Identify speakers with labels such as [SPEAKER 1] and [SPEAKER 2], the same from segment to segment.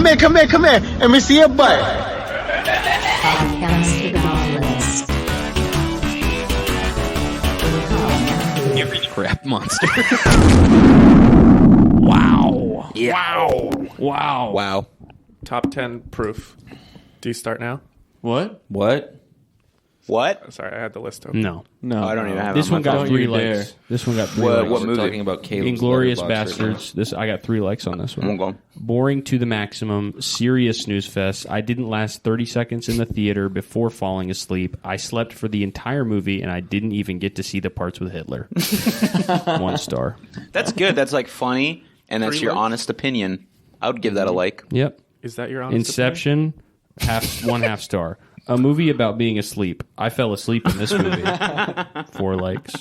[SPEAKER 1] Come here. Let me see your butt.
[SPEAKER 2] Podcast to the novelist.
[SPEAKER 3] You reach crap monster.
[SPEAKER 4] Wow.
[SPEAKER 3] Yeah.
[SPEAKER 4] Wow.
[SPEAKER 5] Top 10 proof. Do you start now?
[SPEAKER 4] What?
[SPEAKER 5] Sorry, I had the list open.
[SPEAKER 4] No.
[SPEAKER 6] I don't even have
[SPEAKER 4] This
[SPEAKER 6] it
[SPEAKER 4] one
[SPEAKER 6] on my
[SPEAKER 4] got
[SPEAKER 6] phone.
[SPEAKER 4] 3
[SPEAKER 6] You dare.
[SPEAKER 4] likes. This one got 3
[SPEAKER 6] What
[SPEAKER 4] likes.
[SPEAKER 6] movie?
[SPEAKER 3] We're talking about Caleb's
[SPEAKER 4] Inglorious
[SPEAKER 3] Letterboxd right
[SPEAKER 4] Bastards. I got 3 likes on this one.
[SPEAKER 6] I'm going.
[SPEAKER 4] Boring to the maximum. Serious snooze fest. I didn't last 30 seconds in the theater before falling asleep. I slept for the entire movie, and I didn't even get to see the parts with Hitler. 1 star.
[SPEAKER 6] That's good. That's like funny, and that's
[SPEAKER 5] 3
[SPEAKER 6] your
[SPEAKER 5] likes?
[SPEAKER 6] honest opinion. I would give that a like.
[SPEAKER 4] Yep.
[SPEAKER 5] Is that your honest
[SPEAKER 4] Inception, 1/2 star. A movie about being asleep. I fell asleep in this movie. 4 likes.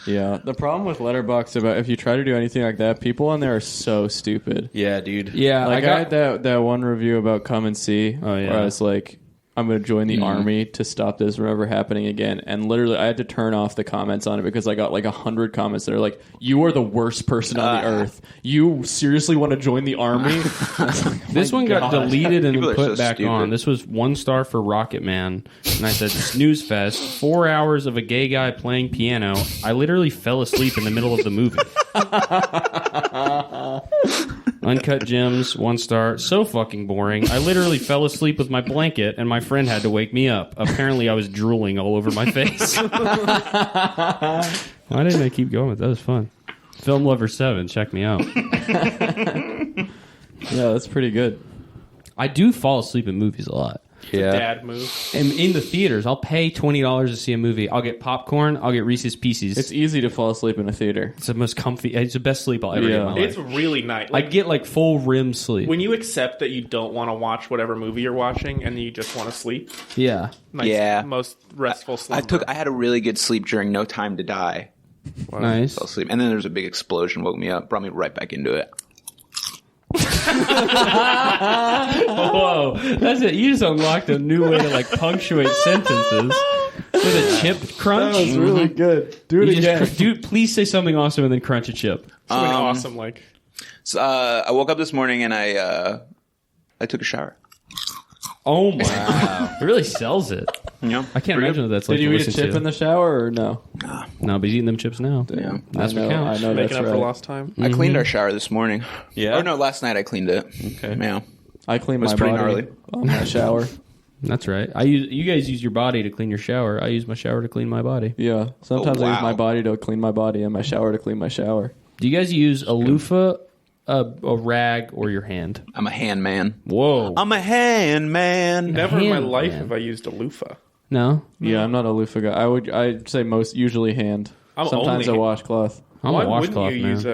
[SPEAKER 7] Yeah, the problem with Letterboxd about if you try to do anything like that, people on there are so stupid.
[SPEAKER 3] Yeah, dude.
[SPEAKER 4] Yeah,
[SPEAKER 7] Like I had that one review about Come and See.
[SPEAKER 4] Oh, yeah.
[SPEAKER 7] Where I was like, I'm going to join the army to stop this from ever happening again. And literally, I had to turn off the comments on it because I got like 100 comments that are like, "You are the worst person on the earth. You seriously want to join the army?"
[SPEAKER 4] This one got deleted and
[SPEAKER 6] People
[SPEAKER 4] then
[SPEAKER 6] are
[SPEAKER 4] put
[SPEAKER 6] so
[SPEAKER 4] back
[SPEAKER 6] stupid.
[SPEAKER 4] on. This was 1 star for Rocket Man. And I said, snooze fest, 4 hours of a gay guy playing piano. I literally fell asleep in the middle of the movie. Uncut Gems, 1 star. So fucking boring. I literally fell asleep with my blanket and my friend had to wake me up. Apparently I was drooling all over my face. Why didn't I keep going with that? That was fun. Film Lover 7, check me out.
[SPEAKER 7] Yeah, that's pretty good.
[SPEAKER 4] I do fall asleep in movies a lot.
[SPEAKER 3] Yeah.
[SPEAKER 5] Dad move.
[SPEAKER 4] And in the theaters, I'll pay $20 to see a movie. I'll get popcorn. I'll get Reese's Pieces.
[SPEAKER 7] It's easy to fall asleep in a theater.
[SPEAKER 4] It's the most comfy. It's the best sleep I'll ever get in my life.
[SPEAKER 5] It's really nice.
[SPEAKER 4] I get like full REM sleep.
[SPEAKER 5] When you accept that you don't want to watch whatever movie you're watching and you just want to sleep.
[SPEAKER 4] Yeah.
[SPEAKER 5] Nice,
[SPEAKER 6] Yeah.
[SPEAKER 5] Most restful sleep.
[SPEAKER 6] I had a really good sleep during No Time to Die.
[SPEAKER 4] Nice.
[SPEAKER 6] Fell asleep, and then there was a big explosion, woke me up, brought me right back into it.
[SPEAKER 4] Whoa, that's it. You just unlocked a new way to like punctuate sentences with a chip crunch.
[SPEAKER 7] That was really good. Do it
[SPEAKER 4] You
[SPEAKER 7] again.
[SPEAKER 4] just dude, please say something awesome and then crunch a chip.
[SPEAKER 5] Something awesome like.
[SPEAKER 6] So I woke up this morning and I took a shower.
[SPEAKER 4] Oh my god, it really sells it.
[SPEAKER 6] Yeah,
[SPEAKER 4] I can't imagine what that's like.
[SPEAKER 7] Did you
[SPEAKER 4] to
[SPEAKER 7] eat a
[SPEAKER 4] listen
[SPEAKER 7] chip
[SPEAKER 4] to.
[SPEAKER 7] in the shower or no?
[SPEAKER 4] No, but he's eating them chips now.
[SPEAKER 6] Yeah.
[SPEAKER 4] That's
[SPEAKER 7] I know,
[SPEAKER 4] what counts.
[SPEAKER 7] I know
[SPEAKER 5] Making
[SPEAKER 7] that's
[SPEAKER 5] up
[SPEAKER 7] right.
[SPEAKER 5] for lost time.
[SPEAKER 6] I cleaned our shower this morning.
[SPEAKER 3] Yeah?
[SPEAKER 6] Or no, last night I cleaned it.
[SPEAKER 3] Okay.
[SPEAKER 6] Yeah.
[SPEAKER 7] I clean
[SPEAKER 6] was
[SPEAKER 7] my
[SPEAKER 6] pretty
[SPEAKER 7] body
[SPEAKER 6] gnarly.
[SPEAKER 7] on my shower.
[SPEAKER 4] That's right. You guys use your body to clean your shower. I use my shower to clean my body.
[SPEAKER 7] Yeah. Sometimes I use
[SPEAKER 6] wow.
[SPEAKER 7] my body to clean my body and my shower to clean my shower.
[SPEAKER 4] Do you guys use a loofah, a rag, or your hand?
[SPEAKER 6] I'm a hand man.
[SPEAKER 4] Whoa.
[SPEAKER 6] I'm a hand man.
[SPEAKER 5] Never in my
[SPEAKER 4] hand,
[SPEAKER 5] life
[SPEAKER 4] man.
[SPEAKER 5] have I used a loofah.
[SPEAKER 4] No?
[SPEAKER 7] Yeah, I'm not a loofah guy. I'd say usually hand.
[SPEAKER 5] I'm
[SPEAKER 7] Sometimes
[SPEAKER 5] only-
[SPEAKER 7] a washcloth.
[SPEAKER 4] I'm
[SPEAKER 5] Why
[SPEAKER 4] a
[SPEAKER 5] wouldn't
[SPEAKER 4] washcloth
[SPEAKER 5] you
[SPEAKER 4] man.
[SPEAKER 5] use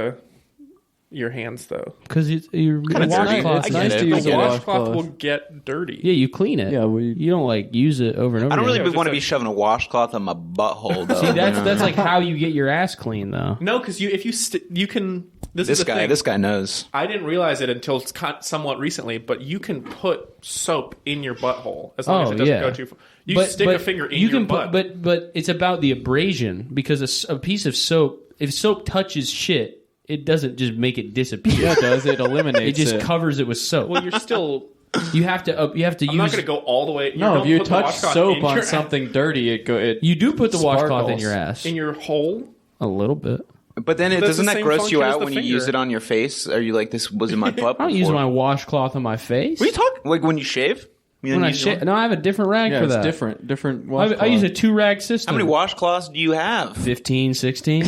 [SPEAKER 5] your hands though?
[SPEAKER 4] Because you're
[SPEAKER 6] Kinda dirty.
[SPEAKER 4] washcloth.
[SPEAKER 6] It's
[SPEAKER 7] nice
[SPEAKER 6] it.
[SPEAKER 7] to use
[SPEAKER 5] The
[SPEAKER 7] a
[SPEAKER 5] washcloth
[SPEAKER 7] washcloth.
[SPEAKER 5] will get dirty.
[SPEAKER 4] Yeah, you clean it.
[SPEAKER 7] Yeah,
[SPEAKER 4] you don't like use it over and over.
[SPEAKER 6] I don't really
[SPEAKER 4] again.
[SPEAKER 5] Yeah,
[SPEAKER 6] want to
[SPEAKER 5] it's
[SPEAKER 6] be
[SPEAKER 5] like-
[SPEAKER 6] shoving a washcloth on my butthole, though.
[SPEAKER 4] See, that's like how you get your ass clean, though.
[SPEAKER 5] No, because you can. This is the thing.
[SPEAKER 6] This guy knows.
[SPEAKER 5] I didn't realize it until somewhat recently, but you can put soap in your butthole as long as it doesn't go too far. You stick a finger in your butt.
[SPEAKER 4] But it's about the abrasion because a piece of soap, if soap touches shit, it doesn't just make it disappear.
[SPEAKER 7] Yeah, it does. It
[SPEAKER 4] It
[SPEAKER 7] eliminates
[SPEAKER 4] just
[SPEAKER 7] it.
[SPEAKER 4] covers it with soap.
[SPEAKER 5] well, you're still.
[SPEAKER 4] You have to
[SPEAKER 5] I'm
[SPEAKER 4] use.
[SPEAKER 5] not going to go all the way.
[SPEAKER 7] No,
[SPEAKER 5] don't
[SPEAKER 7] if you
[SPEAKER 5] put the
[SPEAKER 7] touch
[SPEAKER 5] washcloth
[SPEAKER 7] soap
[SPEAKER 5] in
[SPEAKER 7] on
[SPEAKER 5] your-
[SPEAKER 7] something dirty, it
[SPEAKER 4] You do put the washcloth in
[SPEAKER 7] sparkles.
[SPEAKER 4] your ass
[SPEAKER 5] in your hole.
[SPEAKER 4] a little bit.
[SPEAKER 6] But then
[SPEAKER 5] That's
[SPEAKER 6] doesn't
[SPEAKER 5] the
[SPEAKER 6] that
[SPEAKER 5] same
[SPEAKER 6] gross you
[SPEAKER 5] function as
[SPEAKER 6] out
[SPEAKER 5] the
[SPEAKER 6] when you
[SPEAKER 5] finger.
[SPEAKER 6] use it on your face? Are you like, this was in my butt
[SPEAKER 4] I don't use
[SPEAKER 6] before?
[SPEAKER 4] my washcloth on my face.
[SPEAKER 6] What are you talking? Like when you shave? You
[SPEAKER 4] When
[SPEAKER 6] don't
[SPEAKER 4] I
[SPEAKER 6] use
[SPEAKER 4] shave,
[SPEAKER 6] one?
[SPEAKER 4] no, I have a different rag
[SPEAKER 7] Yeah,
[SPEAKER 4] for
[SPEAKER 7] it's
[SPEAKER 4] that.
[SPEAKER 7] different
[SPEAKER 4] I
[SPEAKER 7] washcloth.
[SPEAKER 4] use a 2-rag system.
[SPEAKER 6] How many washcloths do you have?
[SPEAKER 4] 15, 16.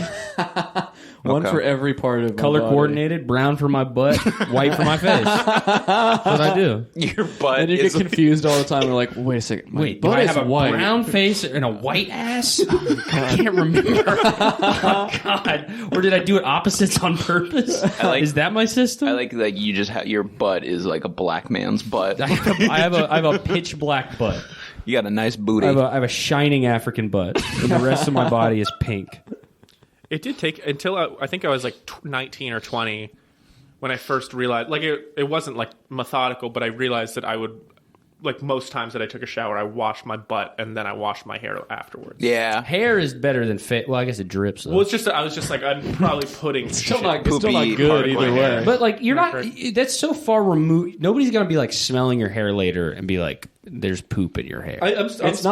[SPEAKER 7] One
[SPEAKER 6] Okay.
[SPEAKER 7] for every part of my
[SPEAKER 4] Color
[SPEAKER 7] body.
[SPEAKER 4] coordinated, brown for my butt, white for my face. That's what I do.
[SPEAKER 6] Your butt
[SPEAKER 7] And you get
[SPEAKER 6] is
[SPEAKER 7] confused all the time. You're like, wait a second. My
[SPEAKER 4] Wait, do
[SPEAKER 7] butt
[SPEAKER 4] I
[SPEAKER 7] is
[SPEAKER 4] have a
[SPEAKER 7] white.
[SPEAKER 4] brown face and a white ass? I can't remember. Oh, God. Or did I do it opposites on purpose? Is that my system?
[SPEAKER 6] I like you just have your butt is like a black man's butt.
[SPEAKER 4] I have a pitch black butt.
[SPEAKER 6] You got a nice booty.
[SPEAKER 4] I have a shining African butt. And the rest of my body is pink.
[SPEAKER 5] It did take until I think I was like 19 or 20 when I first realized. Like it wasn't like methodical, but I realized that I would like most times that I took a shower, I washed my butt and then I washed my hair afterwards.
[SPEAKER 6] Yeah.
[SPEAKER 4] Hair is better than face. Well, I guess it drips. Though.
[SPEAKER 5] Well, it's just I was just like I'm probably putting
[SPEAKER 7] Still not
[SPEAKER 6] Poopy
[SPEAKER 7] good
[SPEAKER 6] part of
[SPEAKER 7] either
[SPEAKER 6] my
[SPEAKER 7] way.
[SPEAKER 6] hair.
[SPEAKER 4] But like you're
[SPEAKER 5] Not
[SPEAKER 4] not. That's so far removed. Nobody's gonna be like smelling your hair later and be like, "There's poop in your hair."
[SPEAKER 7] It's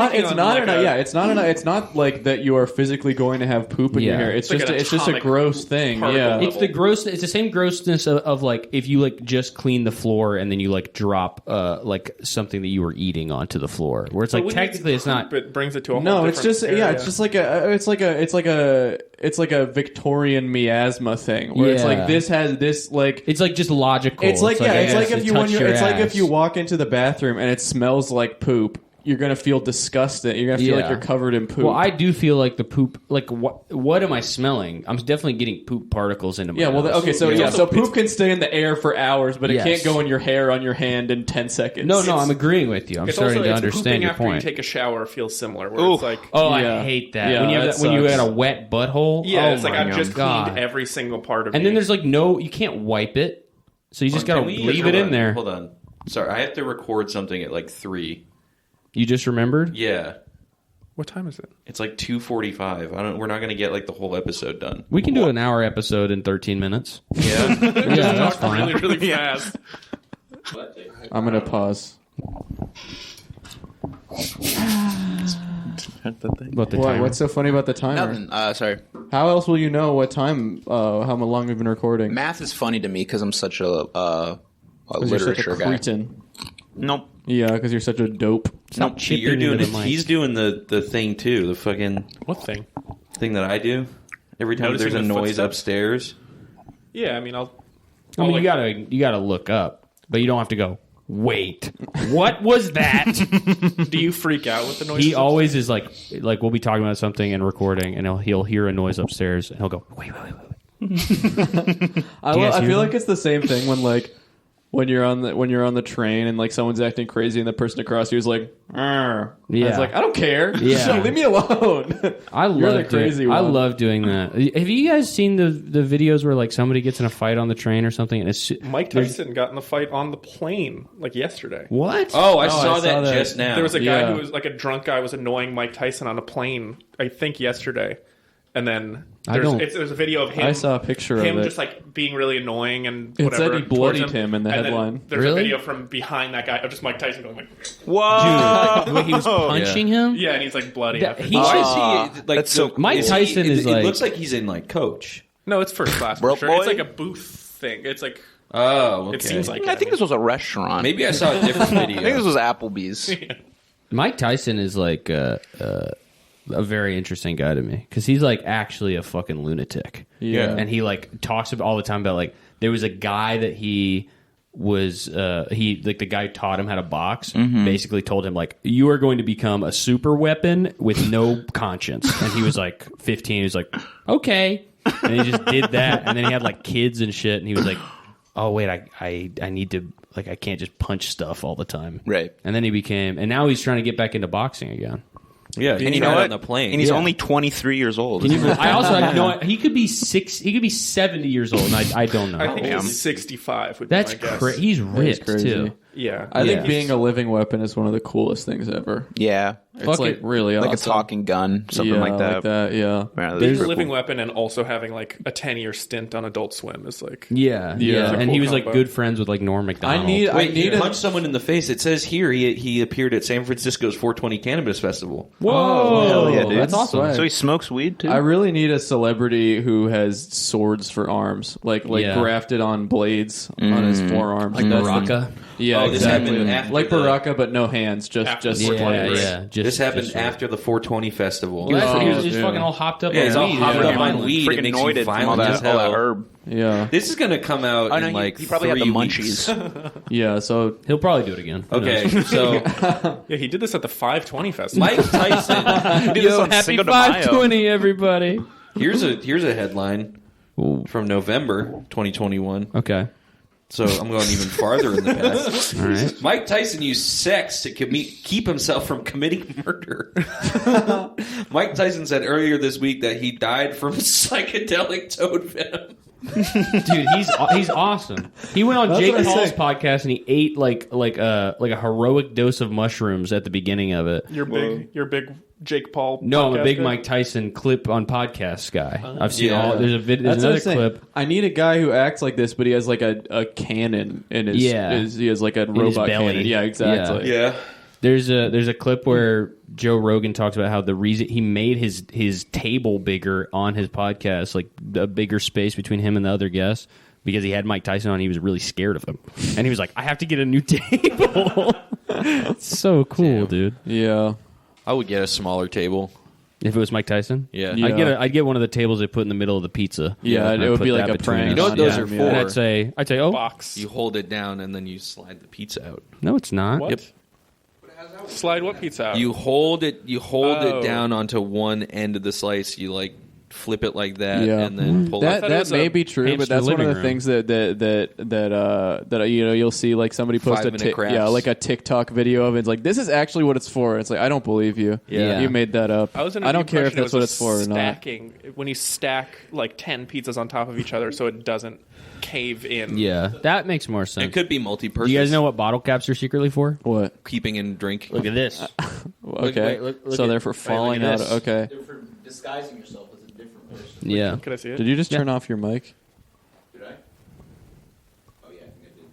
[SPEAKER 7] not like that you are physically going to have poop in your hair. It's
[SPEAKER 5] like
[SPEAKER 7] just a gross thing. Yeah.
[SPEAKER 4] It's the gross. It's the same grossness of like if you like just clean the floor and then you like drop like something that you were eating onto the floor, where it's like technically it's not.
[SPEAKER 5] It brings it to a whole
[SPEAKER 7] No, it's
[SPEAKER 5] different
[SPEAKER 7] just
[SPEAKER 5] area.
[SPEAKER 7] it's just like a Victorian miasma thing where it's like this has this like
[SPEAKER 4] It's like just logical.
[SPEAKER 7] it's like if you
[SPEAKER 4] ass.
[SPEAKER 7] walk into the bathroom and it smells like poop, you're gonna feel disgusted. You're gonna feel like you're covered in poop.
[SPEAKER 4] Well, I do feel like the poop. Like what am I smelling? I'm definitely getting poop particles into my.
[SPEAKER 7] Yeah, well,
[SPEAKER 4] nose.
[SPEAKER 7] so poop can stay in the air for hours, but it
[SPEAKER 4] Yes.
[SPEAKER 7] can't go in your hair on your hand in 10 seconds.
[SPEAKER 4] No, I'm agreeing with you. I'm starting to understand your
[SPEAKER 5] after
[SPEAKER 4] point.
[SPEAKER 5] you take a shower feels similar. Where it's like,
[SPEAKER 4] I hate that.
[SPEAKER 7] Yeah,
[SPEAKER 4] when you have
[SPEAKER 7] that
[SPEAKER 4] when you
[SPEAKER 7] sucks.
[SPEAKER 4] got a wet butthole.
[SPEAKER 5] yeah,
[SPEAKER 4] oh
[SPEAKER 5] it's like
[SPEAKER 4] my
[SPEAKER 5] I've just
[SPEAKER 4] God.
[SPEAKER 5] cleaned every single part of
[SPEAKER 4] And
[SPEAKER 5] me.
[SPEAKER 4] then there's like you can't wipe it, so you just gotta leave it in there.
[SPEAKER 3] Hold on. Sorry, I have to record something at like 3.
[SPEAKER 4] You just remembered?
[SPEAKER 3] Yeah.
[SPEAKER 5] What time is it?
[SPEAKER 3] It's like 2:45. We're not going to get like the whole episode done.
[SPEAKER 4] We can do an hour episode in 13 minutes.
[SPEAKER 3] Yeah.
[SPEAKER 4] Yeah, that's fine.
[SPEAKER 5] Really, really fast.
[SPEAKER 7] I'm gonna pause.
[SPEAKER 4] What the timer?
[SPEAKER 7] What's so funny about the timer?
[SPEAKER 6] Nothing. Sorry.
[SPEAKER 7] How else will you know what time, how long we've been recording?
[SPEAKER 6] Math is funny to me because I'm such a
[SPEAKER 7] 'Cause you're such
[SPEAKER 6] literature
[SPEAKER 7] a
[SPEAKER 6] guy.
[SPEAKER 7] cretin.
[SPEAKER 6] Nope.
[SPEAKER 7] Yeah, because you're such a dope.
[SPEAKER 4] Stop
[SPEAKER 3] Nope.
[SPEAKER 4] chipping
[SPEAKER 3] You're doing
[SPEAKER 4] into
[SPEAKER 3] it.
[SPEAKER 4] the mic.
[SPEAKER 3] He's doing the thing too. The fucking
[SPEAKER 5] What thing?
[SPEAKER 3] thing that I do. Every time
[SPEAKER 5] Noticing
[SPEAKER 3] there's a
[SPEAKER 5] the
[SPEAKER 3] noise
[SPEAKER 5] footsteps?
[SPEAKER 3] upstairs.
[SPEAKER 5] Yeah, I mean,
[SPEAKER 4] I mean,
[SPEAKER 5] like-
[SPEAKER 4] you gotta look up, but you don't have to go. Wait, what was that?
[SPEAKER 5] do you freak out with the noise?
[SPEAKER 4] He always is like we'll be talking about something and recording, and he'll hear a noise upstairs, and he'll go, wait.
[SPEAKER 7] I
[SPEAKER 4] guys hear
[SPEAKER 7] feel
[SPEAKER 4] that?
[SPEAKER 7] like it's the same thing when you're on the train and like someone's acting crazy and the person across you is like, "Arr." And
[SPEAKER 4] Yeah.
[SPEAKER 7] it's like, I don't care.
[SPEAKER 4] Yeah.
[SPEAKER 7] Leave me alone.
[SPEAKER 4] I
[SPEAKER 7] You're
[SPEAKER 4] love
[SPEAKER 7] the crazy
[SPEAKER 4] I
[SPEAKER 7] one.
[SPEAKER 4] love doing that. Have you guys seen the videos where like somebody gets in a fight on the train or something? And it's
[SPEAKER 5] Mike Tyson got in the fight on the plane like yesterday.
[SPEAKER 4] what?
[SPEAKER 3] Oh, I
[SPEAKER 7] saw
[SPEAKER 3] saw that
[SPEAKER 7] that.
[SPEAKER 3] just now.
[SPEAKER 5] There was a guy
[SPEAKER 7] Yeah.
[SPEAKER 5] who was like a drunk guy was annoying Mike Tyson on a plane, I think yesterday. And then there's a video of him.
[SPEAKER 7] I saw a picture of
[SPEAKER 5] him
[SPEAKER 7] it.
[SPEAKER 5] just like being really annoying and
[SPEAKER 7] It
[SPEAKER 5] whatever.
[SPEAKER 7] said he
[SPEAKER 5] towards
[SPEAKER 7] bloodied him in the
[SPEAKER 5] And then
[SPEAKER 7] headline.
[SPEAKER 5] There's
[SPEAKER 4] Really?
[SPEAKER 5] a video from behind that guy of just Mike Tyson going like,
[SPEAKER 6] Whoa.
[SPEAKER 4] Dude, he was punching him.
[SPEAKER 5] yeah, and he's like bloody.
[SPEAKER 4] That-
[SPEAKER 5] after
[SPEAKER 4] he
[SPEAKER 5] the
[SPEAKER 4] should
[SPEAKER 5] fight.
[SPEAKER 3] see, like,
[SPEAKER 6] that's so
[SPEAKER 4] Mike
[SPEAKER 3] is
[SPEAKER 4] Tyson
[SPEAKER 3] he,
[SPEAKER 4] is
[SPEAKER 3] it
[SPEAKER 4] like-
[SPEAKER 3] looks like he's in like Coach.
[SPEAKER 5] No, it's first class. For
[SPEAKER 6] Broke
[SPEAKER 5] sure.
[SPEAKER 6] boy?
[SPEAKER 5] It's like a booth thing. It's like
[SPEAKER 3] Oh, okay.
[SPEAKER 5] it seems like.
[SPEAKER 6] I think this was a restaurant.
[SPEAKER 3] Maybe I saw a different video.
[SPEAKER 6] I think this was Applebee's.
[SPEAKER 4] Mike Tyson is like a very interesting guy to me because he's like actually a fucking lunatic.
[SPEAKER 7] Yeah.
[SPEAKER 4] And he like talks all the time about like there was a guy that he was the guy who taught him how to box basically told him like you are going to become a super weapon with no conscience, and he was like 15. He was like okay, and he just did that, and then he had like kids and shit, and he was like oh wait, I need to like I can't just punch stuff all the time,
[SPEAKER 6] Right.
[SPEAKER 4] And then he became, and now he's trying to get back into boxing again.
[SPEAKER 3] Yeah,
[SPEAKER 6] And you know what?
[SPEAKER 3] On the plane.
[SPEAKER 6] And he's
[SPEAKER 4] Yeah.
[SPEAKER 6] only 23 years old.
[SPEAKER 4] I also have no. He could be 70 years old, and I don't know.
[SPEAKER 5] I think
[SPEAKER 6] damn.
[SPEAKER 5] he's 65. Would
[SPEAKER 4] That's
[SPEAKER 5] be my guess.
[SPEAKER 4] crazy. He's ripped
[SPEAKER 7] crazy.
[SPEAKER 4] too.
[SPEAKER 5] Yeah,
[SPEAKER 7] I think
[SPEAKER 4] Yeah.
[SPEAKER 7] being a living weapon is one of the coolest things ever.
[SPEAKER 6] Yeah.
[SPEAKER 7] It's
[SPEAKER 4] Fuck
[SPEAKER 7] like
[SPEAKER 4] it.
[SPEAKER 7] really
[SPEAKER 6] Like
[SPEAKER 7] awesome.
[SPEAKER 6] a talking gun, something
[SPEAKER 7] Yeah,
[SPEAKER 6] like that.
[SPEAKER 7] Yeah.
[SPEAKER 6] Man,
[SPEAKER 5] being
[SPEAKER 6] these
[SPEAKER 5] a
[SPEAKER 6] are
[SPEAKER 5] living
[SPEAKER 6] cool.
[SPEAKER 5] weapon and also having like a 10-year stint on Adult Swim is like
[SPEAKER 4] Yeah.
[SPEAKER 7] It's a
[SPEAKER 4] And
[SPEAKER 5] cool
[SPEAKER 4] he was like
[SPEAKER 5] combo.
[SPEAKER 4] good friends with like Norm Macdonald.
[SPEAKER 3] Wait, he
[SPEAKER 7] need a-
[SPEAKER 3] punched someone in the face. It says here he appeared at San Francisco's 420 Cannabis Festival.
[SPEAKER 4] Whoa,
[SPEAKER 6] hell yeah, dude.
[SPEAKER 4] that's awesome.
[SPEAKER 7] Swag.
[SPEAKER 6] So he smokes weed too?
[SPEAKER 7] I really need a celebrity who has swords for arms, like
[SPEAKER 4] Yeah.
[SPEAKER 7] grafted on blades on his forearms.
[SPEAKER 4] Like
[SPEAKER 7] That's the-
[SPEAKER 4] Baraka.
[SPEAKER 7] Yeah,
[SPEAKER 3] Oh, this
[SPEAKER 7] exactly.
[SPEAKER 3] happened after
[SPEAKER 7] Like
[SPEAKER 3] the-
[SPEAKER 7] Baraka, but no hands, just
[SPEAKER 5] After
[SPEAKER 7] just
[SPEAKER 5] the
[SPEAKER 4] Yeah,
[SPEAKER 7] flavors.
[SPEAKER 4] yeah. Just,
[SPEAKER 3] This happened
[SPEAKER 4] just-
[SPEAKER 3] after the 420 festival.
[SPEAKER 4] Well, that's what he was
[SPEAKER 7] Oh,
[SPEAKER 4] just
[SPEAKER 7] yeah.
[SPEAKER 4] fucking all hopped up
[SPEAKER 3] Yeah,
[SPEAKER 4] on
[SPEAKER 3] he's all
[SPEAKER 4] weed.
[SPEAKER 3] hopped
[SPEAKER 4] Yeah.
[SPEAKER 3] up on weed. It
[SPEAKER 6] Freaking
[SPEAKER 3] makes you
[SPEAKER 6] noited from all
[SPEAKER 3] violent as
[SPEAKER 6] that
[SPEAKER 3] hell.
[SPEAKER 6] herb.
[SPEAKER 7] Yeah,
[SPEAKER 3] This is going to come out
[SPEAKER 6] Oh, no,
[SPEAKER 3] in like
[SPEAKER 6] he probably had
[SPEAKER 3] 3
[SPEAKER 6] the
[SPEAKER 3] weeks.
[SPEAKER 6] munchies.
[SPEAKER 7] yeah. So
[SPEAKER 4] He'll probably do it again. Who
[SPEAKER 3] Okay,
[SPEAKER 4] knows?
[SPEAKER 3] so
[SPEAKER 5] yeah. He did this at the 520 festival.
[SPEAKER 3] Mike Tyson.
[SPEAKER 6] He did this on
[SPEAKER 4] happy
[SPEAKER 6] Cinco de Mayo.
[SPEAKER 4] 520, everybody.
[SPEAKER 3] Here's a headline from November 2021.
[SPEAKER 4] Okay.
[SPEAKER 3] So I'm going even farther in the past.
[SPEAKER 4] All right.
[SPEAKER 3] Mike Tyson used sex to keep himself from committing murder. Mike Tyson said earlier this week that he died from psychedelic toad venom.
[SPEAKER 4] Dude, he's awesome. He went on Jake Paul's podcast and he ate like a heroic dose of mushrooms at the beginning of it.
[SPEAKER 5] You're big Jake Paul.
[SPEAKER 4] No, I'm a big
[SPEAKER 5] guy?
[SPEAKER 4] Mike Tyson clip on podcast guy. I've seen all. There's another clip.
[SPEAKER 7] I need a guy who acts like this, but he has like a cannon in his. He has like a robot cannon. Yeah, exactly.
[SPEAKER 6] Yeah.
[SPEAKER 4] There's a clip where Joe Rogan talks about how the reason he made his table bigger on his podcast, like a bigger space between him and the other guests, because he had Mike Tyson on. He was really scared of him, and he was like, "I have to get a new table." It's so cool, dude.
[SPEAKER 7] Yeah.
[SPEAKER 3] I would get a smaller table.
[SPEAKER 4] If it was Mike Tyson,
[SPEAKER 3] Yeah.
[SPEAKER 4] I'd get one of the tables they put in the middle of the pizza.
[SPEAKER 7] Yeah,
[SPEAKER 4] And
[SPEAKER 7] it
[SPEAKER 4] I'd
[SPEAKER 7] would
[SPEAKER 4] put
[SPEAKER 7] be
[SPEAKER 4] that
[SPEAKER 7] like a
[SPEAKER 4] between
[SPEAKER 7] prank.
[SPEAKER 3] You know what those are
[SPEAKER 4] And
[SPEAKER 3] for?
[SPEAKER 4] I'd say, oh,
[SPEAKER 5] Box.
[SPEAKER 3] You hold it down and then you slide the pizza out.
[SPEAKER 4] no, it's not.
[SPEAKER 5] What?
[SPEAKER 3] Yep.
[SPEAKER 5] Slide what pizza out?
[SPEAKER 3] You hold it
[SPEAKER 5] Oh.
[SPEAKER 3] down onto one end of the slice. You like flip it like that
[SPEAKER 7] Yeah.
[SPEAKER 3] and then pull
[SPEAKER 7] That
[SPEAKER 3] it.
[SPEAKER 7] that may be true,
[SPEAKER 4] hamster
[SPEAKER 7] but that's one of
[SPEAKER 4] living
[SPEAKER 7] the
[SPEAKER 4] room.
[SPEAKER 7] things that you'll see like somebody post
[SPEAKER 3] 5-minute crafts.
[SPEAKER 7] like a TikTok video of it. It's like this is actually what it's for. It's like I don't believe you.
[SPEAKER 4] Yeah.
[SPEAKER 7] You made that up.
[SPEAKER 5] I was in
[SPEAKER 7] I don't care if that's what it's for or not.
[SPEAKER 5] stacking, when you stack like 10 pizzas on top of each other so it doesn't cave in.
[SPEAKER 4] Yeah, that makes more sense.
[SPEAKER 3] It could be multi-purpose.
[SPEAKER 4] Do you guys know what bottle caps are secretly for?
[SPEAKER 7] What?
[SPEAKER 3] Keeping in drink.
[SPEAKER 4] Look at this.
[SPEAKER 7] Okay.
[SPEAKER 4] look
[SPEAKER 7] So
[SPEAKER 4] at-
[SPEAKER 7] they're for falling out.
[SPEAKER 4] this.
[SPEAKER 7] Okay.
[SPEAKER 1] They're for disguising yourself as a different person.
[SPEAKER 4] Yeah.
[SPEAKER 5] Can I see it?
[SPEAKER 7] Did you just turn off your mic?
[SPEAKER 1] Did I? Oh, yeah, I think I did.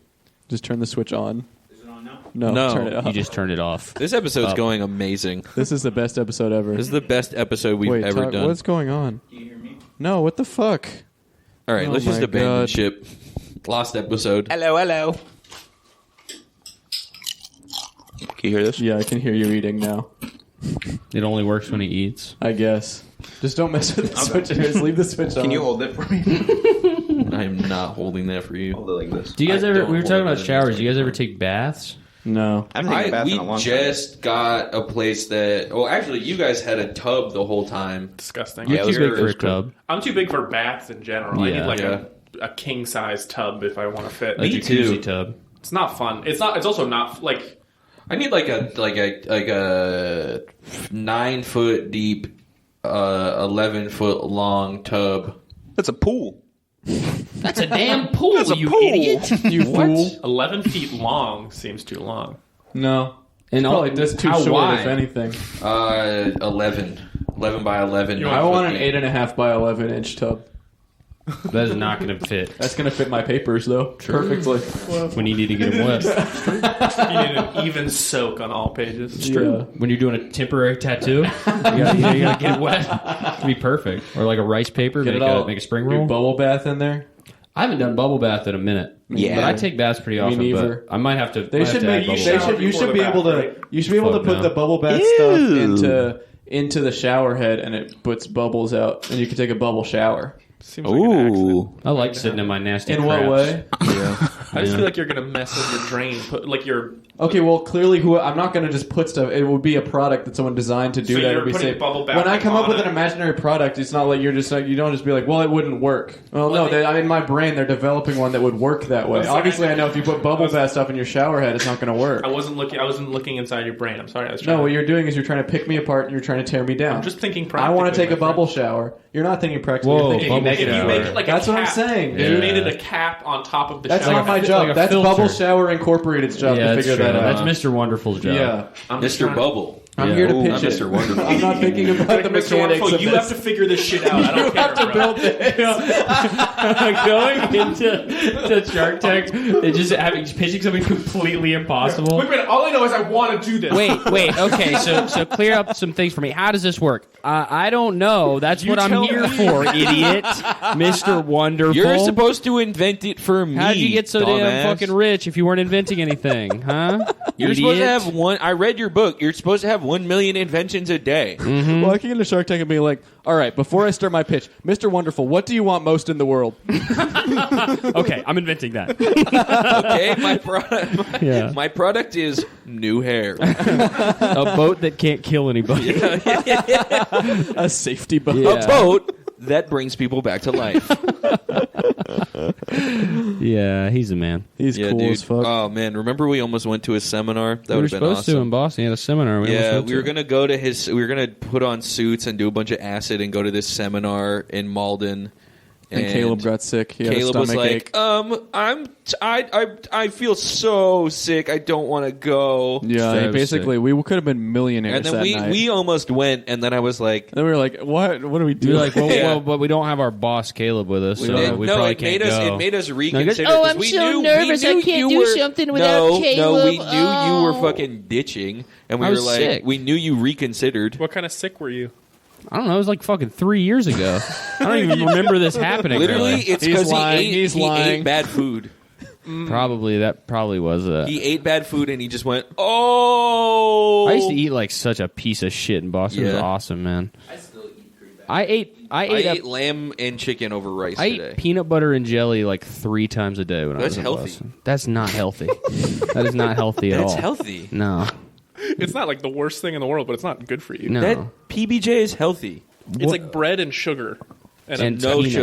[SPEAKER 7] Just turn the switch on.
[SPEAKER 1] Is it on now?
[SPEAKER 7] No,
[SPEAKER 3] No.
[SPEAKER 7] turn it off.
[SPEAKER 4] You just turned it off.
[SPEAKER 3] This episode's going amazing.
[SPEAKER 7] This is the best episode ever.
[SPEAKER 3] This is the best episode we've
[SPEAKER 7] Wait,
[SPEAKER 3] ever
[SPEAKER 7] talk-
[SPEAKER 3] done.
[SPEAKER 7] what's going on?
[SPEAKER 1] Can you hear me?
[SPEAKER 7] No, what the fuck?
[SPEAKER 3] All right,
[SPEAKER 7] Oh
[SPEAKER 3] let's just
[SPEAKER 7] my
[SPEAKER 3] abandon
[SPEAKER 7] God.
[SPEAKER 3] ship. Lost episode.
[SPEAKER 6] Hello. Can you hear this?
[SPEAKER 7] Yeah, I can hear you eating now.
[SPEAKER 4] It only works when he eats.
[SPEAKER 7] I guess. Just don't mess with the switch. Just leave the switch on.
[SPEAKER 6] Can you hold it for me?
[SPEAKER 3] I'm not holding that for you.
[SPEAKER 6] Hold it like this.
[SPEAKER 4] Do you guys
[SPEAKER 3] I
[SPEAKER 4] ever?
[SPEAKER 3] don't
[SPEAKER 4] We were
[SPEAKER 3] hold
[SPEAKER 4] talking
[SPEAKER 3] it
[SPEAKER 4] about
[SPEAKER 3] in
[SPEAKER 4] showers.
[SPEAKER 3] this
[SPEAKER 4] Do you guys
[SPEAKER 3] way.
[SPEAKER 4] ever take baths?
[SPEAKER 7] No.
[SPEAKER 6] I haven't taken a bath in a long
[SPEAKER 3] We
[SPEAKER 6] time.
[SPEAKER 3] just got a place that. Well, actually, you guys had a tub the whole time.
[SPEAKER 5] Disgusting.
[SPEAKER 4] You're
[SPEAKER 3] Yeah,
[SPEAKER 4] too
[SPEAKER 3] it
[SPEAKER 4] big
[SPEAKER 3] was
[SPEAKER 4] for a
[SPEAKER 3] cool.
[SPEAKER 4] tub.
[SPEAKER 5] I'm too big for baths in general. I
[SPEAKER 4] Yeah.
[SPEAKER 5] need like
[SPEAKER 3] Yeah.
[SPEAKER 5] a king size tub if I want to fit.
[SPEAKER 4] A
[SPEAKER 3] Me
[SPEAKER 4] jacuzzi
[SPEAKER 3] too.
[SPEAKER 4] tub.
[SPEAKER 5] It's not fun. It's not. It's also not like.
[SPEAKER 3] I need like a 9-foot deep, 11-foot long tub.
[SPEAKER 6] That's a pool.
[SPEAKER 4] That's a damn pool, you
[SPEAKER 6] pool.
[SPEAKER 4] idiot!
[SPEAKER 7] You fool.
[SPEAKER 5] 11 feet long seems too long.
[SPEAKER 7] No.
[SPEAKER 4] And
[SPEAKER 7] Probably just too
[SPEAKER 4] how
[SPEAKER 7] short,
[SPEAKER 4] wide?
[SPEAKER 7] if anything.
[SPEAKER 3] 11 by 11.
[SPEAKER 5] You
[SPEAKER 7] I want an
[SPEAKER 3] foot deep.
[SPEAKER 7] 8.5 by 11 inch tub.
[SPEAKER 4] That is not going to fit
[SPEAKER 7] That's gonna fit my papers though perfectly.
[SPEAKER 4] when you need to get them wet.
[SPEAKER 5] You need an even soak on all pages.
[SPEAKER 7] Yeah.
[SPEAKER 4] When you're doing a temporary tattoo, you gotta get it wet. It'd be perfect. Or like a rice paper,
[SPEAKER 7] Get
[SPEAKER 4] make
[SPEAKER 7] it all.
[SPEAKER 4] a spring
[SPEAKER 7] Do
[SPEAKER 4] roll.
[SPEAKER 7] bubble bath in there.
[SPEAKER 4] I haven't done bubble bath in a minute.
[SPEAKER 6] Yeah.
[SPEAKER 4] But I take baths pretty often.
[SPEAKER 7] neither.
[SPEAKER 4] But I might have to.
[SPEAKER 7] They
[SPEAKER 4] might have
[SPEAKER 7] should
[SPEAKER 4] to add
[SPEAKER 7] make.
[SPEAKER 4] bubble
[SPEAKER 7] They
[SPEAKER 4] bath.
[SPEAKER 7] should. You
[SPEAKER 5] Before
[SPEAKER 7] should
[SPEAKER 5] the
[SPEAKER 7] be
[SPEAKER 5] bath,
[SPEAKER 7] able to.
[SPEAKER 5] right?
[SPEAKER 7] You should be able to
[SPEAKER 4] Fuck
[SPEAKER 7] put
[SPEAKER 4] no.
[SPEAKER 7] the bubble bath stuff into the shower head, and it puts bubbles out, and you can take a bubble shower.
[SPEAKER 5] Seems like an accident.
[SPEAKER 6] Ooh.
[SPEAKER 4] I like sitting in my nasty.
[SPEAKER 7] In what
[SPEAKER 4] craps.
[SPEAKER 7] way?
[SPEAKER 5] I just feel like you're gonna mess with your drain. Put like your.
[SPEAKER 7] Okay, well, clearly, I'm not going to just put stuff. It would be a product that someone designed to do
[SPEAKER 5] So
[SPEAKER 7] that.
[SPEAKER 5] you're
[SPEAKER 7] Would be
[SPEAKER 5] putting
[SPEAKER 7] safe.
[SPEAKER 5] bubble bath
[SPEAKER 7] When I come up
[SPEAKER 5] on
[SPEAKER 7] with
[SPEAKER 5] it?
[SPEAKER 7] an imaginary product, it's not like you're just like you don't just be like, well, it wouldn't work. Well, no, in my brain, they're developing one that would work that way.
[SPEAKER 5] I'm sorry.
[SPEAKER 7] Obviously, I know if you put bubble bath stuff in your shower head, it's not going to work.
[SPEAKER 5] I wasn't looking inside your brain. I'm sorry. I was trying
[SPEAKER 7] No,
[SPEAKER 5] to,
[SPEAKER 7] what you're doing is you're trying to pick me apart and you're trying to tear me down.
[SPEAKER 5] I'm just thinking
[SPEAKER 7] I
[SPEAKER 5] practically.
[SPEAKER 7] want to take a
[SPEAKER 5] my friend.
[SPEAKER 7] bubble shower. You're not thinking practically.
[SPEAKER 4] Whoa,
[SPEAKER 7] you're thinking
[SPEAKER 4] bubble
[SPEAKER 5] If you
[SPEAKER 4] shower.
[SPEAKER 5] make it like
[SPEAKER 7] That's
[SPEAKER 5] a
[SPEAKER 7] what I'm
[SPEAKER 5] cap,
[SPEAKER 7] saying,
[SPEAKER 5] If you
[SPEAKER 7] dude.
[SPEAKER 5] made it a cap on top of the
[SPEAKER 7] That's
[SPEAKER 5] shower.
[SPEAKER 7] not my
[SPEAKER 4] like
[SPEAKER 7] job.
[SPEAKER 4] a
[SPEAKER 7] That's
[SPEAKER 4] filter.
[SPEAKER 7] Bubble Shower Incorporated's job to figure that
[SPEAKER 4] That's
[SPEAKER 7] out.
[SPEAKER 4] Mr. Wonderful's job.
[SPEAKER 7] Yeah.
[SPEAKER 5] I'm just
[SPEAKER 3] Mr.
[SPEAKER 5] trying-
[SPEAKER 3] Bubble.
[SPEAKER 7] I'm
[SPEAKER 4] Yeah.
[SPEAKER 7] here to
[SPEAKER 3] Ooh,
[SPEAKER 7] pitch
[SPEAKER 3] not
[SPEAKER 7] it.
[SPEAKER 3] Mr. Wonderful.
[SPEAKER 7] I'm not thinking about the
[SPEAKER 5] Mr.
[SPEAKER 7] mechanics
[SPEAKER 5] Wonderful,
[SPEAKER 7] of
[SPEAKER 5] you
[SPEAKER 7] this.
[SPEAKER 5] have to figure this shit out. I don't care.
[SPEAKER 7] have to
[SPEAKER 5] bro.
[SPEAKER 7] build it.
[SPEAKER 4] Going into Shark Tank and just pitching something completely impossible.
[SPEAKER 5] Wait a minute. All I know is I want to do this.
[SPEAKER 4] Wait. Okay, so clear up some things for me. How does this work? I don't know. That's what I'm
[SPEAKER 5] tell
[SPEAKER 4] here
[SPEAKER 5] me.
[SPEAKER 4] for, idiot, Mr. Wonderful.
[SPEAKER 3] You're supposed to invent it for me.
[SPEAKER 4] How'd you get so damn
[SPEAKER 3] dumbass?
[SPEAKER 4] fucking rich if you weren't inventing anything, huh?
[SPEAKER 3] You're
[SPEAKER 4] Idiot.
[SPEAKER 3] supposed to have one. I read your book. You're supposed to have 1 million inventions a day.
[SPEAKER 7] Well, I can get into Shark Tank and be like, all right, before I start my pitch, Mr. Wonderful, what do you want most in the world?
[SPEAKER 4] Okay, I'm inventing that.
[SPEAKER 3] Okay, my product.
[SPEAKER 4] Yeah.
[SPEAKER 3] My product is new hair.
[SPEAKER 4] A boat that can't kill anybody.
[SPEAKER 7] A safety boat.
[SPEAKER 4] Yeah.
[SPEAKER 3] A boat that brings people back to life.
[SPEAKER 4] Yeah, he's a man.
[SPEAKER 7] He's
[SPEAKER 3] Yeah,
[SPEAKER 7] cool
[SPEAKER 3] dude.
[SPEAKER 7] as fuck.
[SPEAKER 3] Oh man, remember we almost went to his seminar? That
[SPEAKER 4] We
[SPEAKER 3] would
[SPEAKER 4] were
[SPEAKER 3] have been
[SPEAKER 4] supposed to
[SPEAKER 3] awesome.
[SPEAKER 4] in Boston. He had a seminar.
[SPEAKER 3] Yeah,
[SPEAKER 4] almost
[SPEAKER 3] we were
[SPEAKER 4] went to.
[SPEAKER 3] gonna go to his. We were gonna put on suits and do a bunch of acid and go to this seminar in Malden.
[SPEAKER 7] And Caleb got sick. He had a
[SPEAKER 3] Caleb was
[SPEAKER 7] stomach
[SPEAKER 3] like,
[SPEAKER 7] ache.
[SPEAKER 3] I feel so sick. I don't want to go.
[SPEAKER 7] Yeah, basically, we could have been millionaires
[SPEAKER 3] And then
[SPEAKER 7] that night.
[SPEAKER 3] we almost went, and then I was like,
[SPEAKER 7] then we were like, what do we do?
[SPEAKER 4] You're like, well, but we don't have our boss Caleb with us, so we probably can't go.
[SPEAKER 3] It made us reconsider.
[SPEAKER 2] Oh, I'm so nervous. I can't do something without Caleb.
[SPEAKER 3] No, we knew you were fucking ditching, and we
[SPEAKER 4] I
[SPEAKER 3] were
[SPEAKER 4] was
[SPEAKER 3] like,
[SPEAKER 4] sick.
[SPEAKER 3] we knew you reconsidered.
[SPEAKER 5] What kind of sick were you?
[SPEAKER 4] I don't know. It was like fucking 3 years ago. I don't even remember this happening.
[SPEAKER 3] Literally,
[SPEAKER 4] really.
[SPEAKER 3] it's
[SPEAKER 7] He's
[SPEAKER 3] because
[SPEAKER 7] lying. He's
[SPEAKER 3] he
[SPEAKER 7] lying.
[SPEAKER 3] ate bad food.
[SPEAKER 4] That probably was it.
[SPEAKER 3] He ate bad food, and he just went, oh.
[SPEAKER 4] I used to eat like such a piece of shit in Boston. It was
[SPEAKER 3] Yeah.
[SPEAKER 4] awesome, man.
[SPEAKER 1] I still eat pretty bad.
[SPEAKER 4] I ate
[SPEAKER 3] lamb and chicken over rice
[SPEAKER 4] I
[SPEAKER 3] today.
[SPEAKER 4] ate peanut butter and jelly like 3 times a day when I was in
[SPEAKER 3] That's healthy.
[SPEAKER 4] Boston. That's not healthy. That is not healthy at all.
[SPEAKER 3] That's healthy.
[SPEAKER 4] No.
[SPEAKER 5] It's not like the worst thing in the world, but it's not good for you.
[SPEAKER 4] No.
[SPEAKER 3] That PBJ is healthy.
[SPEAKER 5] It's like bread and sugar.
[SPEAKER 4] And
[SPEAKER 3] no
[SPEAKER 4] peanuts.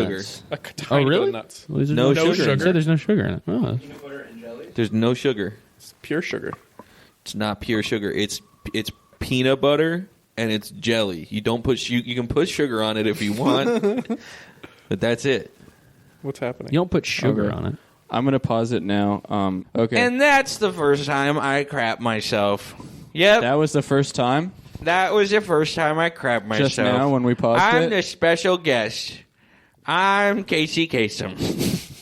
[SPEAKER 3] sugar.
[SPEAKER 5] A tiny
[SPEAKER 4] Oh, really?
[SPEAKER 5] bit of nuts.
[SPEAKER 4] Well, there's
[SPEAKER 3] No
[SPEAKER 4] sugar.
[SPEAKER 3] sugar.
[SPEAKER 4] You said there's no sugar in it. Oh.
[SPEAKER 1] Peanut butter and jelly.
[SPEAKER 3] There's no sugar.
[SPEAKER 5] It's pure sugar.
[SPEAKER 3] It's not pure sugar. It's peanut butter and it's jelly. You don't put you can put sugar on it if you want, but that's it.
[SPEAKER 5] What's happening?
[SPEAKER 4] You don't put sugar
[SPEAKER 7] Okay.
[SPEAKER 4] on it.
[SPEAKER 7] I'm going to pause it now. Okay.
[SPEAKER 3] And that's the first time I crap myself. Yep,
[SPEAKER 7] that was the first time?
[SPEAKER 3] that was the first time I crapped myself.
[SPEAKER 7] Just now when we paused
[SPEAKER 3] I'm
[SPEAKER 7] it?
[SPEAKER 3] the special guest. I'm Casey Kasem.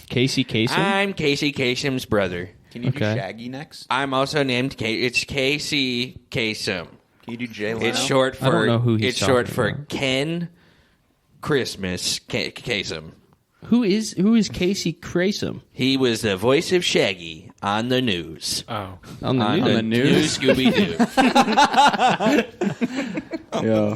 [SPEAKER 4] Casey Kasem?
[SPEAKER 3] I'm Casey Kasem's brother.
[SPEAKER 6] Can you do
[SPEAKER 4] Okay.
[SPEAKER 6] Shaggy next?
[SPEAKER 3] I'm also named It's Casey Kasem.
[SPEAKER 6] Can you do Jay Leno?
[SPEAKER 3] It's short for
[SPEAKER 4] I don't know who he's
[SPEAKER 3] it's short
[SPEAKER 4] talking
[SPEAKER 3] for
[SPEAKER 4] about.
[SPEAKER 3] Ken Christmas Kasem.
[SPEAKER 4] Who is Casey Kasem?
[SPEAKER 3] He was the voice of Shaggy on the news.
[SPEAKER 5] Oh.
[SPEAKER 4] On the
[SPEAKER 3] On
[SPEAKER 4] news?
[SPEAKER 3] the new
[SPEAKER 7] news?
[SPEAKER 3] Scooby-Doo.
[SPEAKER 7] Yeah.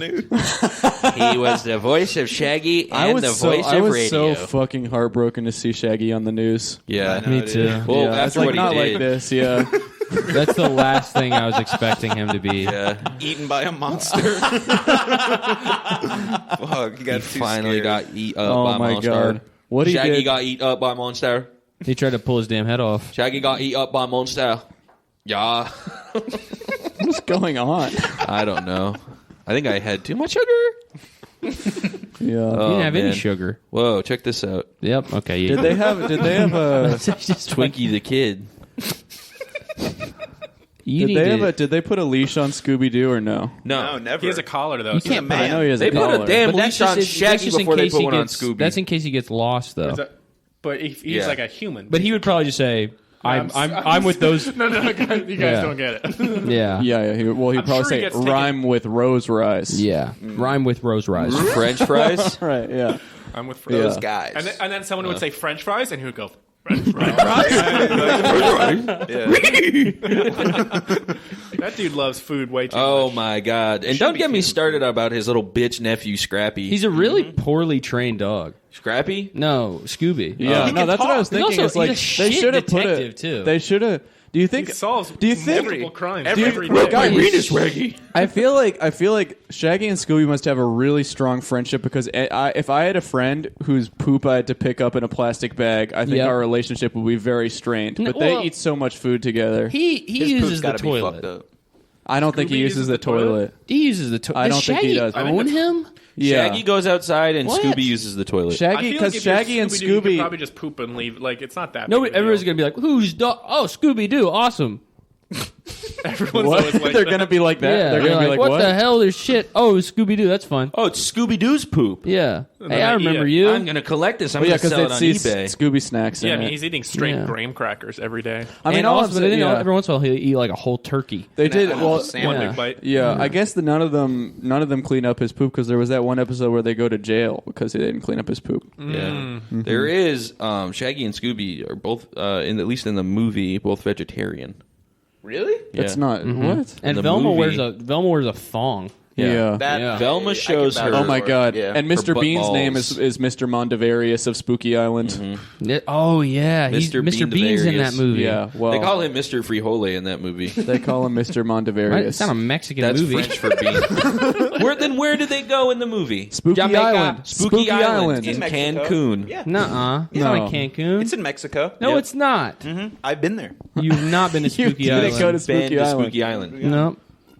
[SPEAKER 3] He was the voice of Shaggy and the voice
[SPEAKER 7] I
[SPEAKER 3] of
[SPEAKER 7] was
[SPEAKER 3] radio.
[SPEAKER 7] so fucking heartbroken to see Shaggy on the news.
[SPEAKER 3] Yeah.
[SPEAKER 6] I know,
[SPEAKER 4] Me
[SPEAKER 6] dude.
[SPEAKER 4] too.
[SPEAKER 3] Well,
[SPEAKER 7] yeah,
[SPEAKER 3] after
[SPEAKER 7] it's like
[SPEAKER 3] what he
[SPEAKER 7] not
[SPEAKER 3] did.
[SPEAKER 7] like this, yeah.
[SPEAKER 4] That's the last thing I was expecting him to be.
[SPEAKER 3] Yeah.
[SPEAKER 6] Eaten by a monster. Fuck, he got
[SPEAKER 3] He
[SPEAKER 6] too
[SPEAKER 3] finally
[SPEAKER 6] scared.
[SPEAKER 3] got eat up
[SPEAKER 7] Oh
[SPEAKER 3] by
[SPEAKER 7] my
[SPEAKER 3] monster.
[SPEAKER 7] God. What he
[SPEAKER 3] Shaggy
[SPEAKER 7] did-
[SPEAKER 3] got eat up by monster.
[SPEAKER 4] He tried to pull his damn head off.
[SPEAKER 3] Shaggy got eat up by monster. Yeah.
[SPEAKER 7] What's going on?
[SPEAKER 3] I don't know. I think I had too much sugar.
[SPEAKER 7] Yeah.
[SPEAKER 3] Oh,
[SPEAKER 4] He didn't have any
[SPEAKER 3] man.
[SPEAKER 4] sugar.
[SPEAKER 3] Whoa, check this out.
[SPEAKER 4] Yep. Okay. You
[SPEAKER 7] Did they have a
[SPEAKER 3] Twinkie the Kid.
[SPEAKER 7] did they put a leash on Scooby-Doo or no?
[SPEAKER 6] No, never.
[SPEAKER 5] He has a collar, though.
[SPEAKER 4] You
[SPEAKER 5] so
[SPEAKER 4] can't
[SPEAKER 5] that-
[SPEAKER 7] I know he has
[SPEAKER 3] They
[SPEAKER 7] a
[SPEAKER 3] put
[SPEAKER 7] collar.
[SPEAKER 3] a damn
[SPEAKER 4] But that's
[SPEAKER 3] leash on
[SPEAKER 4] just,
[SPEAKER 3] Shaggy
[SPEAKER 4] in
[SPEAKER 3] before they
[SPEAKER 4] case
[SPEAKER 3] put
[SPEAKER 4] he
[SPEAKER 3] one on
[SPEAKER 4] gets,
[SPEAKER 3] Scooby.
[SPEAKER 4] That's in case he gets lost, though.
[SPEAKER 5] Is that- But he's
[SPEAKER 3] Yeah.
[SPEAKER 5] like a human.
[SPEAKER 4] But he would probably just say, "I'm with those."
[SPEAKER 5] No, you guys
[SPEAKER 4] Yeah.
[SPEAKER 5] don't get it.
[SPEAKER 4] Yeah.
[SPEAKER 7] Yeah, he'd
[SPEAKER 5] I'm
[SPEAKER 7] probably
[SPEAKER 5] sure he
[SPEAKER 7] say
[SPEAKER 5] gets taken-
[SPEAKER 7] rhyme with Rose Rise.
[SPEAKER 4] Yeah. Rhyme with Rose Rise.
[SPEAKER 3] French fries.
[SPEAKER 7] Right, yeah.
[SPEAKER 5] I'm with
[SPEAKER 6] Those
[SPEAKER 7] Yeah.
[SPEAKER 6] guys.
[SPEAKER 5] And then someone would say French fries, and he would go, French fries.
[SPEAKER 6] Yeah.
[SPEAKER 5] That dude loves food way too
[SPEAKER 3] Oh
[SPEAKER 5] much.
[SPEAKER 3] my God! And don't get me started about his little bitch nephew Scrappy.
[SPEAKER 4] He's a really poorly trained dog.
[SPEAKER 3] Scrappy.
[SPEAKER 4] No, Scooby.
[SPEAKER 7] Yeah, no, that's what I was
[SPEAKER 4] He's
[SPEAKER 7] thinking.
[SPEAKER 4] also-
[SPEAKER 7] It's like
[SPEAKER 4] he's a
[SPEAKER 7] they
[SPEAKER 4] shit
[SPEAKER 7] should have put
[SPEAKER 4] detective,
[SPEAKER 7] it.
[SPEAKER 4] too.
[SPEAKER 7] They should have. Do you
[SPEAKER 5] He
[SPEAKER 7] think?
[SPEAKER 5] solves
[SPEAKER 7] Do you think?
[SPEAKER 5] multiple crimes
[SPEAKER 7] Do you-
[SPEAKER 5] every day.
[SPEAKER 7] Guys,
[SPEAKER 3] Swaggy.
[SPEAKER 7] I feel like Shaggy and Scooby must have a really strong friendship because if I had a friend whose poop I had to pick up in a plastic bag, I think
[SPEAKER 4] Yep.
[SPEAKER 7] our relationship would be very strained. But
[SPEAKER 4] well,
[SPEAKER 7] they eat so much food together.
[SPEAKER 4] He
[SPEAKER 6] His
[SPEAKER 4] uses
[SPEAKER 6] poop's
[SPEAKER 4] the
[SPEAKER 6] gotta be fucked
[SPEAKER 4] toilet.
[SPEAKER 6] up.
[SPEAKER 7] I don't think he
[SPEAKER 5] Scooby
[SPEAKER 7] uses the toilet.
[SPEAKER 4] He uses the toilet.
[SPEAKER 7] I don't think he
[SPEAKER 4] Shaggy
[SPEAKER 7] does. I
[SPEAKER 5] think
[SPEAKER 4] own him?
[SPEAKER 7] Yeah,
[SPEAKER 3] Shaggy goes outside and
[SPEAKER 4] What?
[SPEAKER 3] Scooby uses the toilet.
[SPEAKER 5] I
[SPEAKER 7] Shaggy
[SPEAKER 5] feel
[SPEAKER 7] because
[SPEAKER 5] like if you're
[SPEAKER 7] Shaggy and
[SPEAKER 5] Scooby-Doo, you could
[SPEAKER 7] Scooby.
[SPEAKER 5] probably just poop and leave. Like it's not that.
[SPEAKER 4] No,
[SPEAKER 5] big of a
[SPEAKER 4] everyone's
[SPEAKER 5] deal.
[SPEAKER 4] gonna be like, "Who's dog? Oh, Scooby Doo, awesome."
[SPEAKER 5] Everyone's
[SPEAKER 7] What?
[SPEAKER 5] always like
[SPEAKER 7] They're
[SPEAKER 5] that.
[SPEAKER 7] gonna be like that.
[SPEAKER 4] Yeah,
[SPEAKER 7] They're gonna be like,
[SPEAKER 4] "What the hell? There's shit." Oh, Scooby Doo, that's fun.
[SPEAKER 3] Oh, it's Scooby Doo's poop.
[SPEAKER 4] Yeah.
[SPEAKER 5] then
[SPEAKER 4] Hey, I
[SPEAKER 5] they eat
[SPEAKER 4] remember
[SPEAKER 5] it.
[SPEAKER 4] you.
[SPEAKER 3] I'm gonna collect this. I'm
[SPEAKER 7] Oh yeah,
[SPEAKER 3] gonna
[SPEAKER 7] because
[SPEAKER 3] sell it
[SPEAKER 7] it
[SPEAKER 3] on
[SPEAKER 7] sees
[SPEAKER 3] eBay.
[SPEAKER 7] Scooby snacks.
[SPEAKER 5] Yeah, I
[SPEAKER 7] in
[SPEAKER 5] mean
[SPEAKER 7] it.
[SPEAKER 5] he's eating straight
[SPEAKER 4] Yeah.
[SPEAKER 5] graham crackers every day.
[SPEAKER 7] I mean,
[SPEAKER 4] and
[SPEAKER 7] all
[SPEAKER 4] also,
[SPEAKER 7] I'm
[SPEAKER 4] but
[SPEAKER 7] saying,
[SPEAKER 4] then,
[SPEAKER 7] yeah.
[SPEAKER 4] every once in a while he'll eat like a whole turkey.
[SPEAKER 7] They did
[SPEAKER 6] And
[SPEAKER 7] well.
[SPEAKER 6] salmon.
[SPEAKER 5] One big bite.
[SPEAKER 7] Yeah, I guess none of them clean up his poop because there was that one episode where they go to jail because they didn't clean up his poop.
[SPEAKER 3] Yeah, there is Shaggy and Scooby are both, at least in the movie, both vegetarian.
[SPEAKER 6] Really?
[SPEAKER 7] That's
[SPEAKER 3] Yeah.
[SPEAKER 7] not what.
[SPEAKER 4] And
[SPEAKER 3] the
[SPEAKER 4] Velma
[SPEAKER 3] movie-
[SPEAKER 4] wears a thong.
[SPEAKER 7] Yeah.
[SPEAKER 6] That
[SPEAKER 4] Yeah.
[SPEAKER 3] Velma
[SPEAKER 6] I
[SPEAKER 3] shows
[SPEAKER 6] can vouch
[SPEAKER 3] her-
[SPEAKER 7] Oh my
[SPEAKER 6] for.
[SPEAKER 7] god!
[SPEAKER 6] Yeah.
[SPEAKER 7] And Mr.
[SPEAKER 3] butt
[SPEAKER 7] Bean's name
[SPEAKER 3] balls.
[SPEAKER 7] is Mr. Mondavarius of Spooky Island.
[SPEAKER 4] Oh yeah,
[SPEAKER 3] Mr.
[SPEAKER 4] Mr.
[SPEAKER 3] Bean
[SPEAKER 4] Bean's in
[SPEAKER 3] Devarius.
[SPEAKER 4] that movie.
[SPEAKER 7] Yeah, well,
[SPEAKER 3] They call him Mr. Frijole in that movie.
[SPEAKER 7] they call him Mr.
[SPEAKER 4] Right?
[SPEAKER 7] Mondavarius.
[SPEAKER 4] It's not a Mexican
[SPEAKER 3] That's
[SPEAKER 4] movie.
[SPEAKER 3] French for bean. Then where did they go in the movie?
[SPEAKER 7] Spooky
[SPEAKER 3] Jamaica.
[SPEAKER 7] Island.
[SPEAKER 3] Spooky Island in
[SPEAKER 6] Mexico.
[SPEAKER 3] Cancun.
[SPEAKER 6] Yeah.
[SPEAKER 4] Nuh-uh. It's
[SPEAKER 7] No.
[SPEAKER 4] not in Cancun.
[SPEAKER 6] It's in Mexico.
[SPEAKER 4] no,
[SPEAKER 3] Yep.
[SPEAKER 4] it's not.
[SPEAKER 6] I've been there.
[SPEAKER 4] You've not been to Spooky
[SPEAKER 7] didn't
[SPEAKER 4] Island.
[SPEAKER 7] go to
[SPEAKER 3] Been
[SPEAKER 7] Spooky
[SPEAKER 3] to
[SPEAKER 7] Island.
[SPEAKER 3] Spooky Island.
[SPEAKER 4] No.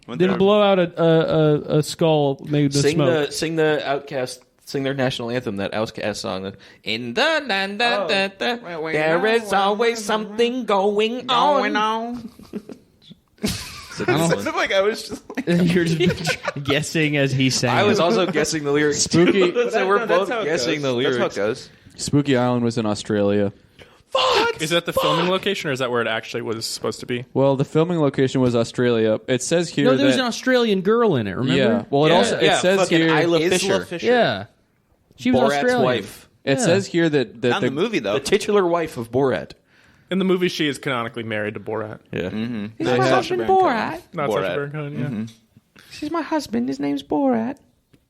[SPEAKER 6] Went
[SPEAKER 4] Didn't
[SPEAKER 6] there.
[SPEAKER 4] blow out a skull made of
[SPEAKER 3] Sing
[SPEAKER 4] smoke.
[SPEAKER 3] the Outcast sing their national anthem, that Outkast song. In the land, there is always something going on.
[SPEAKER 6] Like I was just like,
[SPEAKER 4] You're just guessing as he sang.
[SPEAKER 3] I was also guessing the lyrics.
[SPEAKER 7] Spooky.
[SPEAKER 3] So we're both guessing the lyrics.
[SPEAKER 6] That's how it goes.
[SPEAKER 7] Spooky Island was in Australia.
[SPEAKER 5] Is that the filming location, or is that where it actually was supposed to be?
[SPEAKER 7] Well, the filming location was Australia. It says here
[SPEAKER 4] No, there was
[SPEAKER 7] that
[SPEAKER 4] an Australian girl in it. Remember?
[SPEAKER 7] yeah. Well, it says
[SPEAKER 3] fucking
[SPEAKER 7] here.
[SPEAKER 3] Isla
[SPEAKER 6] Isla
[SPEAKER 3] Fisher.
[SPEAKER 4] Yeah, she was
[SPEAKER 3] Borat's
[SPEAKER 4] Australian.
[SPEAKER 3] wife.
[SPEAKER 7] It
[SPEAKER 4] Yeah.
[SPEAKER 7] says here that
[SPEAKER 6] Not in the movie though.
[SPEAKER 3] The titular wife of Borat.
[SPEAKER 5] In the movie, she is canonically married to Borat.
[SPEAKER 3] Yeah.
[SPEAKER 4] Is my husband Borat?
[SPEAKER 5] Not
[SPEAKER 6] Borat.
[SPEAKER 5] Sacha Baron Cohen, yeah.
[SPEAKER 3] This is my husband. His name's Borat.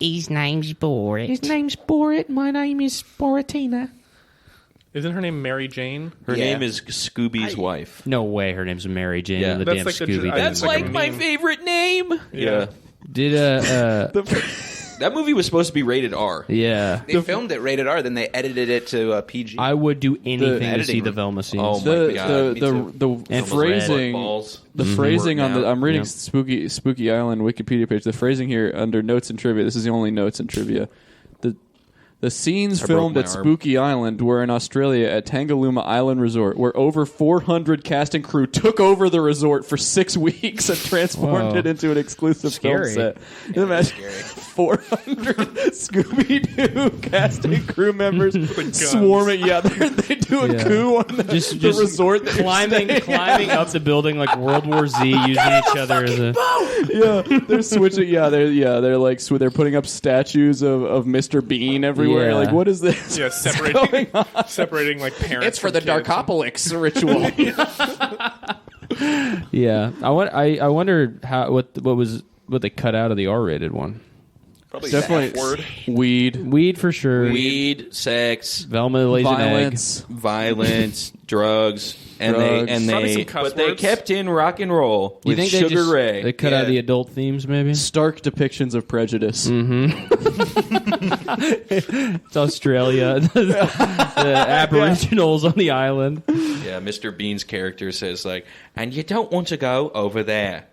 [SPEAKER 2] His name's Borat.
[SPEAKER 3] His name's Borat. My name is Boratina.
[SPEAKER 5] Isn't her name Mary Jane?
[SPEAKER 3] Her
[SPEAKER 6] Yeah.
[SPEAKER 3] name is Scooby's wife.
[SPEAKER 4] No way. Her name's Mary Jane.
[SPEAKER 3] Yeah.
[SPEAKER 4] in the
[SPEAKER 5] That's
[SPEAKER 4] damn
[SPEAKER 5] like the-
[SPEAKER 4] Scooby-Doo.
[SPEAKER 5] That's like a
[SPEAKER 3] my
[SPEAKER 5] meme.
[SPEAKER 3] favorite name. Yeah.
[SPEAKER 4] Did
[SPEAKER 3] That movie was supposed to be rated R.
[SPEAKER 4] yeah.
[SPEAKER 6] They filmed it rated R, then they edited it to PG.
[SPEAKER 4] I would do anything to
[SPEAKER 6] editing
[SPEAKER 4] see the
[SPEAKER 6] room.
[SPEAKER 4] Velma scenes.
[SPEAKER 3] Oh my
[SPEAKER 7] the
[SPEAKER 3] God, me too.
[SPEAKER 7] the
[SPEAKER 4] And
[SPEAKER 7] phrasing.
[SPEAKER 3] Balls.
[SPEAKER 7] The phrasing on the
[SPEAKER 3] Working out.
[SPEAKER 7] I'm reading
[SPEAKER 4] Yeah.
[SPEAKER 7] Spooky Island Wikipedia page. The phrasing here under notes and trivia. This is the only notes and trivia. The scenes
[SPEAKER 3] I broke
[SPEAKER 7] filmed
[SPEAKER 3] my
[SPEAKER 7] at
[SPEAKER 3] arm.
[SPEAKER 7] Spooky Island were in Australia at Tangalooma Island Resort, where over 400 cast and crew took over the resort for 6 weeks and transformed
[SPEAKER 4] Whoa.
[SPEAKER 7] it into an exclusive
[SPEAKER 4] Scary.
[SPEAKER 7] film set. Can you imagine 400 Scooby-Doo cast and crew members swarming. Yeah, they do a
[SPEAKER 4] Yeah.
[SPEAKER 7] coup on the
[SPEAKER 4] Just
[SPEAKER 7] resort. that you're
[SPEAKER 4] climbing up the building like World War Z, using each other as a.
[SPEAKER 7] Yeah, they're switching. They're like they're putting up statues of Mr. Bean everywhere.
[SPEAKER 4] Yeah.
[SPEAKER 7] Like, what is this?
[SPEAKER 5] Yeah, separating like parents.
[SPEAKER 7] It's for the
[SPEAKER 5] from kids.
[SPEAKER 7] Darkopolis ritual.
[SPEAKER 4] Yeah, I wonder what they cut out of the R-rated one.
[SPEAKER 6] Probably
[SPEAKER 7] Definitely weed,
[SPEAKER 4] Weed for sure.
[SPEAKER 3] Weed, sex,
[SPEAKER 4] Velma lays
[SPEAKER 7] violence.
[SPEAKER 3] violence, drugs, and
[SPEAKER 7] Drugs.
[SPEAKER 5] Probably
[SPEAKER 3] they
[SPEAKER 5] some cuss
[SPEAKER 3] but they
[SPEAKER 5] words.
[SPEAKER 3] kept in rock and roll
[SPEAKER 4] You
[SPEAKER 3] with
[SPEAKER 4] think
[SPEAKER 3] Sugar Ray.
[SPEAKER 4] they cut out the adult themes? Maybe
[SPEAKER 7] Stark depictions of prejudice.
[SPEAKER 4] it's Australia. the Aboriginals on the island.
[SPEAKER 3] Yeah, Mr. Bean's character says like, and you don't want to go over there.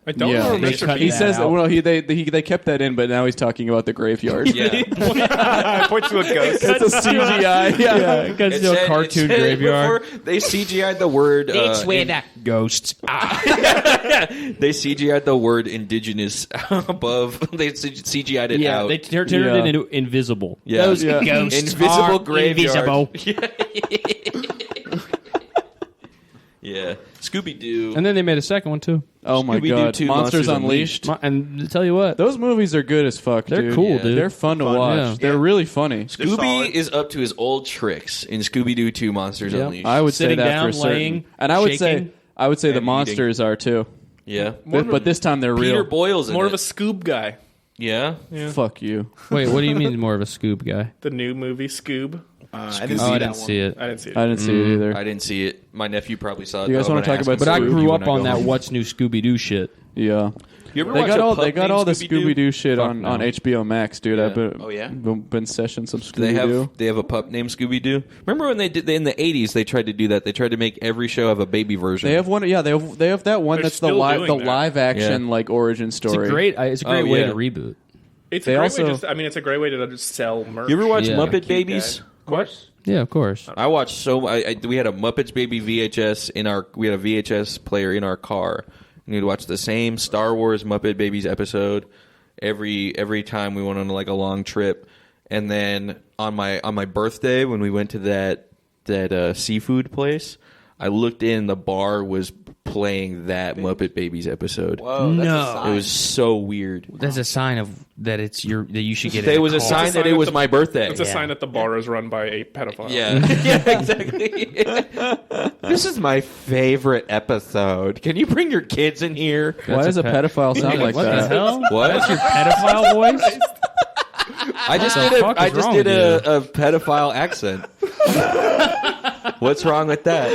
[SPEAKER 5] I don't
[SPEAKER 7] Yeah,
[SPEAKER 5] know
[SPEAKER 4] they
[SPEAKER 5] Mr.
[SPEAKER 4] cut
[SPEAKER 5] Bean.
[SPEAKER 7] he
[SPEAKER 4] that
[SPEAKER 7] says that.
[SPEAKER 4] out.
[SPEAKER 7] Well, they kept that in, but now he's talking about the graveyard.
[SPEAKER 3] Yeah,
[SPEAKER 5] I point to a ghost.
[SPEAKER 7] It's a CGI. Yeah.
[SPEAKER 4] It cuts to a cartoon graveyard.
[SPEAKER 3] Before they CGI'd the word.
[SPEAKER 2] It's where the ghosts are.
[SPEAKER 3] They CGI'd the word indigenous above. They CGI'd it
[SPEAKER 4] Yeah,
[SPEAKER 3] out.
[SPEAKER 4] they turned
[SPEAKER 7] Yeah.
[SPEAKER 4] it into invisible.
[SPEAKER 3] Yeah.
[SPEAKER 2] Those
[SPEAKER 3] Yeah.
[SPEAKER 2] ghosts
[SPEAKER 3] Invisible
[SPEAKER 2] are
[SPEAKER 3] graveyard.
[SPEAKER 2] invisible.
[SPEAKER 3] Yeah, Scooby-Doo.
[SPEAKER 4] And then they made a second one too.
[SPEAKER 7] Oh my
[SPEAKER 3] Scooby-Doo
[SPEAKER 7] god,
[SPEAKER 3] 2
[SPEAKER 7] Monsters Unleashed.
[SPEAKER 4] And to tell you what,
[SPEAKER 7] Those movies are good as fuck.
[SPEAKER 4] They're
[SPEAKER 7] dude.
[SPEAKER 4] cool,
[SPEAKER 3] Yeah.
[SPEAKER 4] dude.
[SPEAKER 7] They're fun to watch.
[SPEAKER 4] yeah.
[SPEAKER 7] They're really funny.
[SPEAKER 3] Scooby
[SPEAKER 6] solid.
[SPEAKER 3] is up to his old tricks in Scooby-Doo 2 Monsters
[SPEAKER 4] Yep.
[SPEAKER 3] Unleashed.
[SPEAKER 7] I would say
[SPEAKER 4] Sitting
[SPEAKER 7] that
[SPEAKER 4] down,
[SPEAKER 7] for certain.
[SPEAKER 4] laying,
[SPEAKER 7] And I would
[SPEAKER 4] shaking,
[SPEAKER 7] say the
[SPEAKER 3] and eating.
[SPEAKER 7] monsters are too.
[SPEAKER 3] Yeah.
[SPEAKER 7] But this time they're
[SPEAKER 3] Peter
[SPEAKER 7] real.
[SPEAKER 3] Boyle's in
[SPEAKER 5] More
[SPEAKER 3] it.
[SPEAKER 5] of a Scoob guy.
[SPEAKER 3] Yeah.
[SPEAKER 7] Fuck you.
[SPEAKER 4] wait, what do you mean more of a Scoob guy?
[SPEAKER 5] The new movie Scoob.
[SPEAKER 6] I didn't
[SPEAKER 4] Oh,
[SPEAKER 6] see
[SPEAKER 4] I
[SPEAKER 6] that
[SPEAKER 4] didn't
[SPEAKER 6] one.
[SPEAKER 4] see it.
[SPEAKER 5] I didn't see it.
[SPEAKER 7] I didn't see it either.
[SPEAKER 3] I didn't see it. My nephew probably saw it.
[SPEAKER 7] You guys
[SPEAKER 3] though.
[SPEAKER 7] wanna
[SPEAKER 3] I'm
[SPEAKER 7] talk
[SPEAKER 3] gonna
[SPEAKER 7] about
[SPEAKER 3] ask
[SPEAKER 4] But I
[SPEAKER 3] him
[SPEAKER 4] grew
[SPEAKER 3] when
[SPEAKER 4] up on
[SPEAKER 3] go
[SPEAKER 4] that
[SPEAKER 3] home.
[SPEAKER 4] What's New Scooby-Doo shit.
[SPEAKER 7] Yeah.
[SPEAKER 3] You ever
[SPEAKER 7] They
[SPEAKER 3] watch
[SPEAKER 7] got
[SPEAKER 3] a
[SPEAKER 7] all
[SPEAKER 3] pup
[SPEAKER 7] they got
[SPEAKER 3] named
[SPEAKER 7] all the
[SPEAKER 3] Scooby-Doo?
[SPEAKER 7] Scooby Doo shit
[SPEAKER 4] Fuck
[SPEAKER 7] on
[SPEAKER 4] no.
[SPEAKER 7] HBO Max, dude.
[SPEAKER 3] Yeah.
[SPEAKER 7] I've been
[SPEAKER 6] Oh, yeah?
[SPEAKER 7] been session some Scooby
[SPEAKER 3] They
[SPEAKER 7] Doo.
[SPEAKER 3] have a pup named Scooby-Doo. Remember when they did in the 80s? They tried to do that. They tried to make every show have a baby version.
[SPEAKER 7] They have one. Yeah, they have that one
[SPEAKER 5] They're
[SPEAKER 7] that's the
[SPEAKER 5] still
[SPEAKER 7] live
[SPEAKER 5] doing that.
[SPEAKER 7] live action
[SPEAKER 3] Yeah.
[SPEAKER 7] like origin story.
[SPEAKER 4] It's a great
[SPEAKER 3] Oh,
[SPEAKER 4] way
[SPEAKER 3] yeah.
[SPEAKER 4] to reboot.
[SPEAKER 5] It's
[SPEAKER 7] They
[SPEAKER 5] a great
[SPEAKER 7] also-
[SPEAKER 5] way. It's a great way to just sell merch.
[SPEAKER 3] You ever watch
[SPEAKER 4] Yeah.
[SPEAKER 3] Muppet
[SPEAKER 5] Cute
[SPEAKER 3] Babies?
[SPEAKER 5] guy. Of course.
[SPEAKER 4] Yeah, of course.
[SPEAKER 3] I watched we had a Muppets Baby VHS we had a VHS player in our car, and we'd watch the same Star Wars Muppet Babies episode every time we went on like a long trip. And then on my birthday when we went to that seafood place, I looked in, the bar was playing that Muppet Babies episode.
[SPEAKER 6] Whoa, that's
[SPEAKER 4] No.
[SPEAKER 6] a sign.
[SPEAKER 3] It was so weird.
[SPEAKER 4] That's a sign of that that you should get.
[SPEAKER 3] It was a
[SPEAKER 4] call.
[SPEAKER 3] sign that it was my birthday.
[SPEAKER 5] It's a sign that the bar is run by a pedophile.
[SPEAKER 3] Yeah, yeah, exactly. This is my favorite episode. Can you bring your kids in here?
[SPEAKER 7] Why does a pedophile sound like
[SPEAKER 4] What
[SPEAKER 7] that?
[SPEAKER 4] the hell?
[SPEAKER 3] What?
[SPEAKER 4] That's your pedophile voice?
[SPEAKER 3] I just
[SPEAKER 4] What the
[SPEAKER 3] did
[SPEAKER 4] fuck
[SPEAKER 3] I
[SPEAKER 4] is
[SPEAKER 3] just
[SPEAKER 4] wrong
[SPEAKER 3] did
[SPEAKER 4] with
[SPEAKER 3] a pedophile accent. What's wrong with that?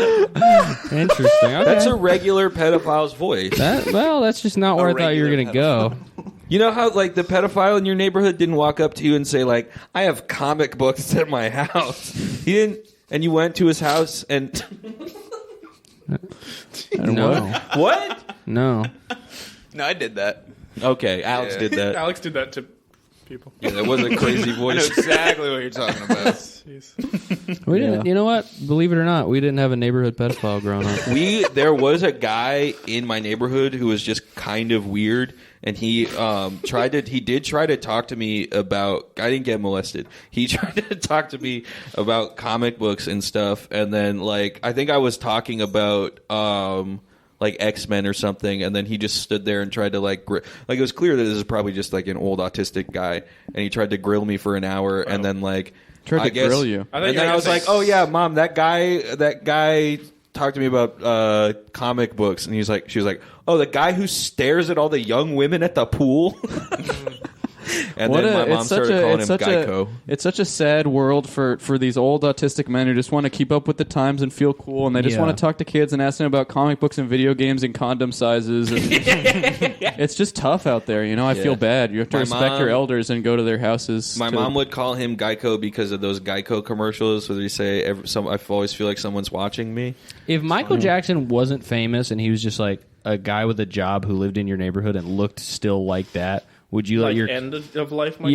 [SPEAKER 4] Interesting. Okay.
[SPEAKER 3] That's a regular pedophile's voice.
[SPEAKER 4] That's just not where I thought you were
[SPEAKER 6] regular
[SPEAKER 4] going to go.
[SPEAKER 3] You know how like the pedophile in your neighborhood didn't walk up to you and say like, "I have comic books at my house." He didn't, and you went to his house and
[SPEAKER 4] No.
[SPEAKER 3] what?
[SPEAKER 4] No.
[SPEAKER 6] No, I did that.
[SPEAKER 3] Okay, Alex
[SPEAKER 6] Yeah.
[SPEAKER 3] did that.
[SPEAKER 5] Alex did that to people.
[SPEAKER 3] Yeah, that was a crazy
[SPEAKER 6] I know
[SPEAKER 3] voice.
[SPEAKER 6] exactly what you're talking about.
[SPEAKER 5] Jeez.
[SPEAKER 4] We didn't. You know what? Believe it or not, we didn't have a neighborhood pedophile growing up.
[SPEAKER 3] There was a guy in my neighborhood who was just kind of weird, and he did try to talk to me about. I didn't get molested. He tried to talk to me about comic books and stuff, and then I think I was talking about X-Men or something, and then he just stood there and tried to it was clear that this is probably just an old autistic guy, and he tried to grill me for an hour, and then
[SPEAKER 7] tried to grill you.
[SPEAKER 3] And then I was like, "Oh yeah, Mom, that guy talked to me about comic books," and she was like, "Oh, the guy who stares at all the young women at the pool." And then my mom started calling him Geico.
[SPEAKER 7] It's such a sad world for these old autistic men who just want to keep up with the times and feel cool, and they just want to talk to kids and ask them about comic books and video games and condom sizes. And it's just tough out there, I feel bad. You have to respect your elders and go to their houses.
[SPEAKER 3] My mom would call him Geico because of those Geico commercials where they say, I always feel like someone's watching me.
[SPEAKER 4] If Michael Jackson wasn't famous and he was just a guy with a job who lived in your neighborhood and looked still like that, would you let your
[SPEAKER 5] end of life? Michael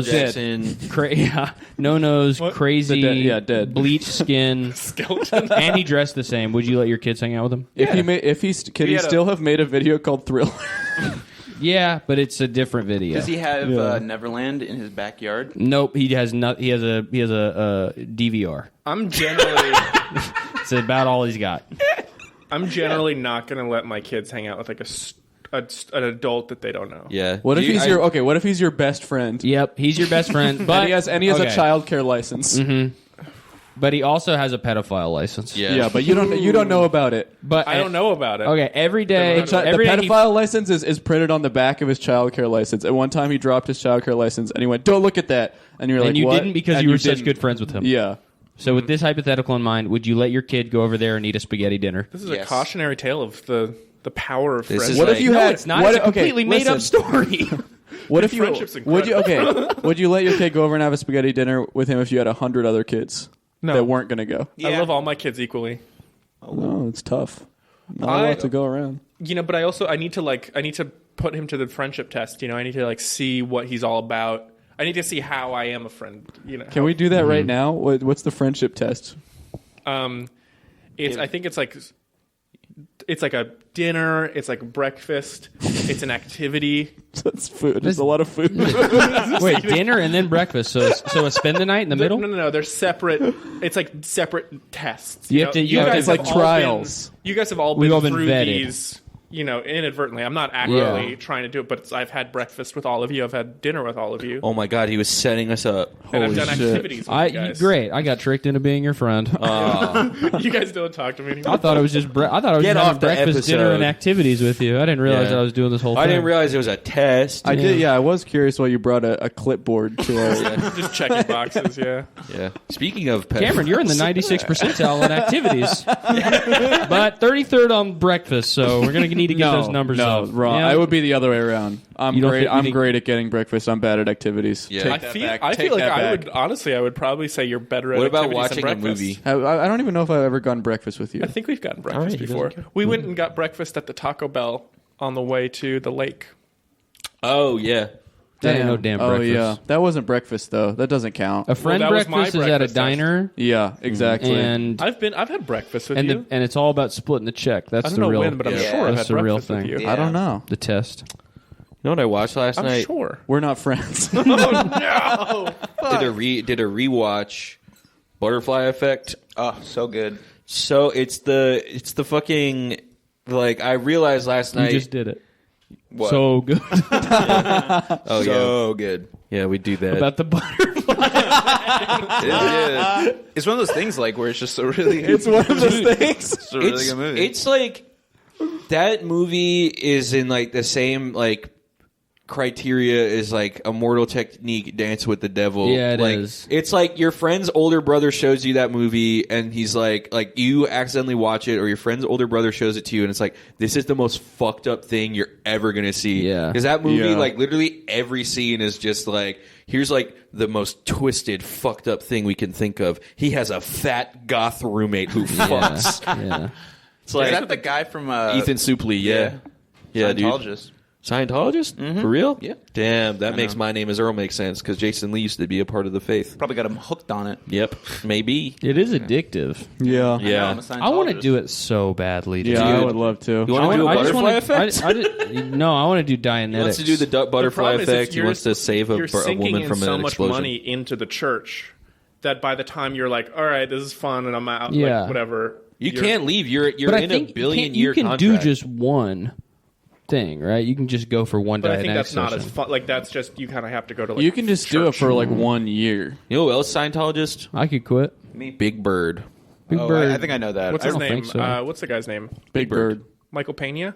[SPEAKER 4] Jackson? No nose, crazy,
[SPEAKER 7] dead.
[SPEAKER 4] bleached skin,
[SPEAKER 5] skeleton,
[SPEAKER 4] and he dressed the same. Would you let your kids hang out with him?
[SPEAKER 7] Could he still have made a video called Thriller?
[SPEAKER 4] Yeah, but it's a different video.
[SPEAKER 6] Does he have Neverland in his backyard?
[SPEAKER 4] Nope, he has not. He has a DVR.
[SPEAKER 5] I'm generally.
[SPEAKER 4] It's about all he's got.
[SPEAKER 5] I'm generally not going to let my kids hang out with an adult that they don't know.
[SPEAKER 3] Yeah.
[SPEAKER 7] What if he's your best friend?
[SPEAKER 4] Yep, he's your best friend, but
[SPEAKER 7] and he has a childcare license.
[SPEAKER 4] Mm-hmm. But he also has a pedophile license.
[SPEAKER 3] Yeah,
[SPEAKER 7] but you don't know about it.
[SPEAKER 4] But
[SPEAKER 5] I don't know about it.
[SPEAKER 4] Okay, every day
[SPEAKER 7] The pedophile license is printed on the back of his childcare license. At one time, he dropped his childcare license, and he went, "Don't look at that." And you're like,
[SPEAKER 4] and you
[SPEAKER 7] what?
[SPEAKER 4] didn't because
[SPEAKER 7] and
[SPEAKER 4] you were such good friends with him.
[SPEAKER 7] Yeah.
[SPEAKER 4] So with this hypothetical in mind, would you let your kid go over there and eat a spaghetti dinner?
[SPEAKER 5] This is a cautionary tale of the power of friendship.
[SPEAKER 7] What if you had?
[SPEAKER 4] It's not. It's a completely made up story.
[SPEAKER 7] What if you? Would you let your kid go over and have a spaghetti dinner with him if you had 100 other kids that weren't going to go?
[SPEAKER 5] Yeah. I love all my kids equally.
[SPEAKER 7] No, it's tough. Not a lot to go around.
[SPEAKER 5] But I need to put him to the friendship test. I need to see what he's all about. I need to see how I am a friend.
[SPEAKER 7] Can we do that right now? What's the friendship test?
[SPEAKER 5] I think it's like a dinner. It's like a breakfast. It's an activity.
[SPEAKER 7] That's food. There's a lot of food.
[SPEAKER 4] Wait, dinner and then breakfast. So spend the night in the middle?
[SPEAKER 5] No. They're separate. It's like separate tests.
[SPEAKER 4] You guys
[SPEAKER 7] like trials.
[SPEAKER 5] You guys have all been through these. Inadvertently. I'm not actively trying to do it, but I've had breakfast with all of you. I've had dinner with all of you.
[SPEAKER 3] Oh my God, he was setting us up.
[SPEAKER 5] And I've done activities with you guys.
[SPEAKER 4] Great. I got tricked into being your friend.
[SPEAKER 5] You guys don't talk to me anymore.
[SPEAKER 4] I thought it was just having breakfast, dinner, and activities with you. I didn't realize that I was doing this whole thing.
[SPEAKER 3] I didn't realize it was a test.
[SPEAKER 7] I did. Yeah, I was curious why you brought a clipboard to our...
[SPEAKER 5] Just checking boxes, yeah.
[SPEAKER 3] Yeah. Speaking of pedophiles.
[SPEAKER 4] Cameron, you're in the 96th percentile in activities. But 33rd on breakfast, so we're going to need to get those numbers up.
[SPEAKER 7] No, wrong. I would be the other way around. I'm great at getting breakfast. I'm bad at activities.
[SPEAKER 3] Yeah.
[SPEAKER 5] I feel like I would probably say you're better at
[SPEAKER 3] What about
[SPEAKER 5] activities
[SPEAKER 3] watching
[SPEAKER 5] than
[SPEAKER 3] a
[SPEAKER 5] breakfast.
[SPEAKER 3] movie?
[SPEAKER 7] I don't even know if I've ever gotten breakfast with you.
[SPEAKER 5] I think we've gotten breakfast before. We went and got breakfast at the Taco Bell on the way to the lake.
[SPEAKER 3] Oh, yeah.
[SPEAKER 4] That ain't no damn breakfast.
[SPEAKER 7] Oh, yeah. That wasn't breakfast, though. That doesn't count.
[SPEAKER 4] A friend breakfast is at a diner.
[SPEAKER 7] Yeah, exactly.
[SPEAKER 4] And
[SPEAKER 5] I've had breakfast with you.
[SPEAKER 4] And it's all about splitting the check. That's
[SPEAKER 5] I don't
[SPEAKER 4] the
[SPEAKER 5] know
[SPEAKER 4] real
[SPEAKER 5] when, but I'm sure I've
[SPEAKER 4] that's
[SPEAKER 5] had
[SPEAKER 4] the real
[SPEAKER 5] breakfast with
[SPEAKER 4] thing.
[SPEAKER 5] you.
[SPEAKER 7] I don't know.
[SPEAKER 4] The test.
[SPEAKER 3] You know what I watched last
[SPEAKER 5] I'm
[SPEAKER 3] night?
[SPEAKER 5] sure.
[SPEAKER 7] We're not friends.
[SPEAKER 5] Oh, no!
[SPEAKER 3] Did a rewatch Butterfly Effect.
[SPEAKER 6] Oh, so good.
[SPEAKER 3] So it's the fucking I realized last night.
[SPEAKER 4] You just did it.
[SPEAKER 6] What?
[SPEAKER 4] So good.
[SPEAKER 3] Oh
[SPEAKER 6] so good.
[SPEAKER 3] Yeah, we do that.
[SPEAKER 4] About the butterfly.
[SPEAKER 6] It's one of those things where it's just a really.
[SPEAKER 7] It's one of those things.
[SPEAKER 6] It's a really good movie.
[SPEAKER 3] It's that movie is in the same criteria is a Mortal Technique Dance with the Devil.
[SPEAKER 4] Yeah, it is.
[SPEAKER 3] It's your friend's older brother shows you that movie and he's you accidentally watch it, or your friend's older brother shows it to you and it's this is the most fucked up thing you're ever gonna see.
[SPEAKER 4] Yeah.
[SPEAKER 3] Because that movie literally every scene is just here's the most twisted fucked up thing we can think of. He has a fat goth roommate who fucks.
[SPEAKER 4] Yeah.
[SPEAKER 3] It's
[SPEAKER 6] is that the guy from
[SPEAKER 3] Ethan Suplee? Yeah, dude.
[SPEAKER 6] Scientologist.
[SPEAKER 3] Scientologist?
[SPEAKER 6] Mm-hmm.
[SPEAKER 3] For real?
[SPEAKER 6] Yeah.
[SPEAKER 3] Damn, that makes My Name Is Earl make sense because Jason Lee used to be a part of the faith.
[SPEAKER 6] Probably got him hooked on it.
[SPEAKER 3] Yep, maybe.
[SPEAKER 4] It is addictive.
[SPEAKER 7] Yeah.
[SPEAKER 3] Yeah.
[SPEAKER 4] I want to do it so badly. Dude.
[SPEAKER 7] Yeah, I would love to.
[SPEAKER 3] You want to do a
[SPEAKER 4] I just
[SPEAKER 3] butterfly
[SPEAKER 4] wanna-
[SPEAKER 3] effect?
[SPEAKER 4] No, I want to do Dianetics.
[SPEAKER 3] He wants to do the butterfly
[SPEAKER 5] problem is
[SPEAKER 3] effect. He
[SPEAKER 5] you're-
[SPEAKER 3] wants to save a
[SPEAKER 5] you're sinking
[SPEAKER 3] woman
[SPEAKER 5] in
[SPEAKER 3] from
[SPEAKER 5] so
[SPEAKER 3] an
[SPEAKER 5] much
[SPEAKER 3] explosion.
[SPEAKER 5] money into the church that by the time you're like, all right, this is fun, and I'm out,
[SPEAKER 4] Yeah.
[SPEAKER 5] like, whatever.
[SPEAKER 3] You can't leave. You're
[SPEAKER 4] But I
[SPEAKER 3] in
[SPEAKER 4] think
[SPEAKER 3] a billion
[SPEAKER 4] you
[SPEAKER 3] year
[SPEAKER 4] can
[SPEAKER 3] contract.
[SPEAKER 4] do just one thing, right? You can just go for one
[SPEAKER 5] But
[SPEAKER 4] Dianetics
[SPEAKER 5] I think that's not as
[SPEAKER 4] session.
[SPEAKER 5] fun. Like, that's just, you kind of have to go to, like,
[SPEAKER 7] You can just do it
[SPEAKER 5] church.
[SPEAKER 7] for like 1 year.
[SPEAKER 3] You know who else Scientologist?
[SPEAKER 4] I could quit.
[SPEAKER 3] Big Bird.
[SPEAKER 4] Big
[SPEAKER 1] Oh,
[SPEAKER 4] Bird.
[SPEAKER 1] I think I know that.
[SPEAKER 5] What's
[SPEAKER 1] I
[SPEAKER 5] his
[SPEAKER 1] don't
[SPEAKER 5] name?
[SPEAKER 4] think so.
[SPEAKER 5] What's the guy's name?
[SPEAKER 7] Big Bird.
[SPEAKER 5] Michael Pena?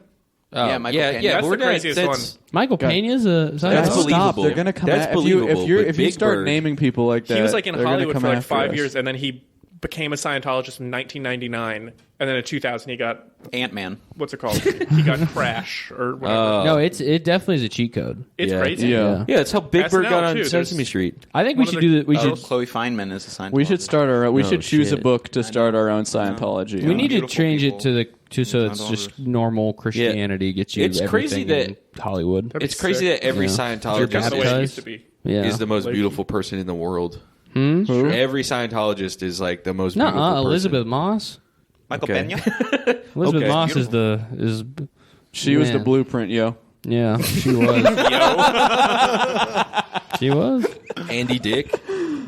[SPEAKER 1] Yeah, Michael Pena.
[SPEAKER 3] Yeah,
[SPEAKER 5] That's
[SPEAKER 3] but
[SPEAKER 5] the craziest
[SPEAKER 3] that's-
[SPEAKER 4] Michael Pena's a
[SPEAKER 3] That's
[SPEAKER 7] Guys,
[SPEAKER 4] Scientologist.
[SPEAKER 7] stop.
[SPEAKER 3] believable.
[SPEAKER 7] They're gonna come
[SPEAKER 3] That's
[SPEAKER 7] at
[SPEAKER 3] believable,
[SPEAKER 7] if you
[SPEAKER 3] but
[SPEAKER 7] if you
[SPEAKER 3] Big
[SPEAKER 7] start
[SPEAKER 3] Bird-
[SPEAKER 7] naming people like that.
[SPEAKER 5] He was like in
[SPEAKER 7] they're gonna
[SPEAKER 5] Hollywood
[SPEAKER 7] come
[SPEAKER 5] for like
[SPEAKER 7] after
[SPEAKER 5] 5
[SPEAKER 7] us.
[SPEAKER 5] years, and then he became a Scientologist in 1999, and then in 2000 he got,
[SPEAKER 6] Ant-Man.
[SPEAKER 5] what's it called? He got Crash or whatever.
[SPEAKER 4] No, it definitely is a cheat code.
[SPEAKER 5] It's
[SPEAKER 3] yeah.
[SPEAKER 5] crazy.
[SPEAKER 7] Yeah.
[SPEAKER 3] Yeah, it's how Big Bird
[SPEAKER 5] SNL
[SPEAKER 3] got on
[SPEAKER 5] too.
[SPEAKER 3] Sesame
[SPEAKER 5] There's-
[SPEAKER 3] Street.
[SPEAKER 4] I think we
[SPEAKER 5] One
[SPEAKER 4] should
[SPEAKER 5] of
[SPEAKER 4] do
[SPEAKER 5] the-
[SPEAKER 4] that. We should.
[SPEAKER 6] Chloe Feynman is a Scientologist.
[SPEAKER 7] We should start our. We
[SPEAKER 3] Oh,
[SPEAKER 7] should choose a
[SPEAKER 3] shit.
[SPEAKER 7] book to start our own Scientology.
[SPEAKER 4] We need to
[SPEAKER 1] Beautiful
[SPEAKER 4] change
[SPEAKER 1] people.
[SPEAKER 4] it to so it's just normal Christianity gets you.
[SPEAKER 3] It's crazy
[SPEAKER 4] everything in Hollywood.
[SPEAKER 5] That'd be
[SPEAKER 3] It's crazy
[SPEAKER 5] sick.
[SPEAKER 3] that every
[SPEAKER 4] Yeah.
[SPEAKER 3] Scientologist
[SPEAKER 5] Just the way it
[SPEAKER 4] baptized.
[SPEAKER 5] used to be.
[SPEAKER 4] Yeah.
[SPEAKER 3] is the most beautiful person in the world.
[SPEAKER 7] Who?
[SPEAKER 3] Every Scientologist is like the most beautiful person.
[SPEAKER 4] Elizabeth Moss.
[SPEAKER 6] Michael
[SPEAKER 3] Okay.
[SPEAKER 6] Pena.
[SPEAKER 4] Elizabeth
[SPEAKER 3] Okay.
[SPEAKER 4] Moss is
[SPEAKER 7] She was the
[SPEAKER 4] Man.
[SPEAKER 7] blueprint, yo.
[SPEAKER 4] yeah, she was. She was.
[SPEAKER 3] Andy Dick.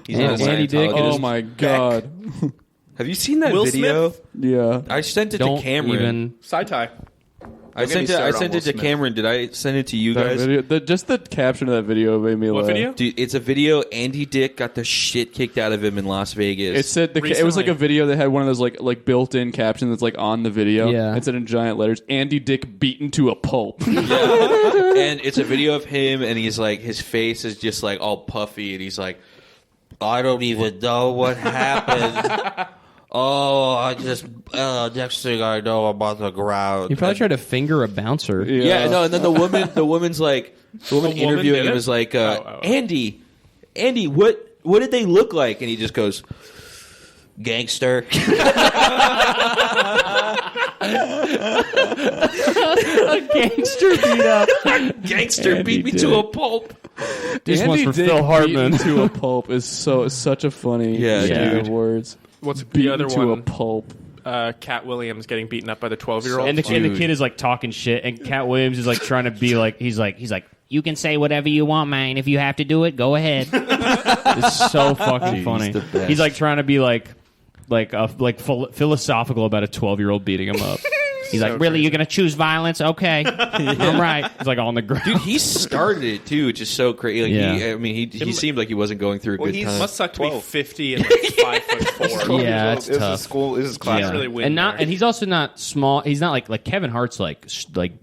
[SPEAKER 3] He's
[SPEAKER 4] Yeah,
[SPEAKER 3] not a
[SPEAKER 4] Andy Dick.
[SPEAKER 3] Scientologist.
[SPEAKER 7] Oh my god.
[SPEAKER 3] Have you seen that
[SPEAKER 5] Will
[SPEAKER 3] video?
[SPEAKER 5] Smith?
[SPEAKER 7] Yeah.
[SPEAKER 3] I sent it
[SPEAKER 4] Don't
[SPEAKER 3] to Cameron.
[SPEAKER 4] even.
[SPEAKER 5] Sci-Tie.
[SPEAKER 3] I sent it to Cameron. Did I send it to you
[SPEAKER 7] That
[SPEAKER 3] guys?
[SPEAKER 7] video, just the caption of that video made me
[SPEAKER 5] What
[SPEAKER 7] laugh.
[SPEAKER 5] video?
[SPEAKER 3] Dude, it's a video. Andy Dick got the shit kicked out of him in Las Vegas.
[SPEAKER 7] It said it was like a video that had one of those like built-in captions that's like on the video.
[SPEAKER 4] Yeah.
[SPEAKER 7] It said in giant letters, "Andy Dick beaten to a pulp."
[SPEAKER 3] and it's a video of him, and he's like, his face is just like all puffy, and he's like, I don't even know what happened. Oh, I just next thing I know, I'm on the ground.
[SPEAKER 4] He probably tried to finger a bouncer.
[SPEAKER 3] Yeah, no, and then the woman's like, the woman
[SPEAKER 5] The woman
[SPEAKER 3] interviewing
[SPEAKER 5] did
[SPEAKER 3] him
[SPEAKER 5] it?
[SPEAKER 3] is like,
[SPEAKER 5] Oh.
[SPEAKER 3] Andy, what did they look like? And he just goes, gangster.
[SPEAKER 4] Gangster beat up.
[SPEAKER 3] Gangster
[SPEAKER 4] Andy
[SPEAKER 3] beat me
[SPEAKER 4] Dick.
[SPEAKER 3] to a pulp.
[SPEAKER 4] This one's
[SPEAKER 7] Andy
[SPEAKER 4] for
[SPEAKER 7] Dick
[SPEAKER 4] Phil Hartman.
[SPEAKER 7] beaten to a pulp is such a funny
[SPEAKER 3] Yeah,
[SPEAKER 7] set
[SPEAKER 3] dude.
[SPEAKER 7] of words.
[SPEAKER 5] What's the
[SPEAKER 7] Beaten
[SPEAKER 5] other
[SPEAKER 7] to a
[SPEAKER 5] one?
[SPEAKER 7] pulp.
[SPEAKER 5] Cat Williams getting beaten up by the 12-year-old.
[SPEAKER 4] And the kid is like talking shit, and Cat Williams is like trying to be like he's like you can say whatever you want, man. If you have to do it, go ahead. It's so fucking
[SPEAKER 3] Dude,
[SPEAKER 4] funny.
[SPEAKER 3] he's the best.
[SPEAKER 4] He's like trying to be like philosophical about a 12-year-old beating him up. He's like, really, you're gonna choose violence? Okay, I'm right. He's like on the ground.
[SPEAKER 3] Dude, he started it too, which is so crazy. Like,
[SPEAKER 4] Yeah.
[SPEAKER 3] he seemed like he wasn't going through a good time.
[SPEAKER 5] must suck to be 50 and like 5'4".
[SPEAKER 4] Yeah, it's
[SPEAKER 1] This
[SPEAKER 4] tough.
[SPEAKER 1] is school. This is class.
[SPEAKER 5] That's really weird.
[SPEAKER 4] And he's also not small. He's not like Kevin Hart's like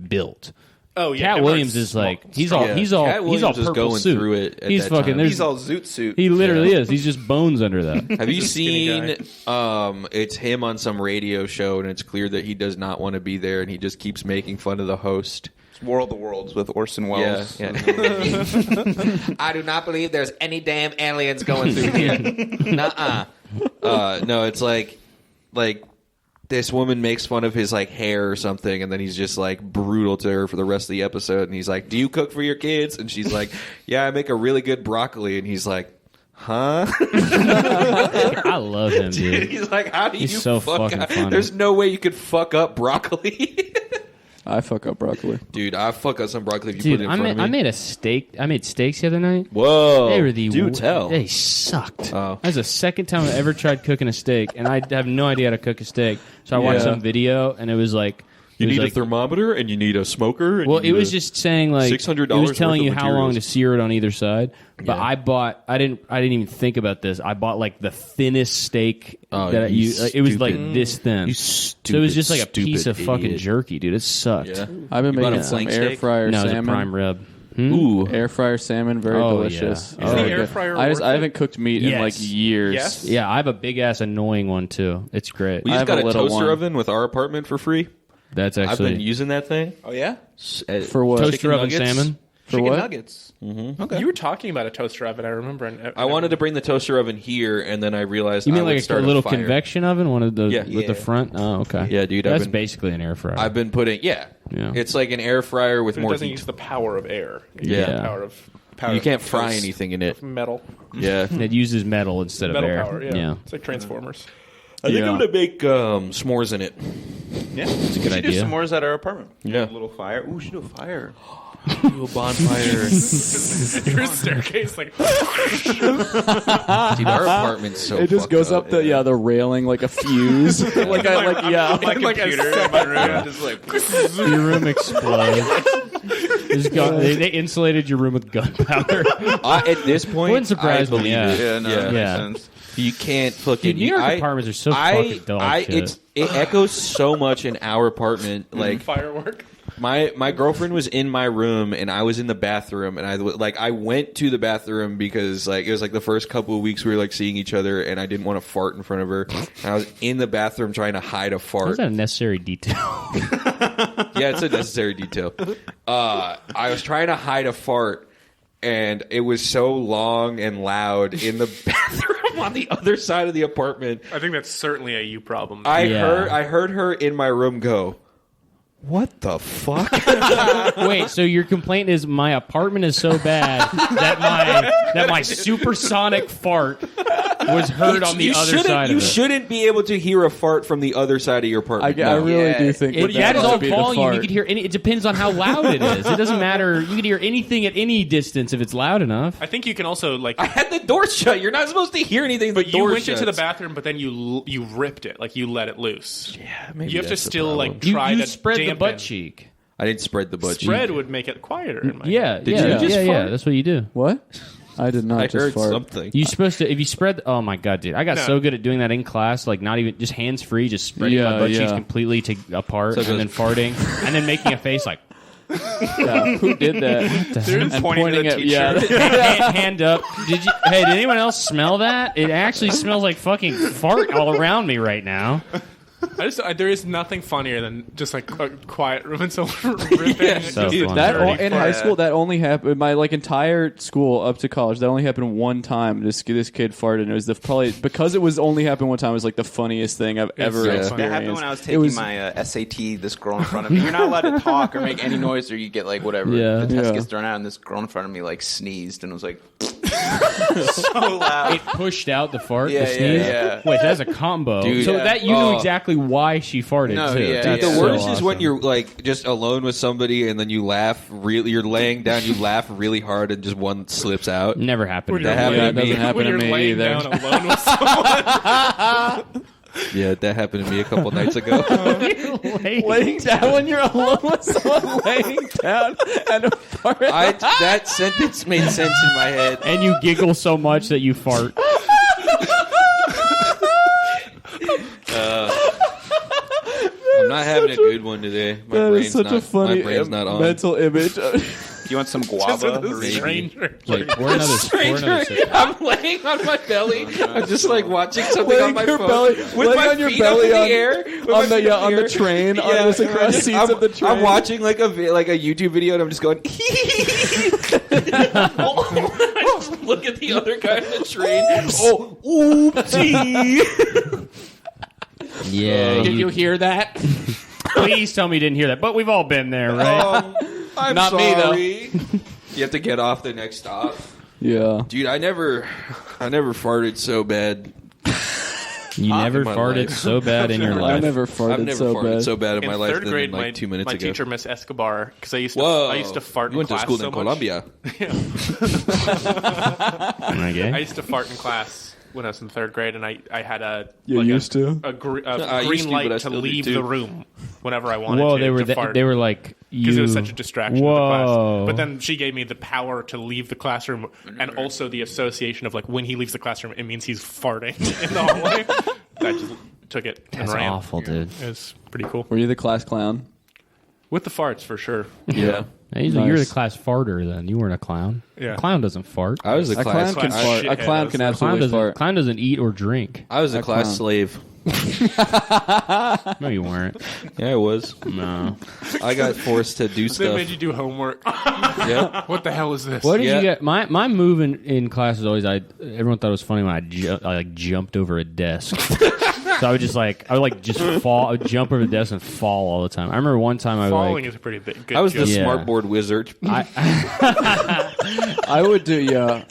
[SPEAKER 4] built.
[SPEAKER 5] Oh yeah,
[SPEAKER 4] Cat
[SPEAKER 5] Kevin
[SPEAKER 4] Williams
[SPEAKER 5] Hart's
[SPEAKER 4] is like
[SPEAKER 5] small.
[SPEAKER 4] he's all
[SPEAKER 3] Yeah.
[SPEAKER 4] he's all
[SPEAKER 3] Cat
[SPEAKER 4] he's all
[SPEAKER 3] Williams is
[SPEAKER 4] purple
[SPEAKER 3] going
[SPEAKER 4] suit.
[SPEAKER 3] through it at
[SPEAKER 4] He's
[SPEAKER 3] that
[SPEAKER 4] fucking.
[SPEAKER 3] time.
[SPEAKER 4] There's
[SPEAKER 1] He's all zoot suit.
[SPEAKER 4] he literally is. He's just bones under that.
[SPEAKER 3] Have you
[SPEAKER 5] skinny
[SPEAKER 3] seen? It's him on some radio show, and it's clear that he does not want to be there, and he just keeps making fun of the host.
[SPEAKER 1] It's War of the Worlds with Orson Welles.
[SPEAKER 3] Yeah. I do not believe there's any damn aliens going through here. Nuh-uh. No, it's like this woman makes fun of his like hair or something, and then he's just like brutal to her for the rest of the episode. And he's like, "Do you cook for your kids?" And she's like, "Yeah, I make a really good broccoli." And he's like, "Huh?"
[SPEAKER 4] I love him, dude.
[SPEAKER 3] He's like, "How do
[SPEAKER 4] He's
[SPEAKER 3] you
[SPEAKER 4] so
[SPEAKER 3] fuck
[SPEAKER 4] fucking
[SPEAKER 3] up?
[SPEAKER 4] funny.
[SPEAKER 3] There's no way you could fuck up broccoli."
[SPEAKER 7] I fuck up broccoli.
[SPEAKER 3] Dude, I fuck up some broccoli if you
[SPEAKER 4] Dude,
[SPEAKER 3] put it in
[SPEAKER 4] I
[SPEAKER 3] front
[SPEAKER 4] made,
[SPEAKER 3] of me.
[SPEAKER 4] I made a steak. I made steaks the other night.
[SPEAKER 3] Whoa.
[SPEAKER 4] They were the
[SPEAKER 3] do tell.
[SPEAKER 4] They sucked.
[SPEAKER 3] Oh.
[SPEAKER 4] That was the second time I ever tried cooking a steak, and I have no idea how to cook a steak. So I watched
[SPEAKER 7] Yeah.
[SPEAKER 4] some video, and it was like
[SPEAKER 3] You
[SPEAKER 4] it was
[SPEAKER 3] need
[SPEAKER 4] like,
[SPEAKER 3] a thermometer, and you need a smoker. And
[SPEAKER 4] Well,
[SPEAKER 3] you
[SPEAKER 4] it
[SPEAKER 3] need
[SPEAKER 4] was
[SPEAKER 3] a-
[SPEAKER 4] just saying like
[SPEAKER 3] $600
[SPEAKER 4] it was telling
[SPEAKER 3] worth
[SPEAKER 4] you
[SPEAKER 3] of
[SPEAKER 4] how long
[SPEAKER 3] materials.
[SPEAKER 4] to sear it on either side. But
[SPEAKER 3] Yeah.
[SPEAKER 4] I didn't even think about this. I bought like the thinnest steak
[SPEAKER 3] Oh,
[SPEAKER 4] that
[SPEAKER 3] you
[SPEAKER 4] it was like
[SPEAKER 3] stupid.
[SPEAKER 4] this thin.
[SPEAKER 3] You
[SPEAKER 4] So it was just like a piece of
[SPEAKER 3] stupid
[SPEAKER 4] fucking
[SPEAKER 3] idiot.
[SPEAKER 4] jerky, dude. It sucked.
[SPEAKER 3] Yeah.
[SPEAKER 7] I've been
[SPEAKER 3] You bought
[SPEAKER 7] making
[SPEAKER 3] a
[SPEAKER 7] some
[SPEAKER 3] flank
[SPEAKER 7] air
[SPEAKER 3] steak?
[SPEAKER 7] fryer
[SPEAKER 4] No, it was a
[SPEAKER 7] salmon.
[SPEAKER 4] prime rib.
[SPEAKER 3] Ooh.
[SPEAKER 7] Air fryer salmon, very
[SPEAKER 4] Oh,
[SPEAKER 7] delicious.
[SPEAKER 4] yeah.
[SPEAKER 5] Is the
[SPEAKER 7] Very
[SPEAKER 5] air
[SPEAKER 7] good.
[SPEAKER 5] fryer
[SPEAKER 7] I
[SPEAKER 5] worth it?
[SPEAKER 7] haven't cooked meat in like
[SPEAKER 4] Yes.
[SPEAKER 7] years.
[SPEAKER 5] Yes?
[SPEAKER 4] Yeah, I have a big ass annoying one too. It's great.
[SPEAKER 3] We
[SPEAKER 7] I
[SPEAKER 3] just
[SPEAKER 7] have
[SPEAKER 3] got
[SPEAKER 7] a
[SPEAKER 3] a
[SPEAKER 7] little
[SPEAKER 3] toaster
[SPEAKER 7] one.
[SPEAKER 3] oven with our apartment for free.
[SPEAKER 4] That's
[SPEAKER 3] I've
[SPEAKER 4] actually
[SPEAKER 3] been using that thing.
[SPEAKER 1] Oh yeah.
[SPEAKER 7] For what?
[SPEAKER 4] toaster
[SPEAKER 3] chicken
[SPEAKER 4] oven
[SPEAKER 3] nuggets.
[SPEAKER 4] salmon.
[SPEAKER 7] For
[SPEAKER 6] Chicken
[SPEAKER 7] what?
[SPEAKER 6] nuggets. Okay.
[SPEAKER 5] You were talking about a toaster oven, I remember.
[SPEAKER 3] I wanted to bring the toaster oven here, and then I realized
[SPEAKER 4] You mean
[SPEAKER 3] I would
[SPEAKER 4] like a
[SPEAKER 3] start
[SPEAKER 4] little
[SPEAKER 3] a fire.
[SPEAKER 4] convection oven, one of the
[SPEAKER 3] Yeah.
[SPEAKER 4] with the front? Oh, okay.
[SPEAKER 3] Yeah, dude,
[SPEAKER 4] That's basically an air fryer.
[SPEAKER 3] I've been putting It's like an air fryer with
[SPEAKER 5] It
[SPEAKER 3] more
[SPEAKER 5] doesn't
[SPEAKER 3] heat.
[SPEAKER 5] use the power of air. It
[SPEAKER 3] Yeah.
[SPEAKER 5] uses the power
[SPEAKER 3] You
[SPEAKER 5] of
[SPEAKER 3] can't fry
[SPEAKER 5] toast,
[SPEAKER 3] anything in it.
[SPEAKER 5] of metal.
[SPEAKER 3] Yeah.
[SPEAKER 4] It uses metal instead
[SPEAKER 5] Metal
[SPEAKER 4] of air.
[SPEAKER 5] power, yeah. It's like Transformers.
[SPEAKER 3] I think
[SPEAKER 4] Yeah.
[SPEAKER 3] I'm gonna make s'mores in it.
[SPEAKER 6] Yeah,
[SPEAKER 4] That's a good
[SPEAKER 6] we should do
[SPEAKER 4] idea.
[SPEAKER 6] s'mores at our apartment.
[SPEAKER 3] Yeah.
[SPEAKER 6] A little fire. Ooh, we should do a fire.
[SPEAKER 3] Do a bonfire.
[SPEAKER 5] Your staircase, like,
[SPEAKER 3] Dude, our apartment's so
[SPEAKER 7] It just
[SPEAKER 3] fucked
[SPEAKER 7] goes up the railing like a fuse. like
[SPEAKER 5] my
[SPEAKER 6] Like
[SPEAKER 5] computer
[SPEAKER 6] a
[SPEAKER 5] in my room.
[SPEAKER 6] just like
[SPEAKER 4] Your room explodes. They insulated your room with gunpowder.
[SPEAKER 3] At this point,
[SPEAKER 4] Wouldn't surprise
[SPEAKER 3] I
[SPEAKER 4] me,
[SPEAKER 3] believe
[SPEAKER 4] yeah.
[SPEAKER 3] it.
[SPEAKER 6] yeah, no, that makes
[SPEAKER 4] Yeah.
[SPEAKER 6] sense.
[SPEAKER 3] You can't fucking.
[SPEAKER 4] Dude, New York apartments are so fucking dog shit.
[SPEAKER 3] It echoes so much in our apartment. Like
[SPEAKER 5] Firework.
[SPEAKER 3] my girlfriend was in my room and I was in the bathroom, and I went to the bathroom because like it was like the first couple of weeks we were like seeing each other, and I didn't want to fart in front of her. And I was in the bathroom trying to hide a fart.
[SPEAKER 4] Is that a necessary detail?
[SPEAKER 3] Yeah, it's a necessary detail. I was trying to hide a fart, and it was so long and loud in the bathroom on the other side of the apartment.
[SPEAKER 5] I think that's certainly a you problem.
[SPEAKER 3] I heard her in my room go, "What the fuck?"
[SPEAKER 4] Wait, so your complaint is my apartment is so bad that my supersonic fart was heard on the other side of
[SPEAKER 3] You
[SPEAKER 4] it.
[SPEAKER 3] shouldn't be able to hear a fart from the other side of your apartment.
[SPEAKER 7] I really
[SPEAKER 6] Yeah.
[SPEAKER 7] do think
[SPEAKER 4] That is all
[SPEAKER 7] would be the
[SPEAKER 4] volume. You
[SPEAKER 7] fart.
[SPEAKER 4] could hear any. It depends on how loud it is. It doesn't matter. You could hear anything at any distance if it's loud enough.
[SPEAKER 5] I think you can also, like...
[SPEAKER 3] I had the door shut. You're not supposed to hear anything.
[SPEAKER 5] But
[SPEAKER 3] the
[SPEAKER 5] you
[SPEAKER 3] door
[SPEAKER 5] went into the
[SPEAKER 3] shuts.
[SPEAKER 5] bathroom, but then you ripped it. Like, you let it loose.
[SPEAKER 3] Yeah, maybe
[SPEAKER 5] You have to
[SPEAKER 3] that's the
[SPEAKER 5] still,
[SPEAKER 3] problem.
[SPEAKER 5] like, try
[SPEAKER 4] You
[SPEAKER 5] to
[SPEAKER 4] spread the
[SPEAKER 5] dampen.
[SPEAKER 4] butt cheek.
[SPEAKER 3] I didn't spread the butt cheek.
[SPEAKER 5] Spread would make it quieter. In my
[SPEAKER 4] Yeah,
[SPEAKER 3] Did you just
[SPEAKER 4] yeah.
[SPEAKER 3] fart?
[SPEAKER 4] That's what you do.
[SPEAKER 7] What? I did not
[SPEAKER 3] I
[SPEAKER 7] just
[SPEAKER 3] heard
[SPEAKER 7] fart.
[SPEAKER 3] something.
[SPEAKER 4] You're supposed to, if you spread, oh my god, dude. I got
[SPEAKER 5] No.
[SPEAKER 4] so good at doing that in class, like not even, just hands free, just spreading my
[SPEAKER 7] Yeah,
[SPEAKER 4] butt cheeks
[SPEAKER 7] yeah.
[SPEAKER 4] completely apart
[SPEAKER 3] So it
[SPEAKER 4] and then
[SPEAKER 3] goes-
[SPEAKER 4] farting and then making a face like,
[SPEAKER 7] Yeah, who did that?
[SPEAKER 5] Dude,
[SPEAKER 7] And
[SPEAKER 6] pointing to the
[SPEAKER 7] at
[SPEAKER 6] teacher.
[SPEAKER 4] hand up. Did anyone else smell that? It actually smells like fucking fart all around me right now.
[SPEAKER 5] There is nothing funnier than just like a quiet room and someone ripping.
[SPEAKER 4] So
[SPEAKER 5] just
[SPEAKER 4] fun.
[SPEAKER 7] That
[SPEAKER 5] dirty
[SPEAKER 7] in
[SPEAKER 5] fart.
[SPEAKER 7] high school, that only happened. My entire school up to college, that only happened one time. This kid farted. And it was probably because it was only happened one time. It was like the funniest thing I've ever
[SPEAKER 5] so
[SPEAKER 7] experienced.
[SPEAKER 5] funny.
[SPEAKER 6] That happened when I was
[SPEAKER 7] It
[SPEAKER 6] taking
[SPEAKER 7] was-
[SPEAKER 6] my SAT. This girl in front of me. You're not allowed to talk or make any noise, or you get like whatever.
[SPEAKER 4] Yeah.
[SPEAKER 6] The test
[SPEAKER 7] Yeah.
[SPEAKER 6] gets thrown out, and this girl in front of me like sneezed, and was like so loud.
[SPEAKER 4] It pushed out the fart,
[SPEAKER 6] Yeah,
[SPEAKER 4] the
[SPEAKER 6] yeah,
[SPEAKER 4] sneeze.
[SPEAKER 6] yeah.
[SPEAKER 4] Wait, that's a combo.
[SPEAKER 3] Dude,
[SPEAKER 4] so
[SPEAKER 6] yeah.
[SPEAKER 4] that you knew
[SPEAKER 3] Oh.
[SPEAKER 4] exactly why she farted
[SPEAKER 6] No,
[SPEAKER 4] too.
[SPEAKER 6] yeah,
[SPEAKER 4] That's
[SPEAKER 3] The
[SPEAKER 6] yeah.
[SPEAKER 4] so
[SPEAKER 3] worst is when
[SPEAKER 4] awesome.
[SPEAKER 3] you're like just alone with somebody and then you laugh really. You're laying down, you laugh really hard, and just one slips out.
[SPEAKER 4] Never happened.
[SPEAKER 5] When
[SPEAKER 4] to
[SPEAKER 5] you're
[SPEAKER 3] That happened
[SPEAKER 7] Yeah,
[SPEAKER 3] to
[SPEAKER 7] it
[SPEAKER 3] me.
[SPEAKER 7] doesn't happen
[SPEAKER 5] when
[SPEAKER 7] to
[SPEAKER 5] you're
[SPEAKER 7] me
[SPEAKER 5] laying
[SPEAKER 7] either.
[SPEAKER 5] down alone with someone.
[SPEAKER 3] Yeah, that happened to me a couple nights ago.
[SPEAKER 7] Laying down when you're alone with someone laying down and a fart.
[SPEAKER 3] That sentence made sense in my head.
[SPEAKER 4] And you giggle so much that you fart.
[SPEAKER 3] I'm not having a good one today. My
[SPEAKER 7] That
[SPEAKER 3] brain's
[SPEAKER 7] is such
[SPEAKER 3] not,
[SPEAKER 7] a funny
[SPEAKER 3] my brain's not on.
[SPEAKER 7] mental image.
[SPEAKER 6] You want some
[SPEAKER 5] Just
[SPEAKER 6] guava?
[SPEAKER 5] with a stranger.
[SPEAKER 4] Like, pour another sip.
[SPEAKER 3] I'm laying on my belly. I'm just like watching something on my
[SPEAKER 7] your
[SPEAKER 3] phone
[SPEAKER 7] belly,
[SPEAKER 3] with
[SPEAKER 7] laying
[SPEAKER 3] my
[SPEAKER 7] on your
[SPEAKER 3] feet
[SPEAKER 7] belly
[SPEAKER 3] up in
[SPEAKER 7] on,
[SPEAKER 3] the air. With my
[SPEAKER 7] on the
[SPEAKER 3] feet up
[SPEAKER 7] on
[SPEAKER 3] in
[SPEAKER 7] the
[SPEAKER 3] air.
[SPEAKER 7] train, on
[SPEAKER 3] Yeah,
[SPEAKER 7] just across seats
[SPEAKER 3] I'm,
[SPEAKER 7] of the train.
[SPEAKER 3] I'm watching like a YouTube video and I'm just going. I just look at the other guy in the train. Oh, oopsie!
[SPEAKER 4] Yeah.
[SPEAKER 7] Did you hear that?
[SPEAKER 4] Please tell me you didn't hear that. But we've all been there, right?
[SPEAKER 3] I'm
[SPEAKER 7] Not me, though.
[SPEAKER 3] sorry. You have to get off the next stop,
[SPEAKER 7] Yeah.
[SPEAKER 3] dude. I never farted so bad.
[SPEAKER 4] You never
[SPEAKER 3] in my
[SPEAKER 4] farted
[SPEAKER 3] life.
[SPEAKER 4] so bad in your
[SPEAKER 7] I
[SPEAKER 4] life.
[SPEAKER 7] never
[SPEAKER 3] I've
[SPEAKER 7] farted
[SPEAKER 3] never
[SPEAKER 7] so
[SPEAKER 3] farted
[SPEAKER 7] bad.
[SPEAKER 3] so bad in my life
[SPEAKER 5] third
[SPEAKER 3] than
[SPEAKER 5] grade,
[SPEAKER 3] like 2 minutes
[SPEAKER 5] my
[SPEAKER 3] ago.
[SPEAKER 5] teacher, Miss Escobar, because I used to
[SPEAKER 3] Whoa!
[SPEAKER 5] I used to fart
[SPEAKER 3] You
[SPEAKER 5] in
[SPEAKER 3] went to
[SPEAKER 5] class
[SPEAKER 3] school
[SPEAKER 5] so
[SPEAKER 3] in
[SPEAKER 5] much.
[SPEAKER 3] Colombia.
[SPEAKER 4] Am I gay?
[SPEAKER 5] I used to fart in class when I was in third grade, and I had a
[SPEAKER 7] You used to?
[SPEAKER 5] a
[SPEAKER 3] I used
[SPEAKER 5] green
[SPEAKER 3] to,
[SPEAKER 5] light
[SPEAKER 3] but I
[SPEAKER 5] to
[SPEAKER 3] still do
[SPEAKER 5] leave
[SPEAKER 3] too.
[SPEAKER 5] the room whenever I wanted
[SPEAKER 4] Whoa,
[SPEAKER 5] to.
[SPEAKER 4] they were
[SPEAKER 5] to fart.
[SPEAKER 4] they were like
[SPEAKER 5] because
[SPEAKER 4] you.
[SPEAKER 5] it was such a distraction in the
[SPEAKER 4] Whoa.
[SPEAKER 5] class. But then she gave me the power to leave the classroom, and also the association of like when he leaves the classroom, it means he's farting in the hallway. I just took it and
[SPEAKER 4] That's
[SPEAKER 5] ran.
[SPEAKER 4] awful, dude.
[SPEAKER 5] It was pretty cool
[SPEAKER 7] Were you the class clown?
[SPEAKER 5] with the farts for sure.
[SPEAKER 3] Yeah,
[SPEAKER 4] You're the
[SPEAKER 7] Nice.
[SPEAKER 4] class farter then. You weren't a clown.
[SPEAKER 5] Yeah.
[SPEAKER 4] A clown doesn't fart.
[SPEAKER 3] I was a
[SPEAKER 7] A clown
[SPEAKER 3] class.
[SPEAKER 7] can
[SPEAKER 5] class
[SPEAKER 7] fart. A
[SPEAKER 5] shithead
[SPEAKER 7] clown
[SPEAKER 5] is-
[SPEAKER 7] can
[SPEAKER 5] a
[SPEAKER 4] Clown
[SPEAKER 7] absolutely
[SPEAKER 4] doesn't,
[SPEAKER 7] fart.
[SPEAKER 4] clown doesn't eat or drink.
[SPEAKER 3] I was a class
[SPEAKER 7] clown.
[SPEAKER 3] slave.
[SPEAKER 4] No, you weren't.
[SPEAKER 3] Yeah, I was.
[SPEAKER 4] No.
[SPEAKER 3] I got forced to do
[SPEAKER 5] They
[SPEAKER 3] stuff.
[SPEAKER 5] made you do homework.
[SPEAKER 3] Yeah.
[SPEAKER 5] What the hell is this?
[SPEAKER 4] What did
[SPEAKER 3] Yeah.
[SPEAKER 4] you get? My move in class was always everyone thought it was funny when I jumped over a desk. So I would just fall. I would jump over the desk and fall all the time. I remember one time
[SPEAKER 5] Falling is a pretty big. Good
[SPEAKER 3] I was the
[SPEAKER 5] joke.
[SPEAKER 4] Yeah.
[SPEAKER 3] smartboard wizard.
[SPEAKER 7] I would do, yeah.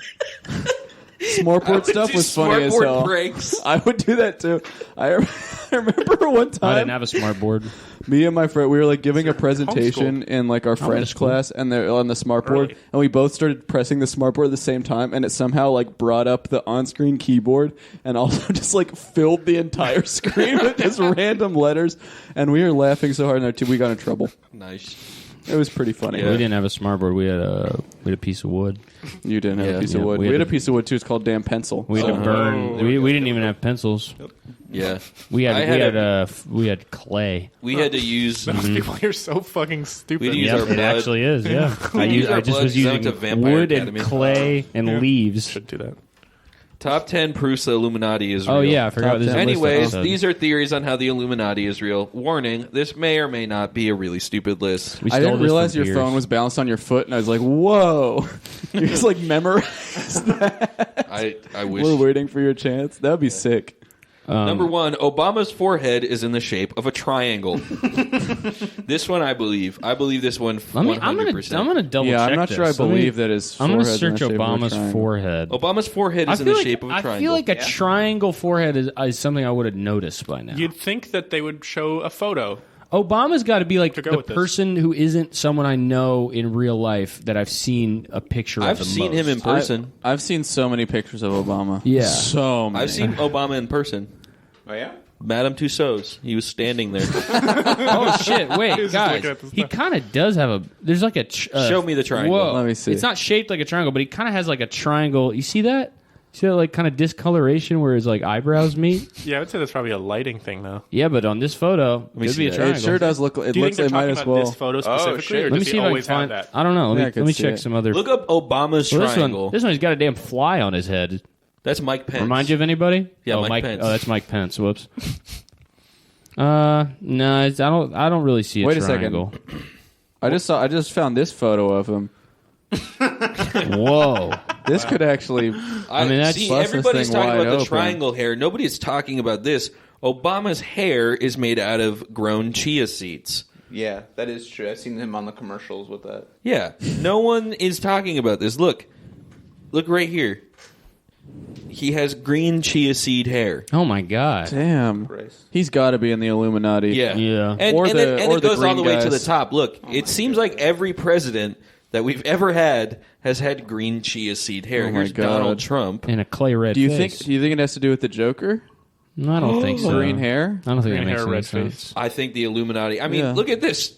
[SPEAKER 7] Smortboard stuff was funny as hell.
[SPEAKER 3] Breaks.
[SPEAKER 7] I would do that too. I remember one
[SPEAKER 4] I
[SPEAKER 7] time,
[SPEAKER 4] didn't have a smart board.
[SPEAKER 7] me and my friend, we were like giving a presentation
[SPEAKER 5] homeschooled.
[SPEAKER 7] in like our French class, and they're on the smartboard,
[SPEAKER 5] Early.
[SPEAKER 7] and we both started pressing the smartboard at the same time, and it somehow like brought up the on-screen keyboard, and also just like filled the entire screen with just random letters, and we were laughing so hard, and we got in trouble.
[SPEAKER 3] Nice.
[SPEAKER 7] It was pretty funny.
[SPEAKER 3] Yeah.
[SPEAKER 4] We didn't have a smart board. We had a piece of wood.
[SPEAKER 7] You didn't have
[SPEAKER 3] Yeah.
[SPEAKER 7] a piece of
[SPEAKER 4] Yeah,
[SPEAKER 7] wood.
[SPEAKER 4] we
[SPEAKER 7] We
[SPEAKER 4] had
[SPEAKER 7] had a
[SPEAKER 4] to-
[SPEAKER 7] piece of wood too. It's called damn pencil.
[SPEAKER 4] We had to
[SPEAKER 7] So-
[SPEAKER 4] burn. We didn't even have pencils.
[SPEAKER 3] Yeah.
[SPEAKER 4] We had we had clay.
[SPEAKER 3] We had to use.
[SPEAKER 5] Those people are so fucking stupid.
[SPEAKER 3] We use
[SPEAKER 4] Yeah,
[SPEAKER 3] our
[SPEAKER 4] it
[SPEAKER 3] blood.
[SPEAKER 4] actually is. Yeah, I
[SPEAKER 3] use our
[SPEAKER 4] just
[SPEAKER 3] blood
[SPEAKER 4] was
[SPEAKER 3] 'cause I went
[SPEAKER 4] using
[SPEAKER 3] to Vampire
[SPEAKER 4] wood
[SPEAKER 3] Academy.
[SPEAKER 4] and clay and leaves.
[SPEAKER 5] Should do that.
[SPEAKER 3] Top 10 proofs the Illuminati is real.
[SPEAKER 4] Oh yeah, I forgot. This is a list
[SPEAKER 3] Anyways,
[SPEAKER 4] episode.
[SPEAKER 3] these are theories on how the Illuminati is real. Warning, this may or may not be a really stupid list.
[SPEAKER 4] We
[SPEAKER 7] I
[SPEAKER 4] stole
[SPEAKER 7] didn't
[SPEAKER 4] this
[SPEAKER 7] realize
[SPEAKER 4] from
[SPEAKER 7] your
[SPEAKER 4] Pierce.
[SPEAKER 7] phone was balanced on your foot, and I was like, "Whoa!" You just like memorized.
[SPEAKER 3] I wish.
[SPEAKER 7] We're waiting for your chance. That'd be sick.
[SPEAKER 3] Number 1, Obama's forehead is in the shape of a triangle. This one I believe. I believe this one 100%.
[SPEAKER 4] I'm gonna double
[SPEAKER 7] Yeah,
[SPEAKER 4] check.
[SPEAKER 7] I'm not sure I
[SPEAKER 4] this. Let me-
[SPEAKER 7] believe that his.
[SPEAKER 4] I'm gonna
[SPEAKER 7] forehead's in the
[SPEAKER 4] search
[SPEAKER 7] shape of a
[SPEAKER 4] Obama's
[SPEAKER 7] triangle.
[SPEAKER 4] forehead.
[SPEAKER 3] Obama's forehead is in the shape of a triangle.
[SPEAKER 4] I feel like a triangle forehead is something I would have noticed by now.
[SPEAKER 5] You'd think that they would show a photo.
[SPEAKER 4] Obama's got to be like
[SPEAKER 5] To go
[SPEAKER 4] the
[SPEAKER 5] with this.
[SPEAKER 4] person who isn't someone I know in real life that I've seen a picture of.
[SPEAKER 3] I've
[SPEAKER 4] the
[SPEAKER 3] seen
[SPEAKER 4] most.
[SPEAKER 3] him in person.
[SPEAKER 7] I've seen so many pictures of Obama.
[SPEAKER 4] Yeah.
[SPEAKER 7] so many.
[SPEAKER 3] I've seen Obama in person.
[SPEAKER 1] Oh yeah.
[SPEAKER 3] Madame Tussauds. He was standing there.
[SPEAKER 4] Oh shit! Wait,
[SPEAKER 5] He's just
[SPEAKER 4] guys,
[SPEAKER 5] looking at the
[SPEAKER 4] he
[SPEAKER 5] stuff.
[SPEAKER 4] kind of does have a. There's like a.
[SPEAKER 3] Show me the triangle.
[SPEAKER 4] Whoa.
[SPEAKER 7] Let me see.
[SPEAKER 4] It's not shaped like a triangle, but he kind of has like a triangle. You see that? See that like kind of discoloration where his like eyebrows meet?
[SPEAKER 5] Yeah, I would say that's probably a lighting thing, though.
[SPEAKER 4] Yeah, but on this photo,
[SPEAKER 3] me
[SPEAKER 4] could
[SPEAKER 3] see
[SPEAKER 4] be a
[SPEAKER 3] that.
[SPEAKER 4] triangle.
[SPEAKER 7] It sure does look. It
[SPEAKER 5] Do you
[SPEAKER 7] looks.
[SPEAKER 5] think
[SPEAKER 7] It
[SPEAKER 5] they're
[SPEAKER 7] might
[SPEAKER 5] talking
[SPEAKER 7] as
[SPEAKER 5] about
[SPEAKER 7] well.
[SPEAKER 5] this photo specifically,
[SPEAKER 1] shit.
[SPEAKER 5] or
[SPEAKER 4] Let me
[SPEAKER 5] does
[SPEAKER 4] see
[SPEAKER 5] he
[SPEAKER 4] if I can
[SPEAKER 5] always have
[SPEAKER 4] find.
[SPEAKER 5] that?
[SPEAKER 4] I don't know.
[SPEAKER 7] Yeah, I
[SPEAKER 4] Let
[SPEAKER 7] could
[SPEAKER 4] me
[SPEAKER 7] see
[SPEAKER 4] check
[SPEAKER 7] it.
[SPEAKER 4] some other.
[SPEAKER 3] Look up Obama's
[SPEAKER 4] Well,
[SPEAKER 3] triangle.
[SPEAKER 4] this one, he's got a damn fly on his head.
[SPEAKER 3] That's Mike Pence.
[SPEAKER 4] Remind you of anybody?
[SPEAKER 3] Yeah,
[SPEAKER 4] oh,
[SPEAKER 3] Mike Pence.
[SPEAKER 4] Oh, that's Mike Pence. Whoops. No, I don't really see a
[SPEAKER 7] Wait a
[SPEAKER 4] triangle.
[SPEAKER 7] I just found this photo of him.
[SPEAKER 4] Whoa.
[SPEAKER 7] This could actually.
[SPEAKER 4] I mean, that's-
[SPEAKER 3] see,
[SPEAKER 7] bust this
[SPEAKER 3] everybody's
[SPEAKER 7] thing
[SPEAKER 3] talking
[SPEAKER 7] wide
[SPEAKER 3] about the
[SPEAKER 7] open.
[SPEAKER 3] triangle hair. Nobody's talking about this. Obama's hair is made out of grown chia seeds.
[SPEAKER 1] Yeah, that is true. I've seen him on the commercials with that.
[SPEAKER 3] Yeah, no one is talking about this. Look right here. He has green chia seed hair.
[SPEAKER 4] Oh my god.
[SPEAKER 7] Damn.
[SPEAKER 1] Christ.
[SPEAKER 7] He's got to be in the Illuminati.
[SPEAKER 3] Yeah,
[SPEAKER 4] Yeah.
[SPEAKER 3] and,
[SPEAKER 7] Or
[SPEAKER 3] and,
[SPEAKER 7] the-
[SPEAKER 3] then,
[SPEAKER 7] or
[SPEAKER 3] it
[SPEAKER 7] the
[SPEAKER 3] goes all
[SPEAKER 7] green
[SPEAKER 3] the way to the
[SPEAKER 7] guys.
[SPEAKER 3] top. Look, it seems like every president that we've ever had has had green chia seed hair.
[SPEAKER 7] Oh my
[SPEAKER 3] Here's
[SPEAKER 7] God.
[SPEAKER 3] Donald Trump.
[SPEAKER 4] And a clay red
[SPEAKER 7] Do you
[SPEAKER 4] face.
[SPEAKER 7] think it has to do with the Joker?
[SPEAKER 4] No, I don't think so.
[SPEAKER 7] Green hair?
[SPEAKER 4] I don't think
[SPEAKER 5] Green
[SPEAKER 4] that makes
[SPEAKER 5] hair,
[SPEAKER 4] any
[SPEAKER 5] red
[SPEAKER 4] sense.
[SPEAKER 5] face.
[SPEAKER 3] I think the Illuminati. I mean,
[SPEAKER 7] Yeah.
[SPEAKER 3] look at this.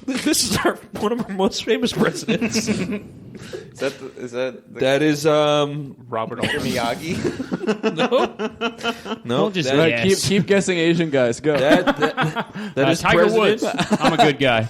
[SPEAKER 3] This is one of our most famous presidents.
[SPEAKER 1] Is that the
[SPEAKER 3] That is
[SPEAKER 5] Robert Altman.
[SPEAKER 1] Miyagi?
[SPEAKER 3] no.
[SPEAKER 4] Don't just
[SPEAKER 3] that,
[SPEAKER 7] Right,
[SPEAKER 4] Yes.
[SPEAKER 7] keep guessing Asian guys. Go.
[SPEAKER 3] that is
[SPEAKER 4] Tiger
[SPEAKER 3] President.
[SPEAKER 4] Woods. I'm a good guy.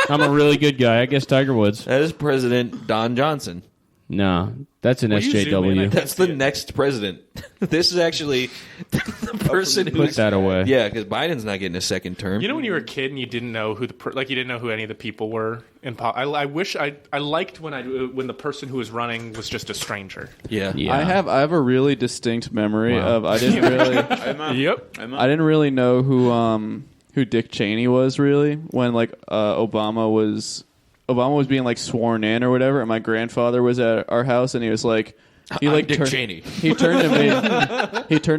[SPEAKER 4] I'm a really good guy. I guess Tiger Woods.
[SPEAKER 3] That is President Don Johnson.
[SPEAKER 4] No, that's an
[SPEAKER 5] Will you zoom in?
[SPEAKER 4] SJW.
[SPEAKER 3] That's the next president. This is actually the person
[SPEAKER 4] Put
[SPEAKER 3] who's
[SPEAKER 4] that away.
[SPEAKER 3] Yeah, because Biden's not getting a second term.
[SPEAKER 5] You know when you were a kid and you didn't know who you didn't know who any of the people were in I wish I liked when the person who was running was just a stranger.
[SPEAKER 3] Yeah.
[SPEAKER 4] Yeah.
[SPEAKER 7] I have a really distinct memory of I didn't really
[SPEAKER 5] Yep.
[SPEAKER 7] I didn't really know who Dick Cheney was really when like Obama was being like sworn in or whatever, and my grandfather was at our house and he was like
[SPEAKER 3] Dick Cheney.
[SPEAKER 7] He turned to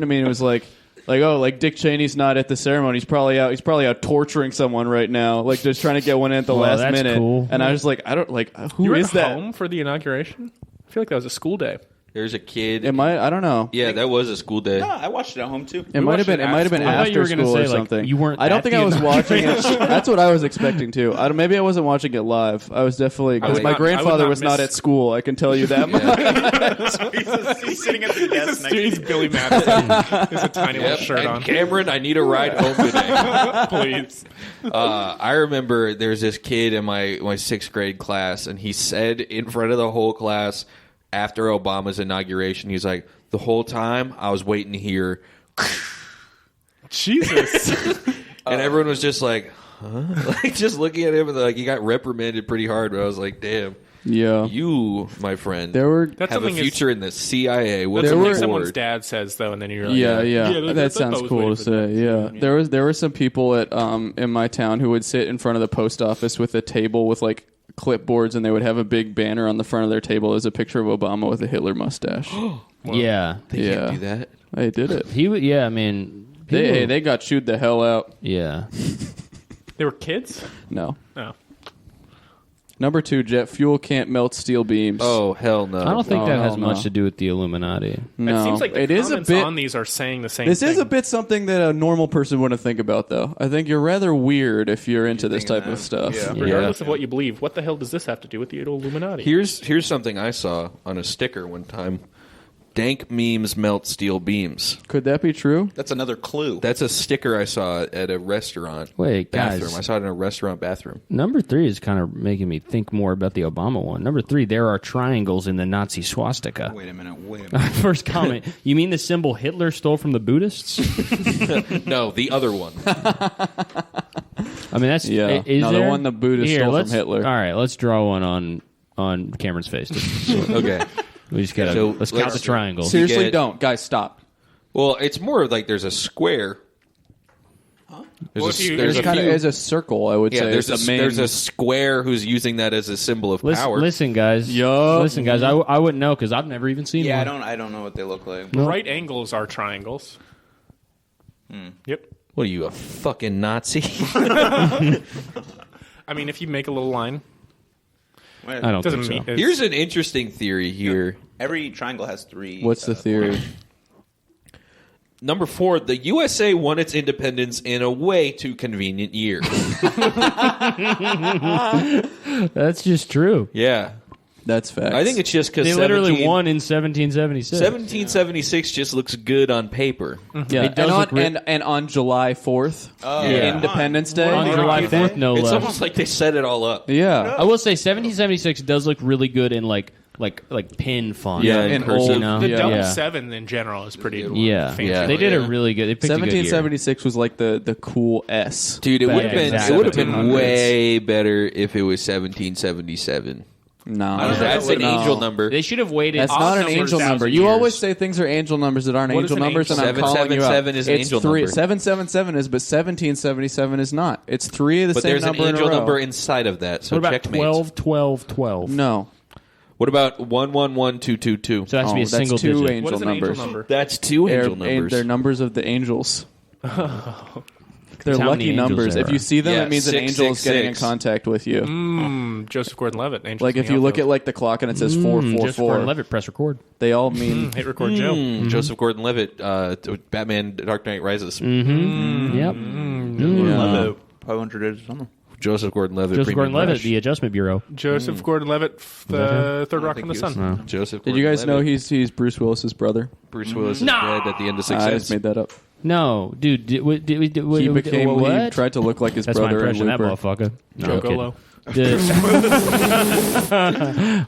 [SPEAKER 7] me and was like oh, like Dick Cheney's not at the ceremony. He's probably out torturing someone right now, like just trying to get one in at the last
[SPEAKER 4] that's
[SPEAKER 7] minute.
[SPEAKER 4] cool.
[SPEAKER 7] And I was like, I don't like who
[SPEAKER 5] You were
[SPEAKER 7] is
[SPEAKER 5] at
[SPEAKER 7] that?
[SPEAKER 5] home for the inauguration? I feel like that was a school day.
[SPEAKER 3] There's a kid.
[SPEAKER 7] I don't know.
[SPEAKER 3] Yeah, that was a school day.
[SPEAKER 1] No, I watched it at home too.
[SPEAKER 7] It might have
[SPEAKER 5] watched
[SPEAKER 7] been.
[SPEAKER 5] it
[SPEAKER 7] It might have been
[SPEAKER 5] after
[SPEAKER 4] school. I thought you
[SPEAKER 7] after
[SPEAKER 4] were gonna
[SPEAKER 7] school
[SPEAKER 4] say,
[SPEAKER 7] or
[SPEAKER 4] like,
[SPEAKER 7] something.
[SPEAKER 4] you weren't
[SPEAKER 7] I don't
[SPEAKER 4] at
[SPEAKER 7] think
[SPEAKER 4] the
[SPEAKER 7] I was watching it. That's what I was expecting too. Maybe I wasn't watching it live. I was definitely because
[SPEAKER 5] would
[SPEAKER 7] my
[SPEAKER 5] not- I would
[SPEAKER 7] grandfather
[SPEAKER 5] not
[SPEAKER 7] was not
[SPEAKER 5] miss-
[SPEAKER 7] at school. I can tell you that much.
[SPEAKER 1] He's sitting at the desk next to
[SPEAKER 5] He's Billy Madison. There's a tiny little
[SPEAKER 3] Yep.
[SPEAKER 5] shirt
[SPEAKER 3] And
[SPEAKER 5] on.
[SPEAKER 3] Cameron, I need a ride home today.
[SPEAKER 5] Please.
[SPEAKER 3] I remember there's this kid in my sixth grade class, and he said in front of the whole class after Obama's inauguration, he's like, the whole time I was waiting to hear
[SPEAKER 5] Jesus.
[SPEAKER 3] And everyone was just like, huh? Like, just looking at him, and like, he got reprimanded pretty hard. But I was like, damn.
[SPEAKER 7] Yeah.
[SPEAKER 3] You, my friend,
[SPEAKER 7] There were
[SPEAKER 3] have a future in the CIA. What's
[SPEAKER 5] That's
[SPEAKER 3] there
[SPEAKER 5] something
[SPEAKER 3] were
[SPEAKER 5] someone's dad says, though, and then you're like,
[SPEAKER 7] that
[SPEAKER 5] that's what I
[SPEAKER 7] sounds
[SPEAKER 5] was
[SPEAKER 7] cool
[SPEAKER 5] waiting
[SPEAKER 7] to
[SPEAKER 5] for
[SPEAKER 7] say.
[SPEAKER 5] that.
[SPEAKER 7] Yeah. There were some people at in my town who would sit in front of the post office with a table with like clipboards, and they would have a big banner on the front of their table as a picture of Obama with a Hitler mustache.
[SPEAKER 4] Yeah.
[SPEAKER 3] They can't do that.
[SPEAKER 7] They did it.
[SPEAKER 4] He would. Yeah, I mean,
[SPEAKER 7] They got chewed the hell out.
[SPEAKER 4] yeah.
[SPEAKER 5] They were kids?
[SPEAKER 7] No.
[SPEAKER 5] No.
[SPEAKER 7] Number 2, jet fuel can't melt steel beams.
[SPEAKER 3] Oh hell no!
[SPEAKER 4] I don't think that has
[SPEAKER 7] hell
[SPEAKER 4] much
[SPEAKER 7] no.
[SPEAKER 4] to do with the Illuminati.
[SPEAKER 7] no.
[SPEAKER 5] It seems like the
[SPEAKER 7] it is a
[SPEAKER 5] comments
[SPEAKER 7] bit.
[SPEAKER 5] on these are saying the same
[SPEAKER 7] This
[SPEAKER 5] thing.
[SPEAKER 7] is a bit something that a normal person wouldn't think about, though. I think you're rather weird if you're into this type of stuff.
[SPEAKER 6] Yeah.
[SPEAKER 5] Regardless of what you believe, what the hell does this have to do with the Illuminati?
[SPEAKER 3] Here's something I saw on a sticker one time. Dank memes melt steel beams.
[SPEAKER 7] Could that be true?
[SPEAKER 6] That's another clue.
[SPEAKER 3] That's a sticker I saw at a restaurant.
[SPEAKER 4] Wait,
[SPEAKER 3] bathroom.
[SPEAKER 4] guys.
[SPEAKER 3] I saw it in a restaurant bathroom.
[SPEAKER 4] Number 3 is kind of making me think more about the Obama one. Number 3, there are triangles in the Nazi swastika.
[SPEAKER 6] Wait a minute.
[SPEAKER 4] First comment. You mean the symbol Hitler stole from the Buddhists?
[SPEAKER 3] No, the other one.
[SPEAKER 4] I mean, that's
[SPEAKER 7] Yeah.
[SPEAKER 4] Is
[SPEAKER 7] No,
[SPEAKER 4] there?
[SPEAKER 7] the one the Buddhists
[SPEAKER 4] Here,
[SPEAKER 7] stole from
[SPEAKER 4] let's-
[SPEAKER 7] Hitler.
[SPEAKER 4] All right, let's draw one on Cameron's face.
[SPEAKER 3] Okay.
[SPEAKER 4] We just gotta
[SPEAKER 3] So,
[SPEAKER 4] let's count
[SPEAKER 3] let's-
[SPEAKER 4] the triangles.
[SPEAKER 7] Seriously,
[SPEAKER 3] get-
[SPEAKER 7] don't. Guys, stop.
[SPEAKER 3] Well, it's more like there's a square. There's
[SPEAKER 5] Well,
[SPEAKER 3] a,
[SPEAKER 5] if you-
[SPEAKER 3] there's
[SPEAKER 7] It's
[SPEAKER 3] a
[SPEAKER 7] kind of
[SPEAKER 3] few-
[SPEAKER 7] as a circle, I would
[SPEAKER 3] yeah,
[SPEAKER 7] say.
[SPEAKER 3] there's
[SPEAKER 7] is
[SPEAKER 3] a,
[SPEAKER 7] the main...
[SPEAKER 3] there's a square who's using that as a symbol of power.
[SPEAKER 4] Listen, guys.
[SPEAKER 7] Yup.
[SPEAKER 4] Listen, guys. I wouldn't know because I've never even seen
[SPEAKER 6] Yeah,
[SPEAKER 4] one.
[SPEAKER 6] I don't know what they look like.
[SPEAKER 5] Right angles are triangles. Yep.
[SPEAKER 3] What are you, a fucking Nazi?
[SPEAKER 5] I mean, if you make a little line,
[SPEAKER 6] Wait,
[SPEAKER 4] I don't
[SPEAKER 5] it doesn't
[SPEAKER 4] think so.
[SPEAKER 5] mean
[SPEAKER 3] Here's an interesting theory here.
[SPEAKER 6] Every triangle has 3.
[SPEAKER 7] What's the theory?
[SPEAKER 3] Number 4, the USA won its independence in a way too convenient year.
[SPEAKER 4] That's just true.
[SPEAKER 3] Yeah.
[SPEAKER 7] That's facts.
[SPEAKER 3] I think it's just because
[SPEAKER 4] They literally won in 1776.
[SPEAKER 3] 1776 just looks good on paper.
[SPEAKER 7] Yeah,
[SPEAKER 4] It does look
[SPEAKER 7] and on July 4th,
[SPEAKER 3] Yeah.
[SPEAKER 7] Independence Day.
[SPEAKER 4] on July 4th, no
[SPEAKER 3] It's
[SPEAKER 4] less.
[SPEAKER 3] almost like they set it all up.
[SPEAKER 7] Yeah.
[SPEAKER 4] I will say 1776 does look really good in like pin font.
[SPEAKER 3] Yeah,
[SPEAKER 7] in
[SPEAKER 3] in cursive.
[SPEAKER 7] old-
[SPEAKER 4] You know?
[SPEAKER 5] the
[SPEAKER 7] Yeah.
[SPEAKER 5] double
[SPEAKER 4] Yeah.
[SPEAKER 5] 7 in general is pretty
[SPEAKER 4] Yeah,
[SPEAKER 5] fancy.
[SPEAKER 3] Yeah.
[SPEAKER 4] They did a
[SPEAKER 3] Yeah.
[SPEAKER 4] really good. They picked a good year.
[SPEAKER 7] 1776 was like the cool S.
[SPEAKER 3] Dude, it
[SPEAKER 4] Back
[SPEAKER 3] would have been
[SPEAKER 4] exactly.
[SPEAKER 3] it would have been
[SPEAKER 7] 1700s.
[SPEAKER 3] way better if it was 1777.
[SPEAKER 7] No,
[SPEAKER 3] That's an angel number.
[SPEAKER 4] They should have waited.
[SPEAKER 7] That's
[SPEAKER 5] Odd
[SPEAKER 7] not an
[SPEAKER 5] numbers,
[SPEAKER 7] angel
[SPEAKER 5] 1,000
[SPEAKER 7] number. You
[SPEAKER 5] years.
[SPEAKER 7] always say things are angel numbers that aren't
[SPEAKER 5] What is
[SPEAKER 7] angel
[SPEAKER 5] an
[SPEAKER 7] numbers, and
[SPEAKER 5] angel?
[SPEAKER 7] I'm calling you out.
[SPEAKER 3] 777 is an
[SPEAKER 7] It's
[SPEAKER 3] angel
[SPEAKER 7] 3.
[SPEAKER 3] number.
[SPEAKER 7] 777 is, but 1777 is not. It's 3 of the
[SPEAKER 3] But
[SPEAKER 7] same
[SPEAKER 3] there's an
[SPEAKER 7] number in a
[SPEAKER 3] angel
[SPEAKER 7] row.
[SPEAKER 3] number inside of that. So
[SPEAKER 4] What about
[SPEAKER 3] checkmate.
[SPEAKER 4] 12, 12, 12?
[SPEAKER 7] No.
[SPEAKER 3] What about 111222?
[SPEAKER 4] So that has to be a
[SPEAKER 7] that's
[SPEAKER 4] single
[SPEAKER 7] two
[SPEAKER 4] digit.
[SPEAKER 7] angel
[SPEAKER 5] What is an
[SPEAKER 7] numbers.
[SPEAKER 5] angel number?
[SPEAKER 3] That's 2
[SPEAKER 7] They're,
[SPEAKER 3] angel numbers.
[SPEAKER 7] they're numbers of the angels. They're
[SPEAKER 4] How
[SPEAKER 7] lucky
[SPEAKER 4] many angels
[SPEAKER 7] numbers.
[SPEAKER 4] there
[SPEAKER 7] If you
[SPEAKER 4] are?
[SPEAKER 7] see them,
[SPEAKER 3] Yeah,
[SPEAKER 7] it means an angel is getting in
[SPEAKER 3] 666.
[SPEAKER 7] contact with you.
[SPEAKER 5] Joseph Gordon-Levitt. Angels
[SPEAKER 7] Like
[SPEAKER 5] in
[SPEAKER 7] if
[SPEAKER 5] the
[SPEAKER 7] you look at
[SPEAKER 5] Outfield.
[SPEAKER 7] like the clock and it says
[SPEAKER 4] Just
[SPEAKER 7] 444,
[SPEAKER 4] Levitt, press record.
[SPEAKER 7] they all mean
[SPEAKER 5] Hit record Joe.
[SPEAKER 3] Joseph Gordon-Levitt, Batman: Dark Knight Rises.
[SPEAKER 4] Yep.
[SPEAKER 7] yeah.
[SPEAKER 6] Probably introduced something.
[SPEAKER 3] Joseph Gordon-Levitt.
[SPEAKER 4] Joseph
[SPEAKER 3] Premium
[SPEAKER 4] Gordon-Levitt,
[SPEAKER 3] Rush.
[SPEAKER 4] the Adjustment Bureau.
[SPEAKER 5] Joseph Gordon-Levitt, the Third Rock from the Sun.
[SPEAKER 3] Joseph.
[SPEAKER 7] Did you guys know
[SPEAKER 3] Gordon-Levitt.
[SPEAKER 7] he's Bruce Willis's brother?
[SPEAKER 3] Bruce Willis is dead at the end of Sixth
[SPEAKER 7] I
[SPEAKER 3] Sense?
[SPEAKER 7] just made that up.
[SPEAKER 4] No, dude.
[SPEAKER 7] He tried to look like his
[SPEAKER 4] That's my
[SPEAKER 7] brother in
[SPEAKER 4] impression of that
[SPEAKER 7] Looper.
[SPEAKER 4] motherfucker. No,
[SPEAKER 5] Joe
[SPEAKER 4] I'm kidding.
[SPEAKER 5] Golo.